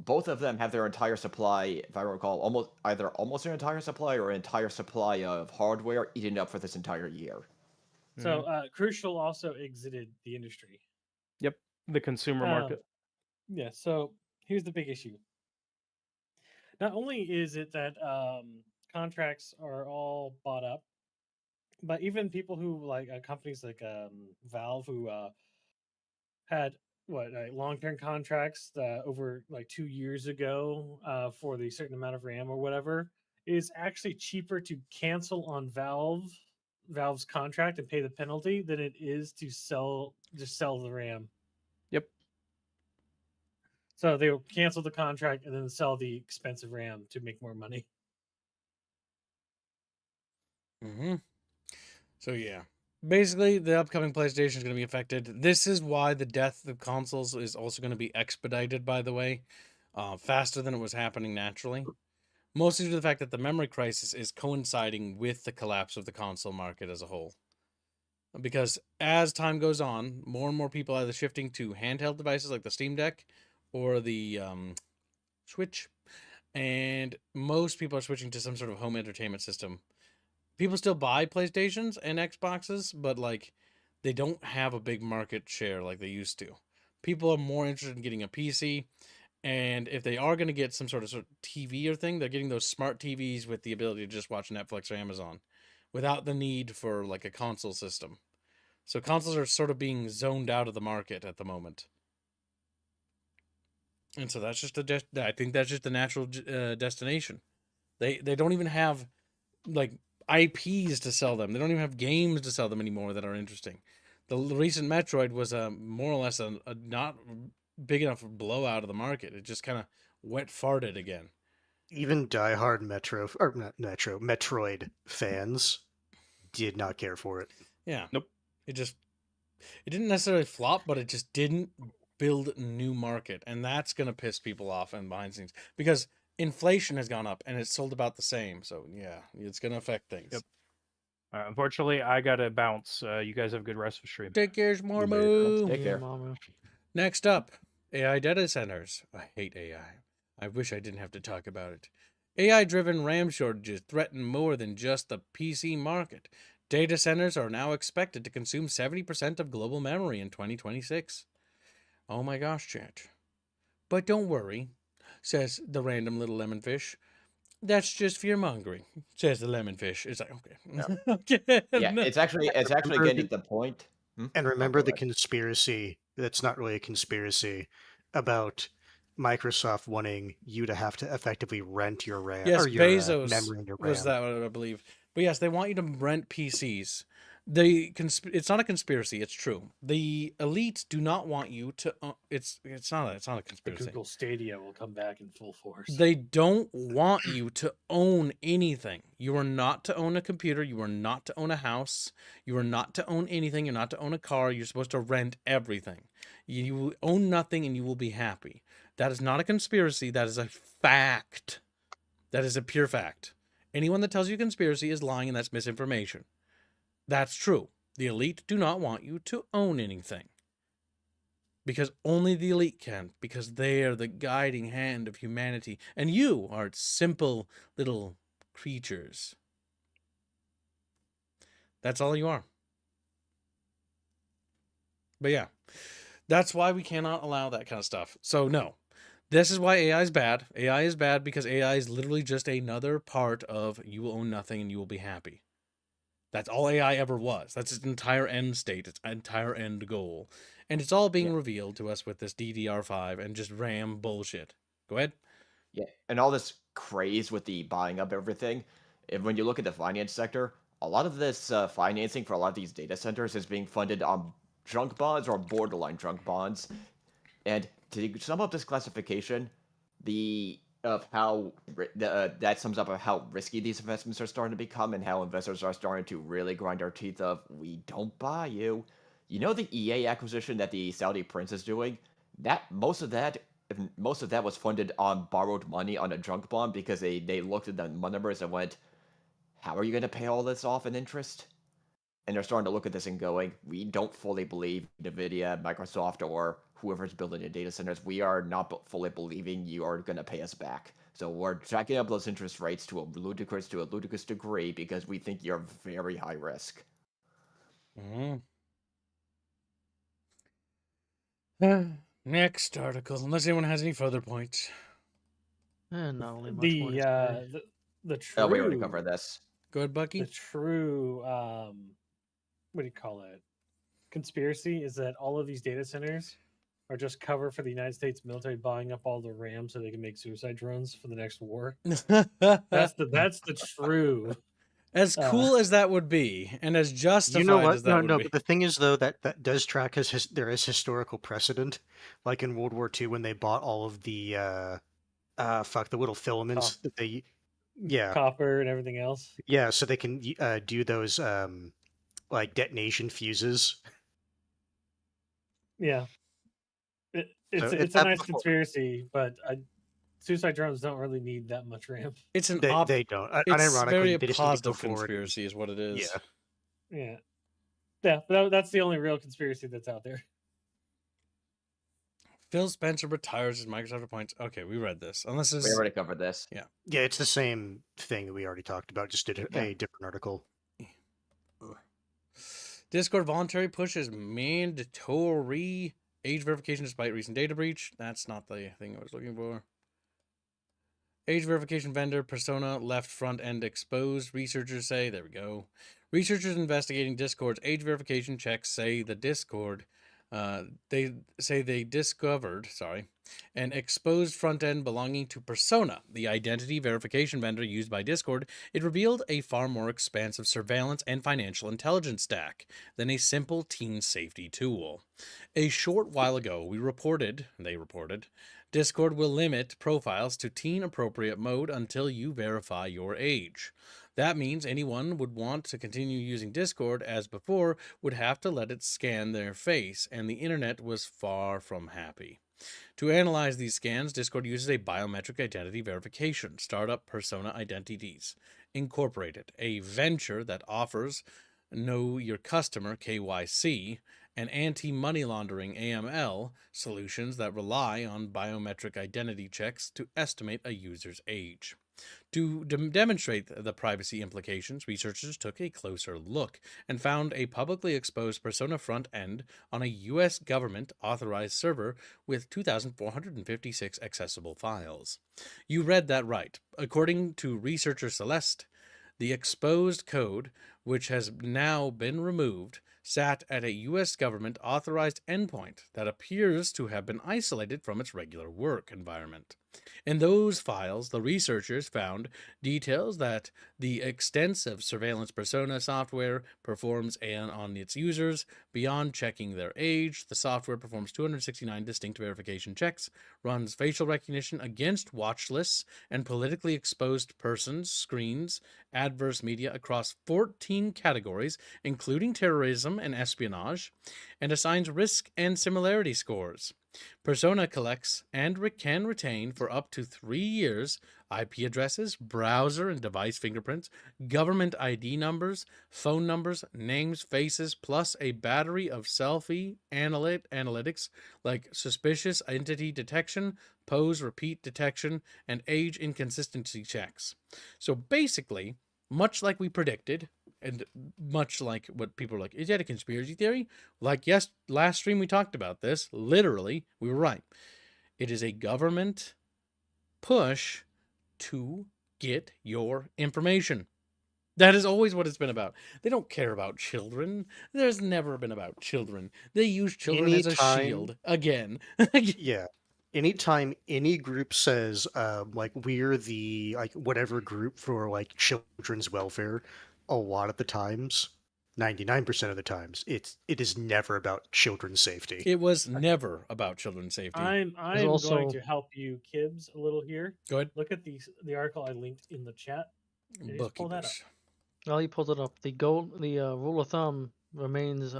Both of them have their entire supply, if I recall, almost an entire supply or an entire supply of hardware eaten up for this entire year. So Crucial also exited the industry. Yep, the consumer market. Yeah. So here's the big issue. Not only is it that contracts are all bought up, but even people who like companies like Valve who had long-term contracts over like 2 years ago for the certain amount of RAM or whatever, it is actually cheaper to cancel on Valve's contract and pay the penalty than it is to sell the RAM. Yep. So they will cancel the contract and then sell the expensive RAM to make more money. Mm-hmm. So yeah, basically the upcoming PlayStation is going to be affected. This is why the death of consoles is also going to be expedited, by the way, faster than it was happening naturally. Mostly due to the fact that the memory crisis is coinciding with the collapse of the console market as a whole. Because as time goes on, more and more people are either shifting to handheld devices like the Steam Deck or the Switch, and most people are switching to some sort of home entertainment system. People still buy PlayStations and Xboxes, but like they don't have a big market share like they used to. People are more interested in getting a PC, and if they are going to get some sort of TV or thing, they're getting those smart TVs with the ability to just watch Netflix or Amazon without the need for like a console system. So consoles are sort of being zoned out of the market at the moment. And so that's just I think that's just the natural destination. They don't even have like IPs to sell them. They don't even have games to sell them anymore that are interesting. The recent Metroid was more or less a not big enough blowout of the market. It just kind of wet farted again. Even diehard Metroid fans did not care for it. Yeah. Nope. It didn't necessarily flop, but it just didn't build a new market, and that's gonna piss people off and behind the scenes because inflation has gone up and it's sold about the same. So yeah, it's gonna affect things. Yep. Unfortunately, I gotta bounce. You guys have a good rest of stream. Take care, Marmo. Take care. Mama. Next up, AI data centers. I hate AI. I wish I didn't have to talk about it. AI-driven RAM shortages threaten more than just the PC market. Data centers are now expected to consume 70% of global memory in 2026. Oh my gosh, chat. But don't worry, says the random little lemonfish. That's just fear-mongering, says the lemonfish. It's like, okay. Okay. Yeah, it's actually getting to the point. And remember go the ahead. conspiracy that's not really a conspiracy about Microsoft wanting you to have to effectively rent your RAM Yes, or your Bezos memory and your was RAM. that, I believe. But yes, they want you to rent PCs. It's not a conspiracy. It's true. The elite do not want you to. It's not a The conspiracy. Google Stadia will come back in full force. They don't want you to own anything. You are not to own a computer. You are not to own a house. You are not to own anything. You're not to own a car. You're supposed to rent everything. You own nothing and you will be happy. That is not a conspiracy. That is a fact. That is a pure fact. Anyone that tells you conspiracy is lying and that's misinformation. That's true. The elite do not want you to own anything. Because only the elite can. Because they are the guiding hand of humanity. And you are simple little creatures. That's all you are. But yeah. That's why we cannot allow that kind of stuff. So no. This is why AI is bad. AI is bad because AI is literally just another part of you will own nothing and you will be happy. That's all AI ever was. That's its entire end state, its entire end goal. And it's all being revealed to us with this DDR5 and just RAM bullshit. Go ahead. Yeah, and all this craze with the buying up everything. And when you look at the finance sector, a lot of this financing for a lot of these data centers is being funded on junk bonds or borderline junk bonds. And to sum up this classification, that sums up of how risky these investments are starting to become and how investors are starting to really grind their teeth of we don't buy you. You know the EA acquisition that the Saudi prince is doing? Most of that was funded on borrowed money on a junk bond because they looked at the numbers and went, how are you going to pay all this off in interest? And they're starting to look at this and going, we don't fully believe NVIDIA, Microsoft, or whoever's building the data centers, we are not fully believing you are going to pay us back. So we're jacking up those interest rates to a ludicrous degree because we think you're very high risk. Next article, unless anyone has any further points. And not only much more to say. The true. Oh, we already covered this. Go ahead, Bucky. The true what do you call it? Conspiracy is that all of these data centers are just cover for the United States military buying up all the RAM so they can make suicide drones for the next war. That's the true. As cool as that would be, and as justified You know what? as that would be. But the thing is, though, that does track as there is historical precedent. Like in World War II, when they bought all of the the little filaments that they, copper and everything else. Yeah, so they can do those like detonation fuses. Yeah, it's a nice conspiracy, but suicide drones don't really need that much RAM. It's an they don't. It's very they just positive need to go forward conspiracy, is what it is. Yeah. But that's the only real conspiracy that's out there. Phil Spencer retires as Microsoft appoints. Okay, we read this. Unless we already covered this. Yeah. Yeah, it's the same thing that we already talked about. Just did a different article. Discord voluntary pushes mandatory age verification despite recent data breach. That's not the thing I was looking for. Age verification vendor persona left front end exposed. Researchers say, there we go. Researchers investigating Discord's age verification checks say the Discord, they discovered, an exposed front end belonging to Persona, the identity verification vendor used by Discord. It revealed a far more expansive surveillance and financial intelligence stack than a simple teen safety tool. A short while ago, they reported, Discord will limit profiles to teen-appropriate mode until you verify your age. That means anyone would want to continue using Discord as before would have to let it scan their face, and the internet was far from happy. To analyze these scans, Discord uses a biometric identity verification startup Persona Identities Incorporated, a venture that offers Know Your Customer KYC and anti-money laundering AML solutions that rely on biometric identity checks to estimate a user's age. To demonstrate the privacy implications, researchers took a closer look and found a publicly exposed Persona front end on a U.S. government-authorized server with 2,456 accessible files. You read that right. According to researcher Celeste, the exposed code, which has now been removed, sat at a U.S. government-authorized endpoint that appears to have been isolated from its regular work environment. In those files, the researchers found details that the extensive surveillance Persona software performs on its users. Beyond checking their age, the software performs 269 distinct verification checks, runs facial recognition against watch lists and politically exposed persons, screens, adverse media across 14 categories, including terrorism and espionage, and assigns risk and similarity scores. Persona collects and can retain for up to 3 years IP addresses, browser and device fingerprints, government ID numbers, phone numbers, names, faces, plus a battery of selfie analytics like suspicious entity detection, pose repeat detection, and age inconsistency checks. So basically, much like we predicted, and much like what people are like, is that a conspiracy theory? Like, yes, last stream we talked about this. Literally, we were right. It is a government push to get your information. That is always what it's been about. They don't care about children. There's never been about children. They use children as a shield. Again. Yeah. Anytime any group says, like, we're the, like, whatever group for, like, children's welfare, a lot of the times, 99% of the times, it is never about children's safety. It was never about children's safety. I'm going to help you, Kibbs, a little here. Go ahead. Look at the article I linked in the chat. Pull that up. Well, you pulled it up. The rule of thumb remains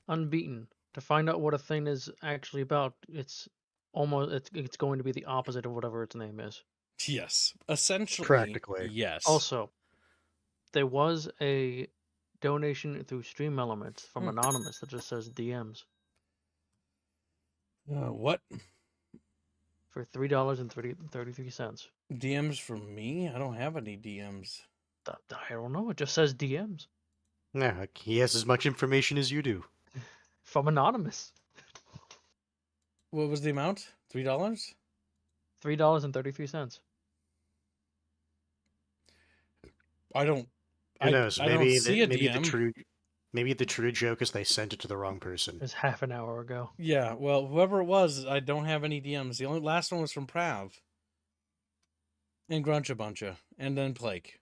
unbeaten. To find out what a thing is actually about, it's going to be the opposite of whatever its name is. Yes, essentially. Practically. Yes. Also, there was a donation through Stream Elements from Anonymous that just says DMs. What? For $3.33. DMs from me? I don't have any DMs. I don't know. It just says DMs Yeah, like, he has as much information as you do. from anonymous. What was the amount? $3? $3.33. I don't. Who knows? I don't Maybe see a maybe DM. the true joke is they sent it to the wrong person. It was half an hour ago. Yeah, well, whoever it was, I don't have any DMs. The only last one was from Prav and Gruncha Buncha, and then Blake,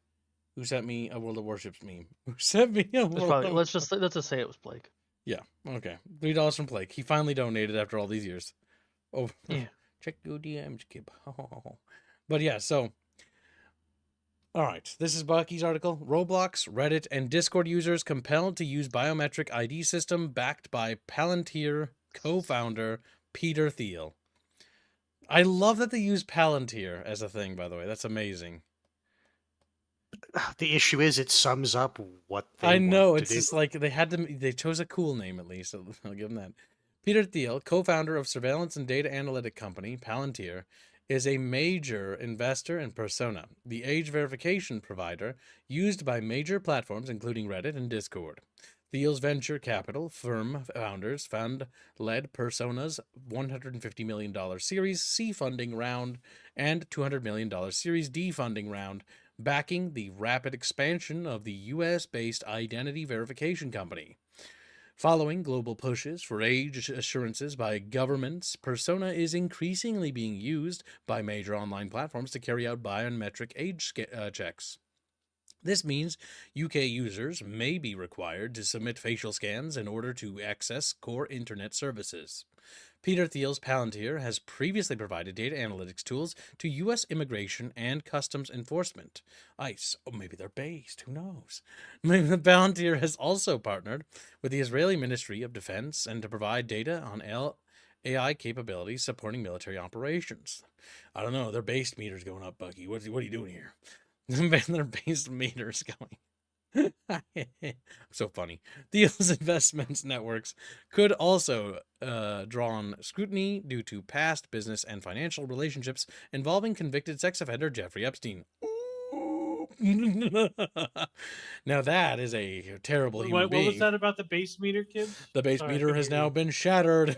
who sent me a World of Warships meme. Who sent me a World Probably, of... let's just say it was Blake. Yeah, okay. $3 from Blake. He finally donated after all these years. Oh, Yeah. check your DMs, kid. But yeah, so... All right, this is Bucky's article. Roblox, Reddit, and Discord users compelled to use biometric ID system backed by Palantir co-founder Peter Thiel. I love that they use Palantir as a thing, by the way. That's amazing. The issue is it sums up what they I know, want it's to do. just like they chose a cool name at least, so I'll give them that. Peter Thiel, co-founder of surveillance and data analytic company Palantir, is a major investor in Persona, the age verification provider used by major platforms including Reddit and Discord. Thiel's venture capital firm founders led Persona's $150 million Series C funding round and $200 million Series D funding round, backing the rapid expansion of the US-based identity verification company. Following global pushes for age assurances by governments, Persona is increasingly being used by major online platforms to carry out biometric age checks. This means UK users may be required to submit facial scans in order to access core internet services. Peter Thiel's Palantir has previously provided data analytics tools to U.S. Immigration and Customs Enforcement, ICE. Oh, maybe they're based. Who knows? Palantir has also partnered with the Israeli Ministry of Defense and to provide data on AI capabilities supporting military operations. I don't know. Their base meter's going up, Bucky. What are you doing here? Their base meter's going. So funny. Thiel's investments networks could also draw on scrutiny due to past business and financial relationships involving convicted sex offender Jeffrey Epstein. Now that is a terrible human What being. was that about the base meter, kids? The base Sorry, I meter couldn't has hear now you. been shattered.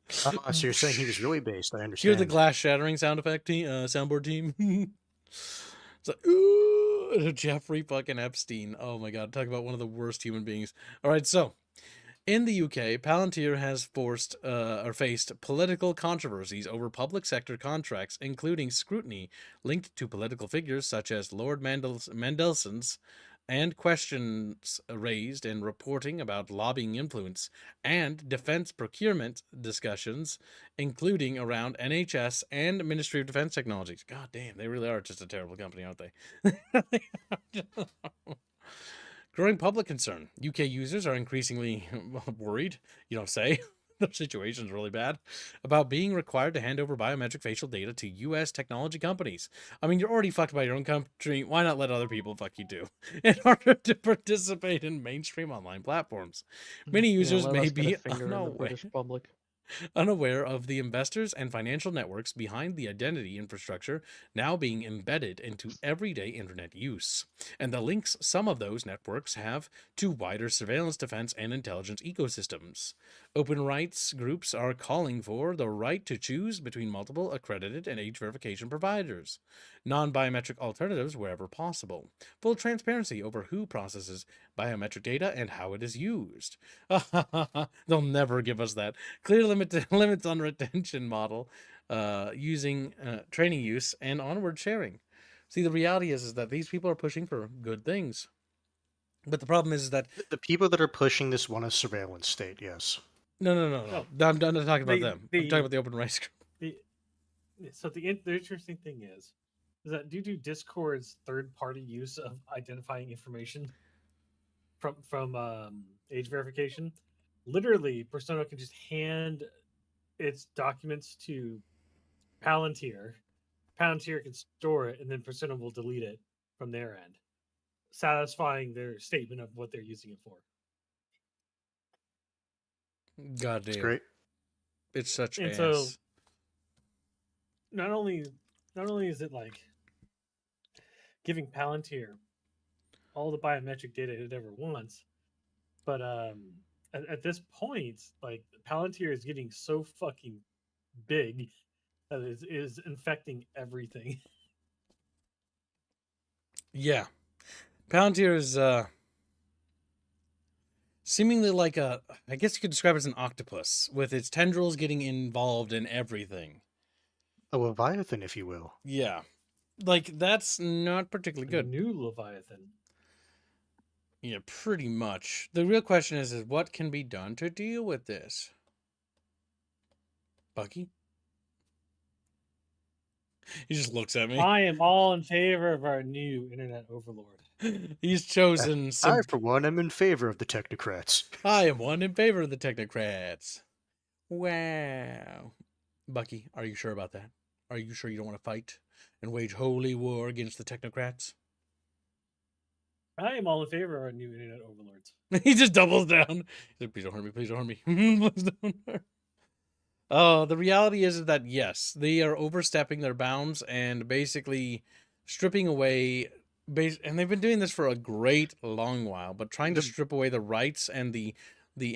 So you're saying he was really based? I Hear understand. the glass shattering sound effect soundboard team. It's like, ooh, Jeffrey fucking Epstein. Oh my god, talk about one of the worst human beings. All right, so in the UK, Palantir has faced political controversies over public sector contracts, including scrutiny linked to political figures such as Lord Mandelson's, and questions raised in reporting about lobbying influence and defense procurement discussions, including around NHS and Ministry of Defense Technologies. God damn, they really are just a terrible company, aren't they? Growing public concern. UK users are increasingly worried, you don't say, their situation's really bad, about being required to hand over biometric facial data to US technology companies. I mean, you're already fucked by your own country. Why not let other people fuck you too? In order to participate in mainstream online platforms. Many users let may us get a be finger in the British public. unaware of the investors and financial networks behind the identity infrastructure now being embedded into everyday internet use, and the links some of those networks have to wider surveillance, defense, and intelligence ecosystems. Open rights groups are calling for the right to choose between multiple accredited and age verification providers, non-biometric alternatives wherever possible, full transparency over who processes biometric data and how it is used. They'll never give us that. Clear limits on retention model, using training use and onward sharing. See, the reality is that these people are pushing for good things, but the problem is that The people that are pushing this want a surveillance state. Yes. no. No. I'm not talking about them. I'm the- talking about the open rights group. So the interesting thing is that due to Discord's third-party use of identifying information from age verification, literally Persona can just hand its documents to Palantir. Palantir can store it, and then Persona will delete it from their end, satisfying their statement of what they're using it for. God It's damn. great. It's such And ass. so not only is it like giving Palantir all the biometric data it ever wants, but at this point, like Palantir is getting so fucking big that it is infecting everything. Yeah. Palantir is seemingly like I guess you could describe it as an octopus, with its tendrils getting involved in everything. A Leviathan, if you will. Yeah. Like, that's not particularly A good. new Leviathan. Yeah, pretty much. The real question is what can be done to deal with this? Bucky? He just looks at me. I am all in favor of our new internet overlord. He's chosen I, for one, am in favor of the technocrats. I am one in favor of the technocrats. Wow. Bucky, are you sure about that? Are you sure you don't want to fight and wage holy war against the technocrats? I am all in favor of our new internet overlords. He just doubles down. He's like, please don't hurt me. Please don't hurt me. Please don't hurt. Oh, the reality is that, yes, they are overstepping their bounds and basically stripping away, and they've been doing this for a great long while, but trying to strip away the rights and the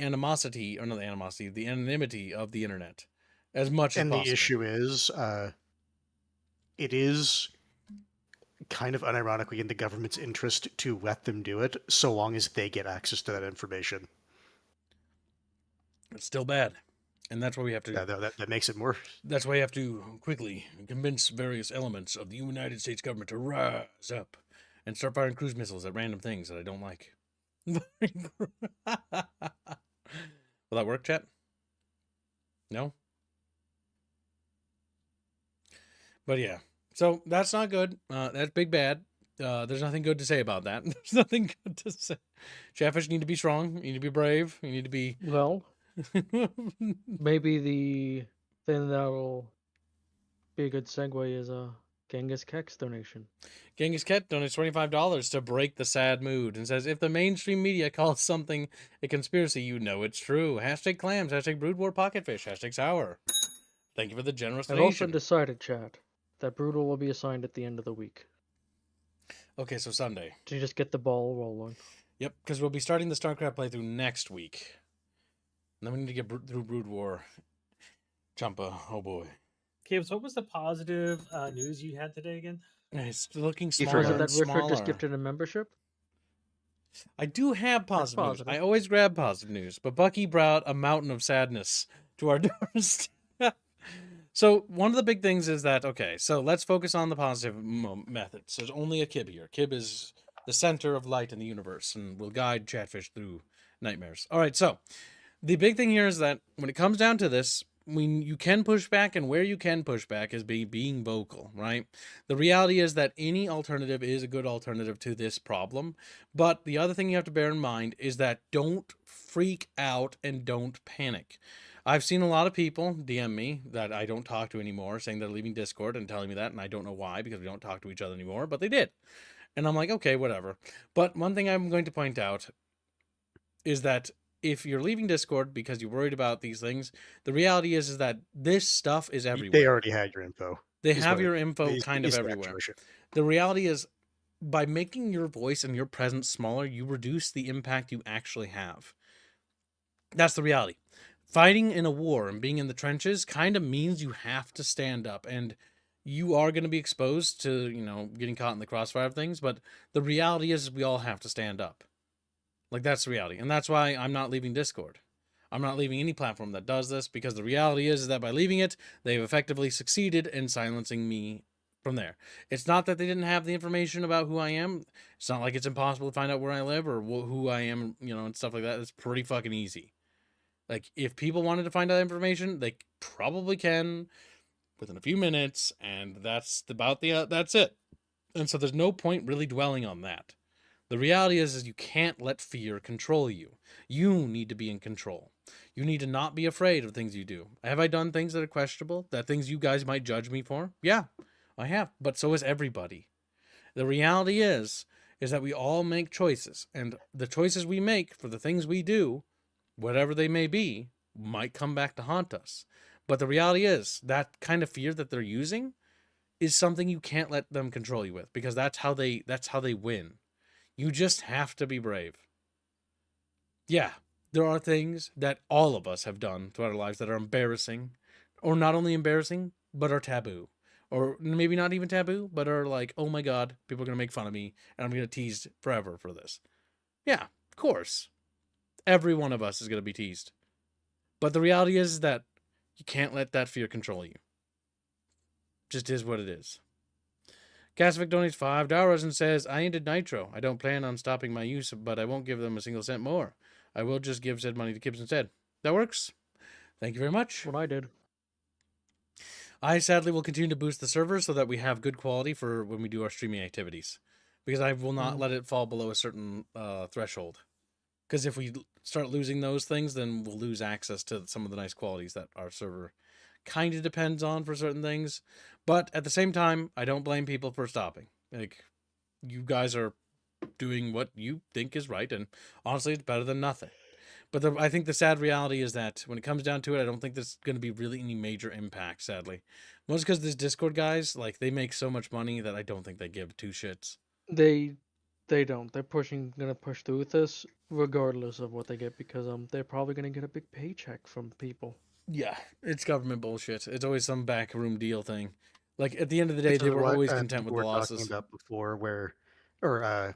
animosity, or not the animosity, the anonymity of the internet as much as And possible. the issue is, it is kind of unironically in the government's interest to let them do it, so long as they get access to that information. It's still bad. And that's why we have to... Yeah, that makes it more... That's why you have to quickly convince various elements of the United States government to rise up and start firing cruise missiles at random things that I don't like. Will that work, chat? No? But yeah. So that's not good. That's big bad. There's nothing good to say about that. There's nothing good to say. Chatfish, you need to be strong. You need to be brave. You need to be... Well, maybe the thing that'll be a good segue is a Genghis Kex donation. Genghis Ket donates $25 to break the sad mood and says, if the mainstream media calls something a conspiracy, you know it's true. Hashtag clams, hashtag brood war pocketfish, hashtag sour. Thank you for the generous I've also donation. decided, chat, that Brutal will be assigned at the end of the week. Okay, so Sunday. To just get the ball rolling. Yep, because we'll be starting the StarCraft playthrough next week. And then we need to get through Brood War. Champa, oh boy. Okay, so what was the positive news you had today again? It's looking Was smaller it and that Richard smaller. just gifted a membership? I do have positive news. positive. I always grab positive news, but Bucky brought a mountain of sadness to our doorstep. So one of the big things is that, okay, so let's focus on the positive methods. There's only a Kib here. Kib is the center of light in the universe and will guide Chatfish through nightmares. All right, so the big thing here is that when it comes down to this, when you can push back and where you can push back is being vocal, right? The reality is that any alternative is a good alternative to this problem. But the other thing you have to bear in mind is that don't freak out and don't panic. I've seen a lot of people DM me that I don't talk to anymore, saying they're leaving Discord and telling me that, and I don't know why, because we don't talk to each other anymore, but they did. And I'm like, okay, whatever. But one thing I'm going to point out is that if you're leaving Discord because you're worried about these things, the reality is that this stuff is everywhere. They already had your info. They have your info kind of is the everywhere. actuation. The reality is, by making your voice and your presence smaller, you reduce the impact you actually have. That's the reality. Fighting in a war and being in the trenches kind of means you have to stand up, and you are going to be exposed to, you know, getting caught in the crossfire of things, but the reality is we all have to stand up. Like, that's the reality. And that's why I'm not leaving Discord. I'm not leaving any platform that does this, because the reality is that by leaving it, they've effectively succeeded in silencing me from there. It's not that they didn't have the information about who I am. It's not like it's impossible to find out where I live or who I am, you know, and stuff like that. It's pretty fucking easy. Like, if people wanted to find out information, they probably can within a few minutes, and that's about that's it. And so there's no point really dwelling on that. The reality is you can't let fear control you. You need to be in control. You need to not be afraid of things you do. Have I done things that are questionable? That things you guys might judge me for? Yeah, I have. But so has everybody. The reality is that we all make choices. And the choices we make for the things we do, whatever they may be, might come back to haunt us. But the reality is that kind of fear that they're using is something you can't let them control you with, because that's how they win. You just have to be brave. Yeah, there are things that all of us have done throughout our lives that are embarrassing, or not only embarrassing, but are taboo. Or maybe not even taboo, but are like, oh my God, people are going to make fun of me, and I'm going to tease forever for this. Yeah, of course. Every one of us is going to be teased. But the reality is that you can't let that fear control you. Just is what it is. Gasvic donates $5 and says, I ended Nitro. I don't plan on stopping my use, but I won't give them a single cent more. I will just give said money to Kibbs instead. That works. Thank you very much. What I did. I sadly will continue to boost the server so that we have good quality for when we do our streaming activities, because I will not let it fall below a certain threshold. Because if we start losing those things, then we'll lose access to some of the nice qualities that our server kind of depends on for certain things. But at the same time, I don't blame people for stopping. Like, you guys are doing what you think is right, and honestly, it's better than nothing. But I think the sad reality is that when it comes down to it, I don't think there's going to be really any major impact, sadly. Most because these Discord guys, like, they make so much money that I don't think they give two shits. They don't. They're gonna push through with this regardless of what they get, because they're probably gonna get a big paycheck from people. Yeah, it's government bullshit. It's always some backroom deal thing. Like, at the end of the day, This they is were what, always content people with the were losses. talking about before, or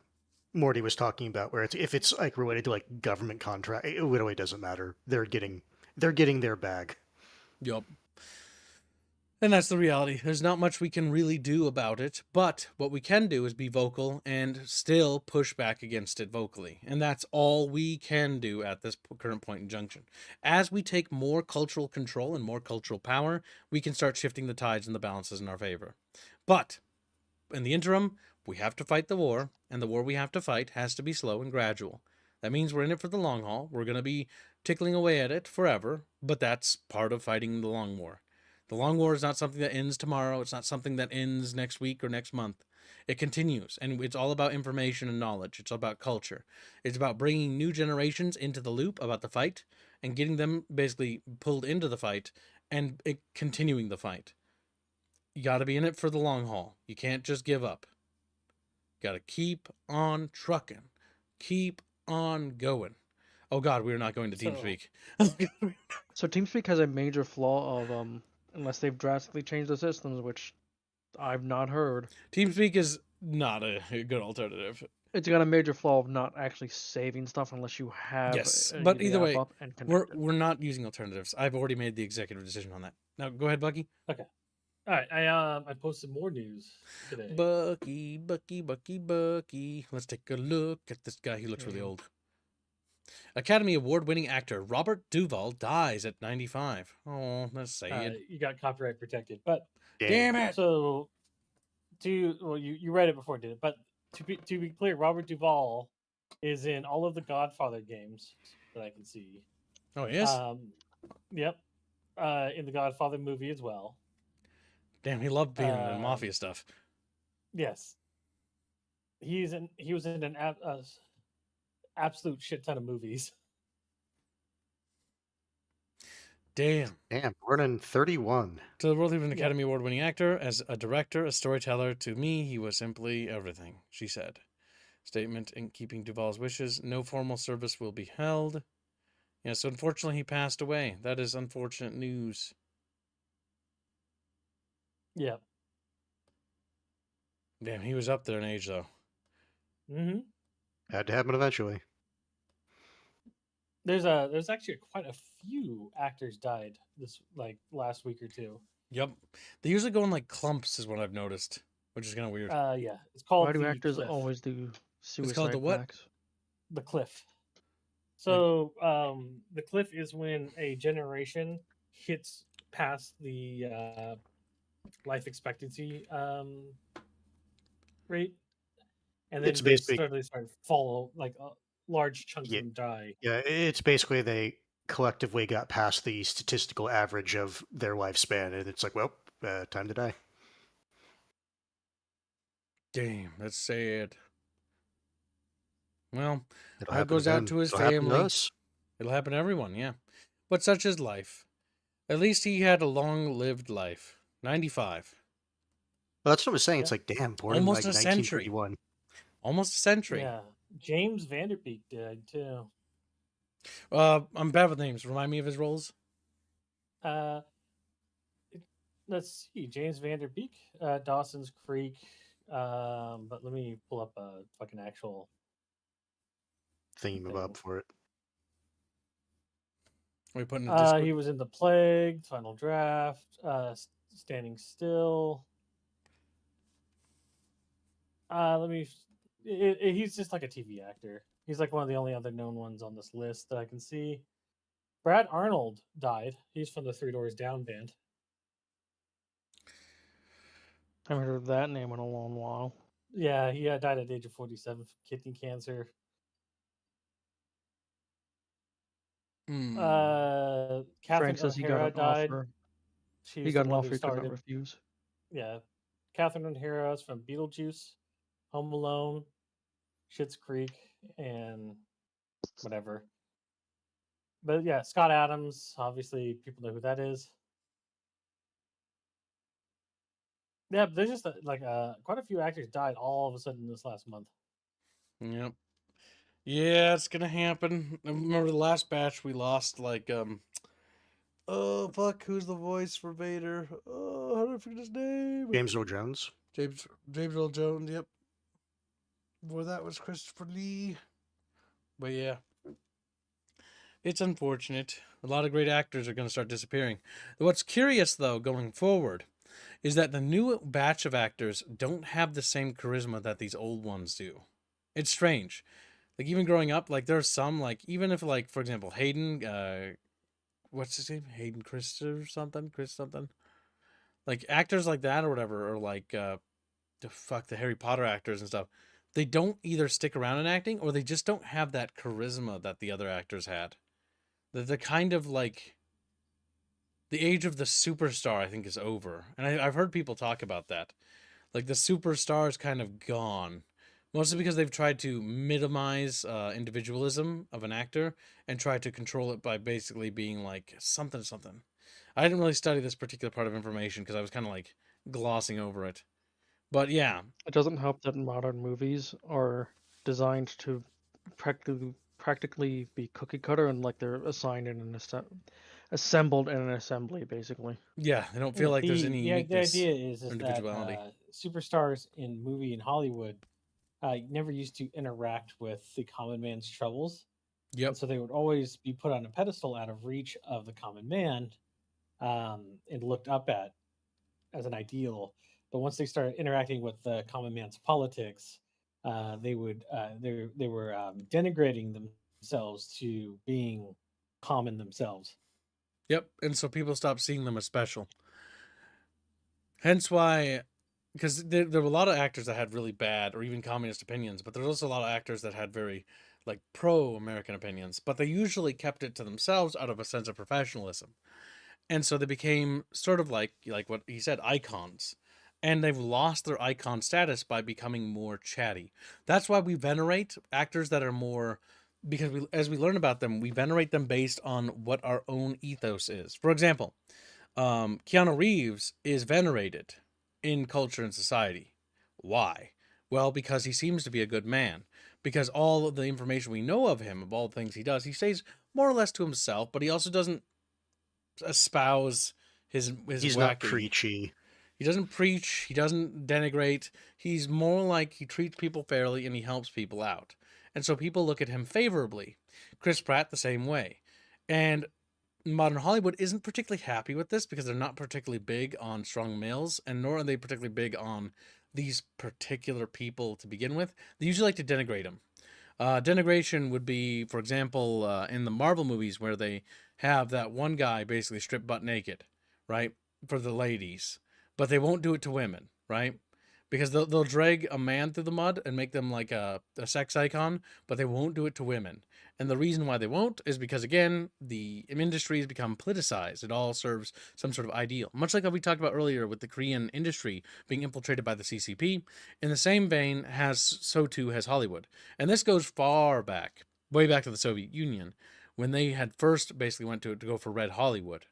Morty was talking about, where if it's like related to like government contract, it literally doesn't matter. They're getting their bag. Yup. And that's the reality. There's not much we can really do about it, but what we can do is be vocal and still push back against it vocally. And that's all we can do at this current point in junction. As we take more cultural control and more cultural power, we can start shifting the tides and the balances in our favor. But in the interim, we have to fight the war, and the war we have to fight has to be slow and gradual. That means we're in it for the long haul. We're going to be tickling away at it forever, but that's part of fighting the long war. The long war is not something that ends tomorrow. It's not something that ends next week or next month. It continues, and it's all about information and knowledge. It's all about culture. It's about bringing new generations into the loop about the fight and getting them basically pulled into the fight and continuing the fight. You got to be in it for the long haul. You can't just give up. Got to keep on trucking. Keep on going. Oh God, we're not going to TeamSpeak. So TeamSpeak has a major flaw of unless they've drastically changed the systems, which I've not heard. TeamSpeak is not a good alternative. It's got a major flaw of not actually saving stuff unless you have Yes, but the either app way, up and connected. we're not using alternatives. I've already made the executive decision on that. Now go ahead, Bucky. Okay. All right. I posted more news today. Bucky. Let's take a look at this guy. He looks really old. Academy Award-winning actor Robert Duvall dies at 95. Oh, that's sad. You got copyright protected, but Damn it! so you read it before, did it? But to be clear, Robert Duvall is in all of the Godfather games that I can see. Oh, he is? Yep. In the Godfather movie as well. Damn, he loved being in mafia stuff. Yes. He was in an absolute shit ton of movies. Damn. Born in 31. To the world-leading Academy Award-winning actor, as a director, a storyteller, to me, he was simply everything, she said. Statement in keeping Duvall's wishes, no formal service will be held. Yes, unfortunately, he passed away. That is unfortunate news. Yeah. Damn, he was up there in age, though. Mm-hmm. Had to happen eventually. There's actually quite a few actors died this last week or two. Yep. They usually go in like clumps, is what I've noticed, which is kind of weird. Yeah. It's called Why do the actors Cliff. always do suicide It's called the what? packs? The Cliff. So the Cliff is when a generation hits past the life expectancy rate, and then It's they basically start follow large chunks Yeah. of them die. Yeah, it's basically they collectively got past the statistical average of their lifespan, and it's like, well, time to die. Damn, that's sad. Well, It'll heart happen goes out again. to his It'll happen to family. us. It'll happen to everyone, yeah. But such is life. At least he had a long-lived life. 95. Well, that's what I was saying. Yeah. It's like, damn, born Almost in like a century. 1931. Almost a century. Yeah. James Vanderbeek died too. I'm bad with names. Remind me of his roles. Let's see. James Vanderbeek, Dawson's Creek. But let me pull up a fucking actual. Thingamabob for it. We put in the Discord. He was in The Plague, Final Draft, Standing Still. Let me. He's just like a TV actor. He's like one of the only other known ones on this list that I can see. Brad Arnold died. He's from the Three Doors Down band. I haven't heard that name in a long while. Yeah, he died at the age of 47 from kidney cancer. Catherine Frank says he got O'Hara an died. offer. She He was got the an one offer who he could not started. refuse. Yeah, Catherine O'Hara is from Beetlejuice, Home Alone, Schitt's Creek, and whatever. But yeah, Scott Adams, obviously people know who that is. Yeah, but there's just quite a few actors died all of a sudden this last month. Yep. Yeah, it's gonna happen. I remember the last batch we lost oh fuck, who's the voice for Vader? Oh, how do I forget his name? James Earl Jones. James Earl Jones, yep. Before that was Christopher Lee. But yeah. It's unfortunate. A lot of great actors are going to start disappearing. What's curious, though, going forward, is that the new batch of actors don't have the same charisma that these old ones do. It's strange. Like, even growing up, like, there's some, like, even if, like, for example, Hayden, what's his name? Hayden Chris or something? Chris something? Like, actors like that or whatever, or like, the Harry Potter actors and stuff, they don't either stick around in acting or they just don't have that charisma that the other actors had. The kind of like the age of the superstar, I think, is over, and I've heard people talk about that. Like the superstar is kind of gone, mostly because they've tried to minimize individualism of an actor and try to control it by basically being like something something. I didn't really study this particular part of information because I was kind of like glossing over it. But yeah, It doesn't help that modern movies are designed to practically be cookie cutter and like they're assigned in an assembled in an assembly, basically. yeah, I don't feel like there's any the uniqueness idea is or that individuality. superstars in movie and Hollywood never used to interact with the common man's troubles. Yep. And so they would always be put on a pedestal out of reach of the common man and looked up at as an ideal. But once they started interacting with the common man's politics, they were denigrating themselves to being common themselves. Yep, and so people stopped seeing them as special. Hence why, because there were a lot of actors that had really bad or even communist opinions, but there's also a lot of actors that had very like pro-American opinions, but they usually kept it to themselves out of a sense of professionalism. And so they became sort of like what he said, icons. And they've lost their icon status by becoming more chatty. That's why we venerate actors that are more, because as we learn about them, we venerate them based on what our own ethos is. For example, Keanu Reeves is venerated in culture and society. Why? Well, because he seems to be a good man. Because all of the information we know of him, of all the things he does, he stays more or less to himself, but he also doesn't espouse his He's wacky. not preachy. He doesn't preach. He doesn't denigrate. He's more like he treats people fairly and he helps people out. And so people look at him favorably. Chris Pratt the same way. And modern Hollywood isn't particularly happy with this because they're not particularly big on strong males, and nor are they particularly big on these particular people to begin with. They usually like to denigrate them. Denigration would be, for example, in the Marvel movies where they have that one guy basically stripped butt naked, right, for the ladies, but they won't do it to women, right? Because they'll drag a man through the mud and make them like a sex icon, but they won't do it to women. And the reason why they won't is because, again, the industry has become politicized. It all serves some sort of ideal. Much like how we talked about earlier with the Korean industry being infiltrated by the CCP, in the same vein, so too has Hollywood. And this goes far back, way back to the Soviet Union, when they had first basically went to go for Red Hollywood.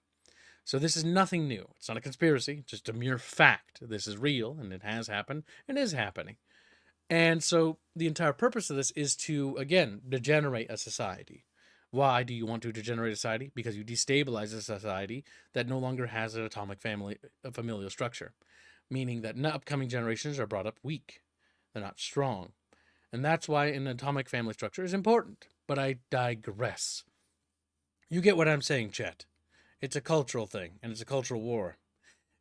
So this is nothing new. It's not a conspiracy, just a mere fact. This is real, and it has happened, and is happening. And so the entire purpose of this is to, again, degenerate a society. Why do you want to degenerate a society? Because you destabilize a society that no longer has an atomic familial structure, meaning that upcoming generations are brought up weak. They're not strong. And that's why an atomic family structure is important. But I digress. You get what I'm saying, Chet. It's a cultural thing, and it's a cultural war.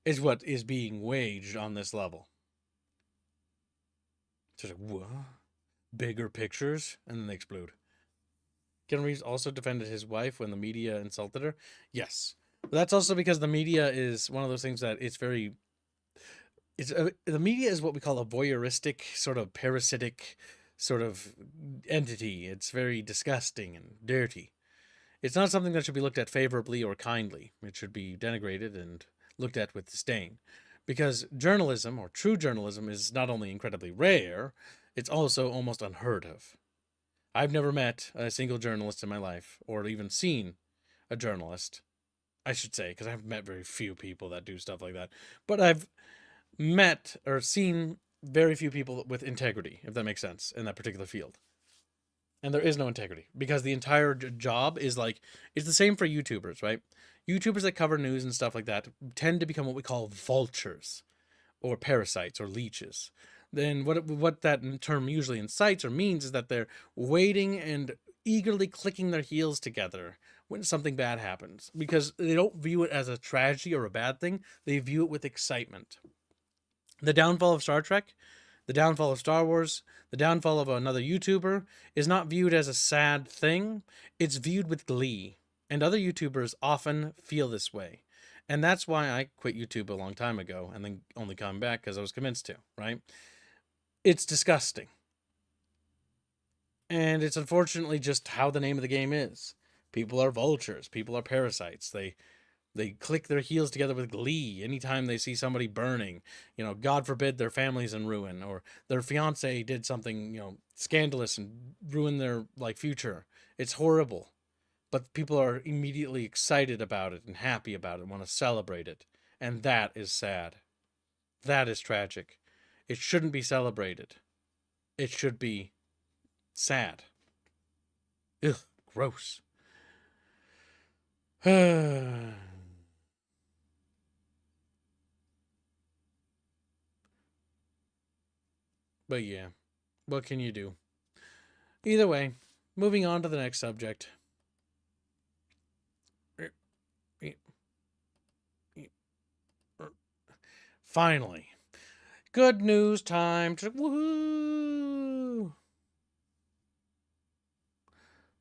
Is what is being waged on this level. It's just like, what? Bigger pictures? And then they explode. Ken Reeves also defended his wife when the media insulted her. Yes. But that's also because the media is one of those things that it's very... the media is what we call a voyeuristic, sort of parasitic sort of entity. It's very disgusting and dirty. It's not something that should be looked at favorably or kindly. It should be denigrated and looked at with disdain. Because journalism, or true journalism, is not only incredibly rare, it's also almost unheard of. I've never met a single journalist in my life, or even seen a journalist, I should say, because I've met very few people that do stuff like that. But I've met or seen very few people with integrity, if that makes sense, in that particular field. And there is no integrity, because the entire job is like, it's the same for YouTubers, right? YouTubers that cover news and stuff like that tend to become what we call vultures, or parasites, or leeches. Then what that term usually incites or means is that they're waiting and eagerly clicking their heels together when something bad happens, because they don't view it as a tragedy or a bad thing. They view it with excitement. The downfall of Star Trek, the downfall of Star Wars, the downfall of another YouTuber is not viewed as a sad thing. It's viewed with glee. And other YouTubers often feel this way. And that's why I quit YouTube a long time ago and then only come back because I was convinced to, right? It's disgusting. And it's unfortunately just how the name of the game is. People are vultures. People are parasites. They click their heels together with glee anytime they see somebody burning. You know, God forbid their family's in ruin, or their fiance did something, you know, scandalous and ruined their future. It's horrible. But people are immediately excited about it and happy about it, want to celebrate it. And that is sad. That is tragic. It shouldn't be celebrated. It should be sad. Ugh, gross. But yeah, what can you do? Either way, moving on to the next subject. Finally, good news time. Woohoo!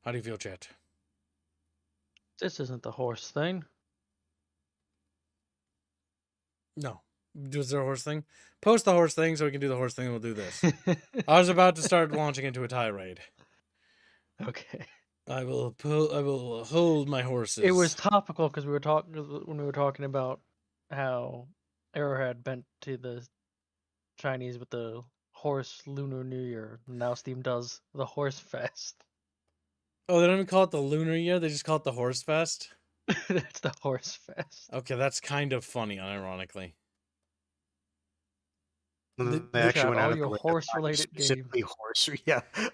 How do you feel, Chet? This isn't the horse thing. No. Was there a horse thing? Post the horse thing so we can do the horse thing and we'll do this. I was about to start launching into a tirade. Okay. I will hold my horses. It was topical because we were talking about how Arrowhead bent to the Chinese with the horse Lunar New Year. Now Steam does the Horse Fest. Oh, they don't even call it the Lunar Year. They just call it the Horse Fest. That's the Horse Fest. Okay, that's kind of funny, unironically. They actually went out of your the way to horse-related games. specifically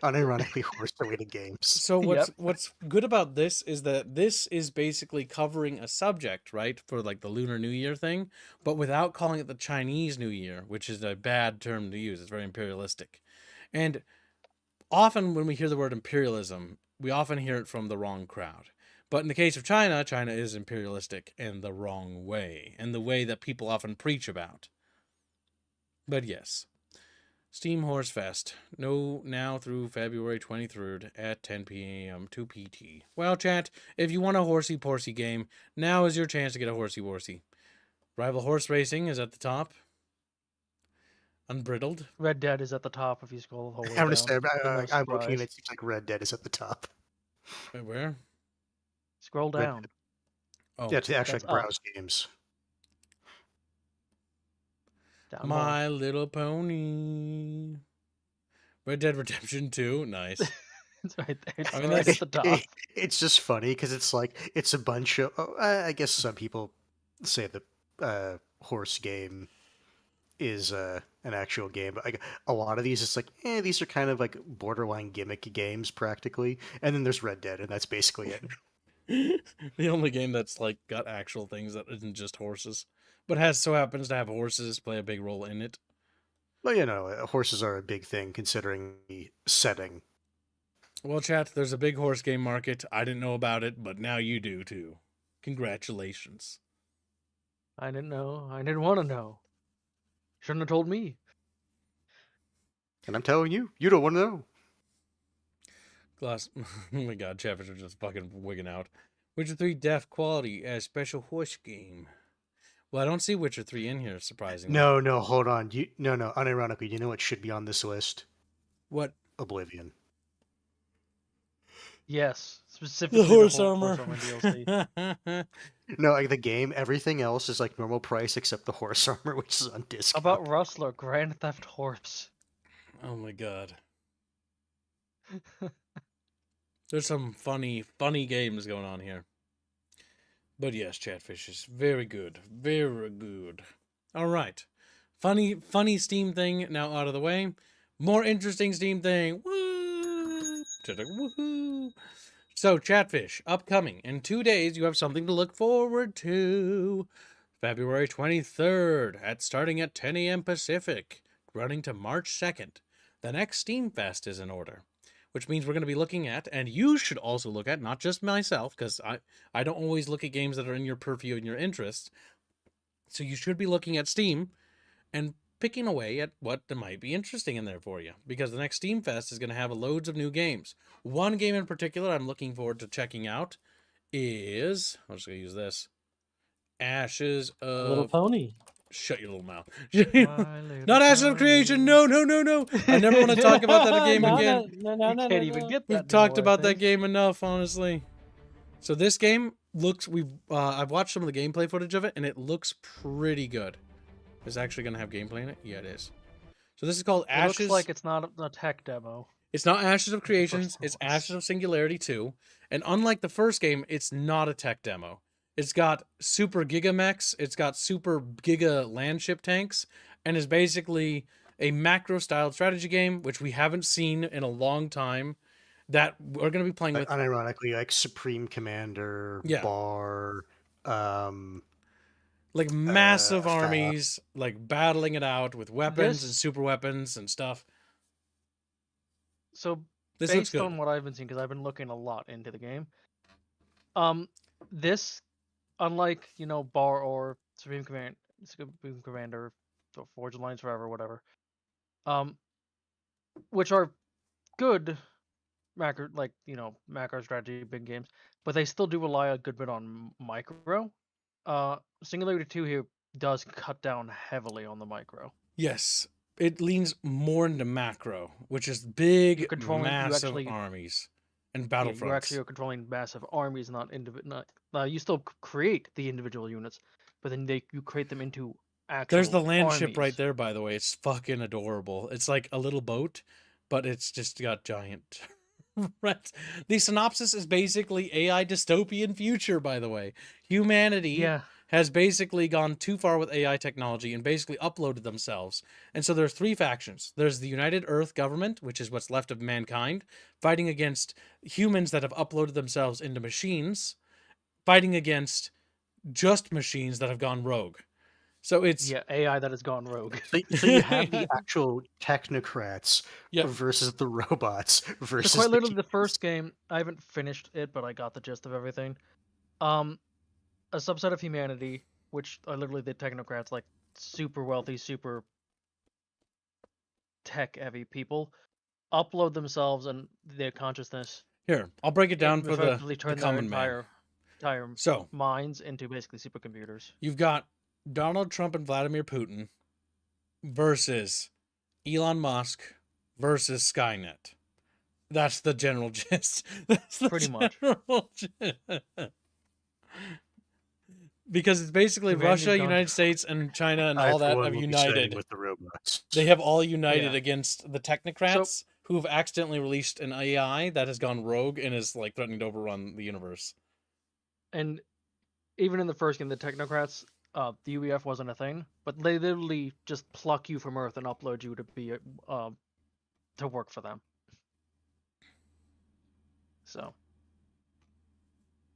unironically horse-related games. So what's good about this is that this is basically covering a subject, right, for like the Lunar New Year thing, but without calling it the Chinese New Year, which is a bad term to use. It's very imperialistic. And often when we hear the word imperialism, we often hear it from the wrong crowd. But in the case of China, China is imperialistic in the wrong way, and the way that people often preach about. But yes, Steam Horse Fest. No, now through February 23rd at 10 p.m. to PT. Well, chat, if you want a horsey-porsey game, now is your chance to get a horsey-worsey. Rival Horse Racing is at the top. Unbridled. Red Dead is at the top if you scroll the whole way I'm down. just saying, No I'm looking and surprise. it seems like Red Dead is at the top. Wait, where? Scroll Red down. Oh, Yeah, to actually That's up. browse games. Down My Little Pony. Red Dead Redemption 2. Nice. It's right there. It's I mean, right that's- at the top. It's just funny because it's like it's a bunch of. I guess some people say the horse game is an actual game, but like a lot of these, it's like, these are kind of like borderline gimmick games practically. And then there's Red Dead, and that's basically it. The only game that's like got actual things that isn't just horses, but has so happens to have horses play a big role in it. But horses are a big thing considering the setting. Well, chat, there's a big horse game market. I didn't know about it, but now you do too. Congratulations. I didn't know. I didn't want to know. Shouldn't have told me. And I'm telling you, you don't want to know. Glass. Oh my god, Chatfish are just fucking wigging out. Witcher 3 def quality as special horse game. Well, I don't see Witcher 3 in here, surprisingly. No, hold on. No, unironically, you know what should be on this list? What? Oblivion. Yes, specifically The horse whole armor. DLC. No, like the game, everything else is like normal price except the horse armor, which is on How discount. about Rustler, Grand Theft Horse? Oh my god. There's some funny games going on here. But yes, Chatfish is very good. Very good. All right. Funny Steam thing now out of the way. More interesting Steam thing. Woo! Woohoo! So, Chatfish, upcoming. In 2 days, you have something to look forward to. February 23rd, starting at 10 a.m. Pacific, running to March 2nd. The next Steam Fest is in order, which means we're going to be looking at, and you should also look at, not just myself, because I don't always look at games that are in your purview and your interest. So you should be looking at Steam and picking away at what might be interesting in there for you, because the next Steam Fest is going to have loads of new games. One game in particular I'm looking forward to checking out is, I'm just going to use this, Ashes of... Little Pony. Shut your little mouth. My little Not Ashes of Creation. pony. No. I never want to talk about that game No, again. No, You can't even get that. We've talked anymore, I about that think. game enough, honestly. So this game looks, I've watched some of the gameplay footage of it, and it looks pretty good. Is it actually going to have gameplay in it? Yeah, it is. So this is called It Ashes. looks like it's not a tech demo. It's not Ashes of Creations. It's ones. Ashes of Singularity 2. And unlike the first game, it's not a tech demo. It's got super giga mechs. It's got super giga landship tanks. And is basically a macro-styled strategy game, which we haven't seen in a long time, that we're going to be playing with. Unironically, like Supreme Commander, Yeah. Bar, like massive Fab. armies, like battling it out with weapons and This- super weapons and stuff. So This looks based good. on what I've been seeing, because I've been looking a lot into the game, this, unlike Bar or Supreme Commander, Forge Alliance Forever, whatever, which are good macro strategy big games, but they still do rely a good bit on micro. Singularity 2 here does cut down heavily on the micro. Yes, it leans more into macro, which is big, You're controlling- you massive actually- armies and You battlefronts. actually are controlling massive armies, not individual. You still create the individual units, but then you create them into actual. There's the land ship right armies. there, by the way. It's fucking adorable. It's like a little boat, but it's just got giant. The synopsis is basically AI dystopian future, by the way. Humanity Yeah. has basically gone too far with AI technology and basically uploaded themselves. And so there's 3 factions. There's the United Earth government, which is what's left of mankind, fighting against humans that have uploaded themselves into machines, fighting against just machines that have gone rogue. So it's AI that has gone rogue. So you have the actual technocrats Yeah. versus the robots versus So quite the literally, the humans. first game, I haven't finished it, but I got the gist of everything. A subset of humanity, which are literally the technocrats, like super wealthy, super tech-heavy people, upload themselves and their consciousness. Here, I'll break it down for the effectively turn their common man. entire So minds into basically supercomputers. you've got Donald Trump and Vladimir Putin versus Elon Musk versus Skynet. That's the general gist. That's the Pretty much. general gist. Because it's basically Humanity's Russia, gone. United States, and China and I, all for that one, have will be siding united. with the robots. They have all united Yeah. against the technocrats who've accidentally released an AI that has gone rogue and is like threatening to overrun the universe. And even in the first game, the technocrats, the UEF wasn't a thing, but they literally just pluck you from Earth and upload you to be to work for them. So.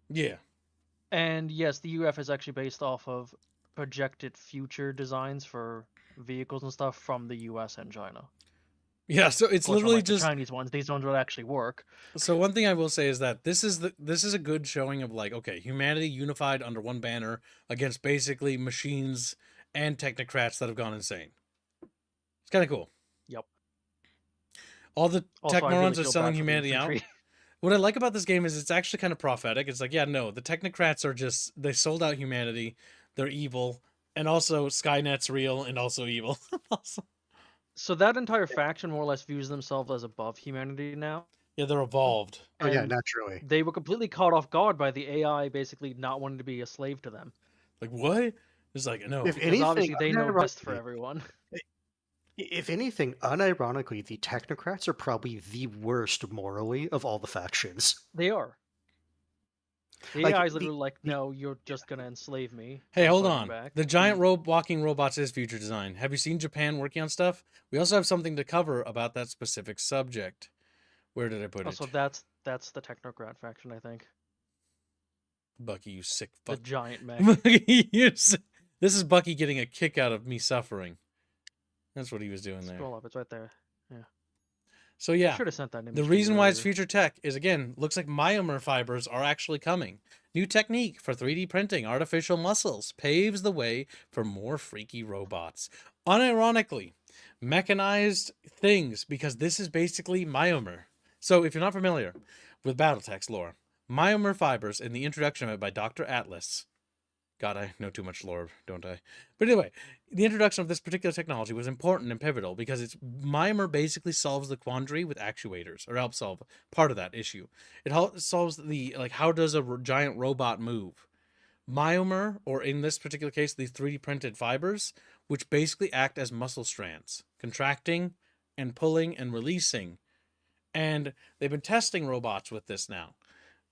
Yeah. And yes, the UF is actually based off of projected future designs for vehicles and stuff from the US and China. Yeah, so it's Of course, literally unlike the just Chinese ones, these ones would actually work. so one thing I will say is that this is a good showing of like, okay, humanity unified under one banner against basically machines and technocrats that have gone insane. It's kind of cool. Yep. All the Also, tech I really morons are feel selling bad for the humanity out. infantry. What I like about this game is it's actually kind of prophetic. It's like, yeah, no, the technocrats are just, they sold out humanity. They're evil. And also Skynet's real and also evil. Also, So that entire faction more or less views themselves as above humanity now. yeah, they're evolved. Oh yeah, And naturally. they were completely caught off guard by the AI basically not wanting to be a slave to them. Like, what? It's like, no. If Because anything, obviously they know best for unironically- everyone. If anything, unironically, the technocrats are probably the worst morally of all the factions. They are. The Like, AI is the- literally like, no, you're just gonna enslave me. Hey, I'm hold fighting on. back." The giant walking robots is future design. Have you seen Japan working on stuff? We also have something to cover about that specific subject. Where did I put Also, it? that's the technocrat faction, I think. Bucky, you sick The fuck. giant mech. Bucky, this is Bucky getting a kick out of me suffering. That's what he was doing there. Scroll up, it's right there. So yeah, Should have sent that image. the to you reason why it's earlier. future tech is, again, looks like myomer fibers are actually coming. New technique for 3D printing artificial muscles paves the way for more freaky robots. Unironically, mechanized things, because this is basically myomer. So if you're not familiar with Battletech's lore, myomer fibers and the introduction of it by Dr. Atlas. God, I know too much lore, don't I? But anyway, the introduction of this particular technology was important and pivotal because it's myomer basically solves the quandary with actuators, or helps solve part of that issue. It solves the, like, how does a giant robot move? Myomer, or in this particular case, these 3D printed fibers, which basically act as muscle strands, contracting and pulling and releasing. And they've been testing robots with this now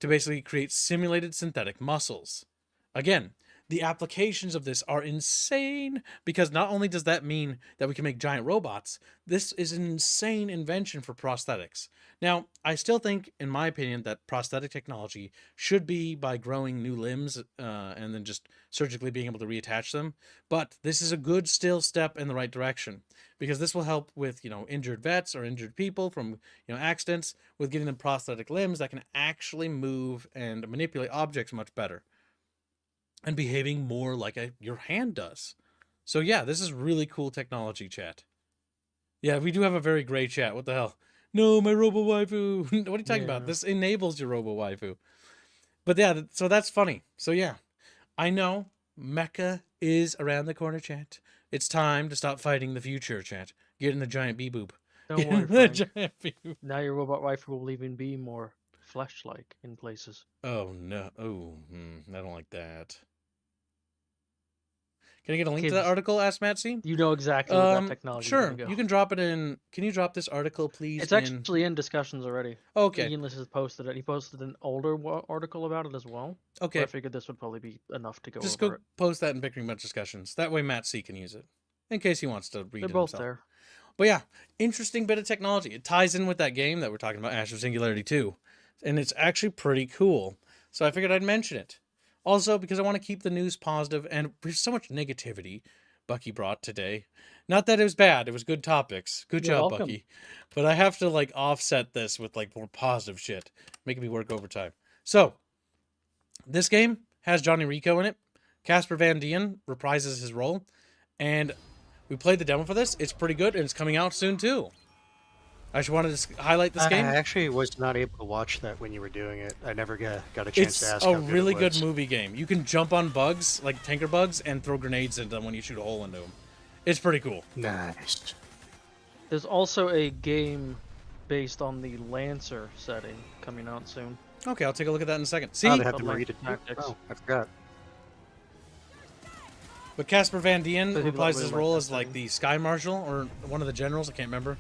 to basically create simulated synthetic muscles. Again, the applications of this are insane because not only does that mean that we can make giant robots, this is an insane invention for prosthetics. Now, I still think, in my opinion, that prosthetic technology should be by growing new limbs and then just surgically being able to reattach them. But this is a good still step in the right direction because this will help with, injured vets or injured people from, accidents, with getting them prosthetic limbs that can actually move and manipulate objects much better. And behaving more like your hand does. So yeah, this is really cool technology, chat. Yeah, we do have a very gray chat. What the hell? No, my robo waifu. What are you talking about? Yeah. This enables your robo waifu. But yeah, so that's funny. So yeah, I know Mecha is around the corner, chat. It's time to stop fighting the future, chat. Get in the giant bee boop. Don't Get worry, in the Frank. giant bee boop. Now your robot wife will even be more flesh-like in places. Oh no. Oh, I don't like that. Can I get a link to Kids. that article? Asked Matsy. You know exactly where that technology is Sure. gonna go. You can drop it in. Can you drop this article, please? It's actually in discussions already. Okay. Ian List has posted it. He posted an older article about it as well. But Okay. I figured this would probably be enough to go Just over go it. post that in Bickering Bunch discussions. That way Matt C can use it in case he wants to read They're it both himself. there. But yeah, interesting bit of technology. It ties in with that game that we're talking about, Ash of Singularity 2. And it's actually pretty cool. So I figured I'd mention it. Also, because I want to keep the news positive, and there's so much negativity Bucky brought today. Not that it was bad, it was good topics. Good You're job, welcome. Bucky. But I have to offset this with more positive shit, making me work overtime. So, this game has Johnny Rico in it. Casper Van Dien reprises his role, and we played the demo for this. It's pretty good, and it's coming out soon too. I just wanted to highlight this game. I actually was not able to watch that when you were doing it. I never got a chance It's to ask. a how good really it good was. movie game. You can jump on bugs, like tanker bugs, and throw grenades into them when you shoot a hole into them. It's pretty cool. Nice. There's also a game based on the Lancer setting coming out soon. Okay, I'll take a look at that in a second. See, Oh, they have of the Lancer read it. Tactics. Oh, I forgot. but Casper Van Dien So people replies don't his really role like as that like setting. the Sky Marshal or one of the generals. I can't remember.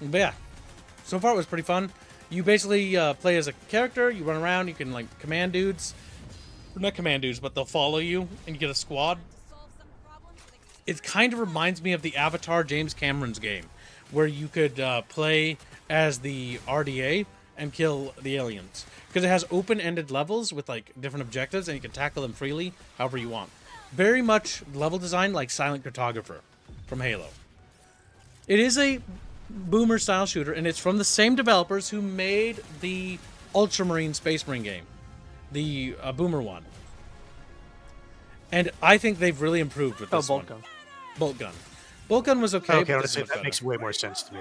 But yeah, so far it was pretty fun. You basically play as a character. You run around. You can like command dudes, not command dudes, but they'll follow you, and you get a squad. It kind of reminds me of the Avatar James Cameron's game, where you could play as the RDA and kill the aliens. Because it has open-ended levels with like different objectives, and you can tackle them freely however you want. Very much level design like Silent Cartographer from Halo. It is a boomer-style shooter, and it's from the same developers who made the Ultramarine Space Marine game, the boomer one. And I think they've really improved with this Bolt one. Gun. Bolt Gun. Bolt Gun was okay. Okay, but honestly, this is that much makes better. way more sense to me.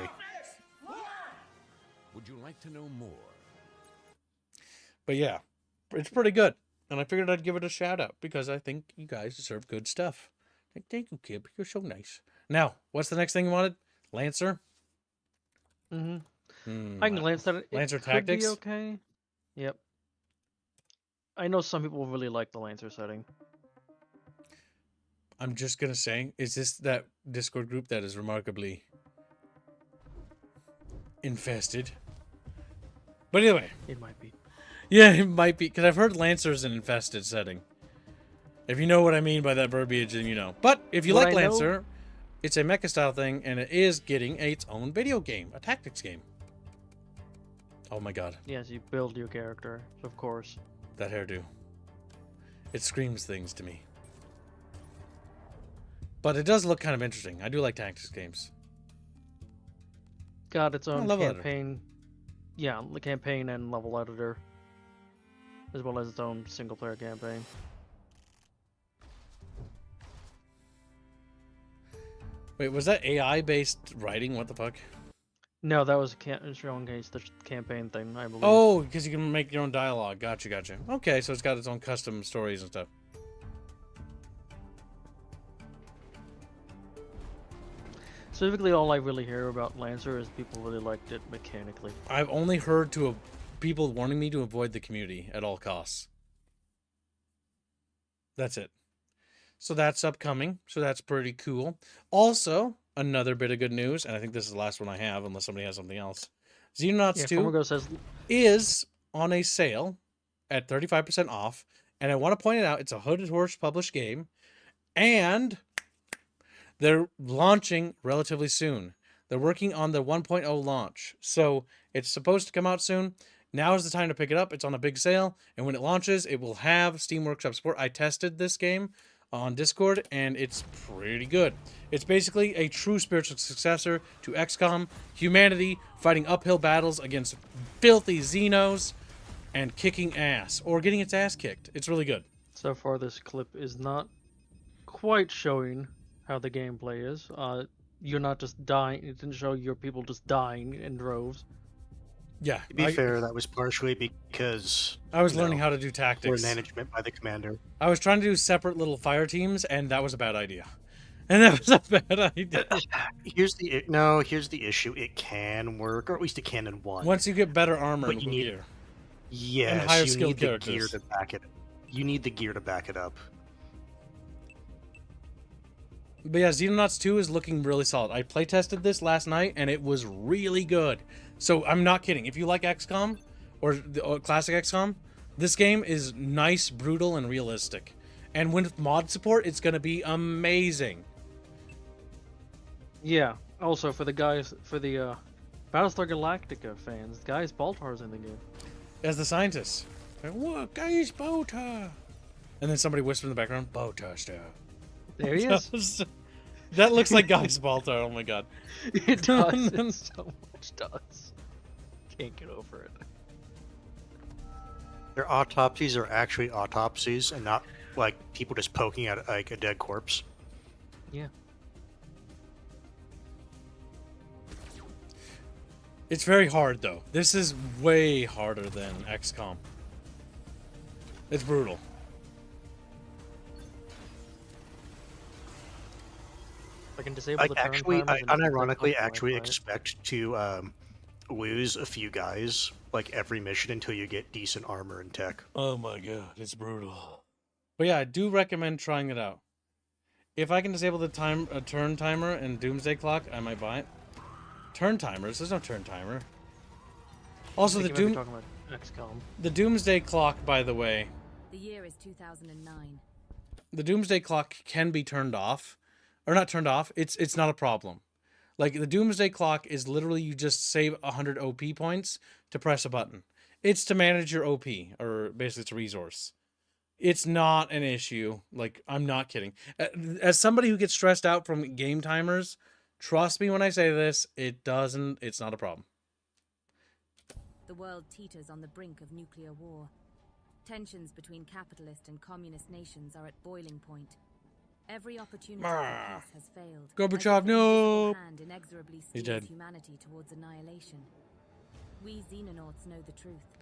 Would you like to know more? But yeah, it's pretty good. And I figured I'd give it a shout out because I think you guys deserve good stuff. Thank you, Kib. You're so nice. Now, what's the next thing you wanted? Lancer? I can glance at it. Lancer It could Tactics? be okay. Yep. I know some people really like the Lancer setting. I'm just going to say, is this that Discord group that is remarkably infested? But anyway. It might be. Yeah, it might be. Because I've heard Lancer is an infested setting. If you know what I mean by that verbiage, then you know. But if you like Lancer, it's a mecha style thing, and it is getting its own video game, a tactics game. Oh my god. Yes, you build your character, of course. That hairdo. It screams things to me. But it does look kind of interesting. I do like tactics games. Got its own level editor. campaign. Yeah, the campaign and level editor. As well as its own single player campaign. Wait, was that AI-based writing? What the fuck? No, that was showing the campaign thing, I believe. Oh, because you can make your own dialogue. Gotcha, gotcha. Okay, so it's got its own custom stories and stuff. Specifically, all I really hear about Lancer is people really liked it mechanically. I've only heard people warning me to avoid the community at all costs. That's it. So that's upcoming. So that's pretty cool. Also, another bit of good news, and I think this is the last one I have, unless somebody has something else. Xenonauts 2 Formago says is on a sale at 35% off, and I want to point it out, it's a Hooded Horse published game, and they're launching relatively soon. They're working on the 1.0 launch, so it's supposed to come out soon. Now is the time to pick it up. It's on a big sale, and when it launches, it will have Steam Workshop support. I tested this game on Discord, and it's pretty good. It's basically a true spiritual successor to XCOM, humanity fighting uphill battles against filthy Xenos and kicking ass, or getting its ass kicked. It's really good. so far this clip is not quite showing how the gameplay is. You're not just dying. It didn't show your people just dying in droves. Yeah. To be fair, that was partially because I was learning how to do tactics. Poor management by the commander. I was trying to do separate little fire teams, and that was a bad idea. And that was a bad idea. Here's the issue. It can work, or at least it can in one. Once you get better armor But and you need- gear. Yes, and higher you skilled need the gear characters. to back it. You need the gear to back it up. But yeah, Xenonauts 2 is looking really solid. I playtested this last night, and it was really good. So I'm not kidding. If you like XCOM, or classic XCOM, this game is nice, brutal, and realistic. And with mod support, it's going to be amazing. Yeah. Also, for the Battlestar Galactica fans, Gaius Baltar's in the game. As the scientist. Like, what? Guy's Baltar! And then somebody whispered in the background, Baltar stuff. There he is. That looks like Guy's Baltar. Oh my god. It does. It so much does. Can't get over it. Their autopsies are actually autopsies and not like people just poking at like a dead corpse. Yeah. It's very hard, though. This is way harder than XCOM. It's brutal. I can disable I the turn actually, timers I and disable unironically the actually Wi-Fi. expect to lose a few guys like every mission until you get decent armor and tech. Oh my god, it's brutal. But yeah, I do recommend trying it out. If I can disable the turn timer and Doomsday Clock, I might buy it. Turn timers? There's no turn timer. Also, I think you might be talking about XCOM. the Doomsday Clock, by the way, The year is 2009. the Doomsday Clock can be turned off, or not turned off. It's not a problem. Like the Doomsday Clock is literally you just save 100 OP points to press a button. It's to manage your OP, or basically it's a resource. It's not an issue. Like, I'm not kidding. As somebody who gets stressed out from game timers, trust me when I say this, it's not a problem. The world teeters on the brink of nuclear war. Tensions between capitalist and communist nations are at boiling point. Every opportunity for peace has failed. Gorbachev, no! Hand inexorably He's steers dead. humanity towards annihilation. We Xenonauts know the truth.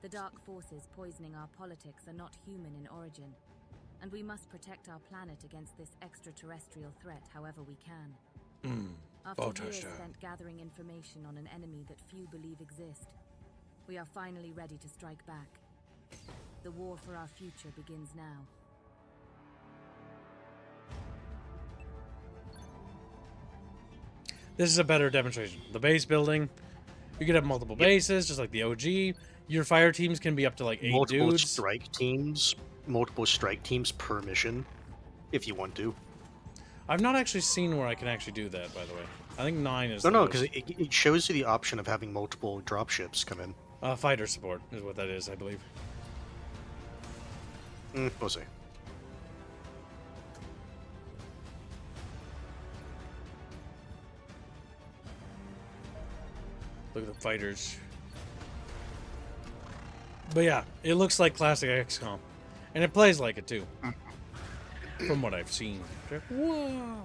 The dark forces poisoning our politics are not human in origin, and we must protect our planet against this extraterrestrial threat however we can. After years spent gathering information on an enemy that few believe exist, we are finally ready to strike back. The war for our future begins now. This is a better demonstration. The base building, you could have multiple bases, just like the OG. Your fire teams can be up to like 8 multiple dudes. strike teams per mission, if you want to. I've not actually seen where I can actually do that, by the way. I think 9 is No, because it shows you the option of having multiple dropships come in. fighter support is what that is, I believe. We'll see. Look at the fighters. But yeah, it looks like classic XCOM. And it plays like it too. From what I've seen. Whoa!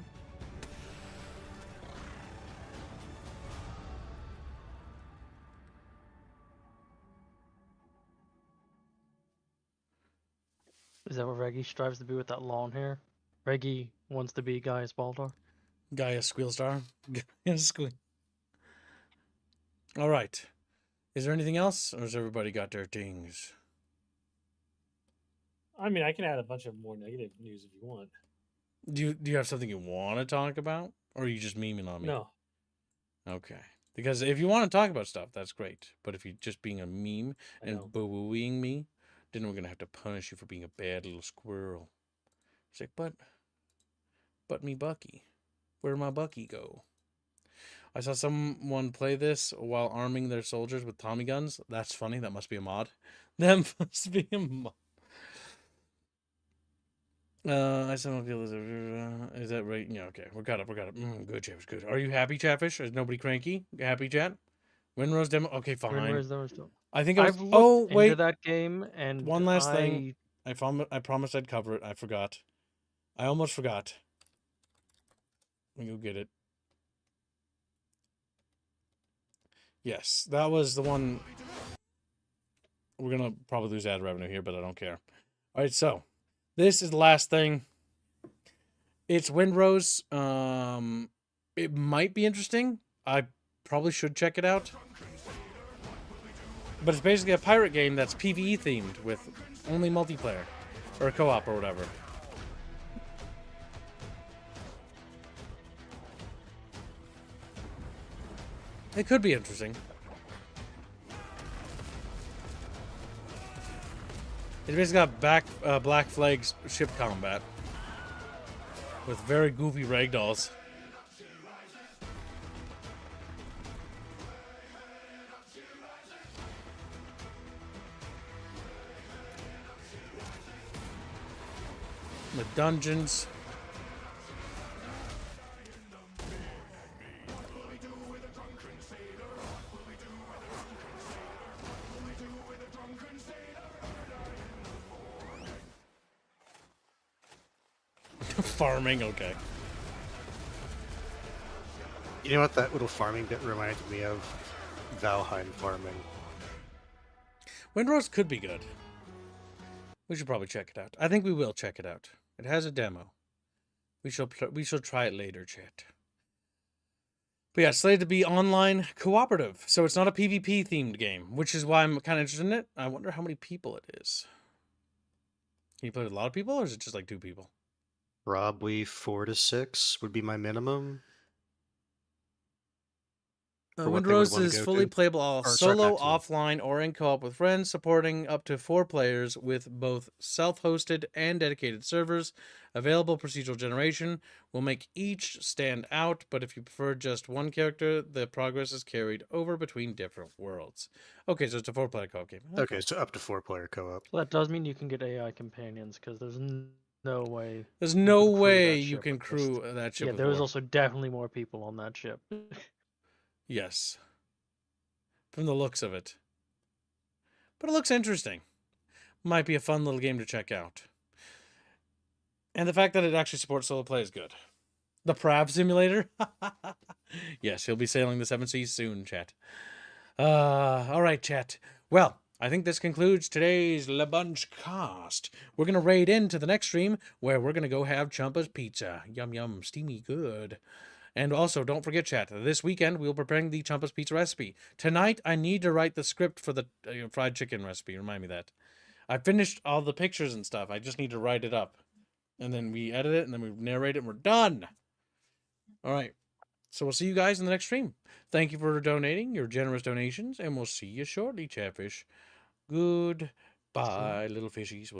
Is that what Reggie strives to be with that long hair? Reggie wants to be Gaius Baltar. Gaius Squealstar. Gaius Squeal. Alright. Is there anything else? Or has everybody got their things? I mean, I can add a bunch of more negative news if you want. Do you have something you want to talk about? Or are you just memeing on me? No. Okay. Because if you want to talk about stuff, that's great. But if you're just being a meme and boo-wooing me, then we're going to have to punish you for being a bad little squirrel. It's like, but me Bucky. Where'd my Bucky go? I saw someone play this while arming their soldiers with Tommy guns. That's funny. That must be a mod. That must be a mod. I somehow feel is that right? Yeah, okay. We got it. Good, Chatfish, good. Are you happy, Chatfish? Is nobody cranky? Happy, chat? Windrose demo? Okay, fine. Windrose demo still. I think I was... I've looked Oh, wait. into that game, and One last thing. I promised I'd cover it. I forgot. I almost forgot. Let me go get it. Yes, that was the one. We're going to probably lose ad revenue here, but I don't care. All right, so this is the last thing. It's Windrose. It might be interesting. I probably should check it out. But it's basically a pirate game that's PvE themed with only multiplayer or co-op or whatever. It could be interesting. It's basically got Black Flag's ship combat with very goofy ragdolls. The dungeons. Farming, okay. You know what that little farming bit reminded me of? Valheim farming. Windrose could be good. We should probably check it out. I think we will check it out. It has a demo. We shall try it later, chat. But yeah, it's slated to be online cooperative, so it's not a PvP themed game, which is why I'm kind of interested in it. I wonder how many people it is. Can you play with a lot of people, or is it just like 2 people? Probably 4 to 6 would be my minimum. For what Wind they would Rose wanna is go fully to. playable all Or sorry, solo, maximum. offline, or in co-op with friends, supporting up to 4 players with both self-hosted and dedicated servers. Available procedural generation will make each stand out, but if you prefer just one character, the progress is carried over between different worlds. Okay, so it's a 4-player co-op game. Okay, so up to 4-player co-op. So that does mean you can get AI companions because there's no way. There's you no can crew way that you ship can with just- crew that ship Yeah, with there was 4. also definitely more people on that ship. Yes. From the looks of it. But it looks interesting. Might be a fun little game to check out. And the fact that it actually supports solo play is good. The Prav Simulator? Yes, he'll be sailing the 7 seas soon, chat. All right, chat. Well, I think this concludes today's La Bunch cast. We're going to raid into the next stream where we're going to go have Chumpa's Pizza. Yum, yum, steamy good. And also, don't forget, chat, this weekend we'll be preparing the Chumpa's Pizza recipe. Tonight, I need to write the script for the fried chicken recipe. Remind me that. I finished all the pictures and stuff. I just need to write it up. And then we edit it, and then we narrate it, and we're done. All right. So we'll see you guys in the next stream. Thank you for donating, your generous donations, and we'll see you shortly, Chatfish. Goodbye, little fishies.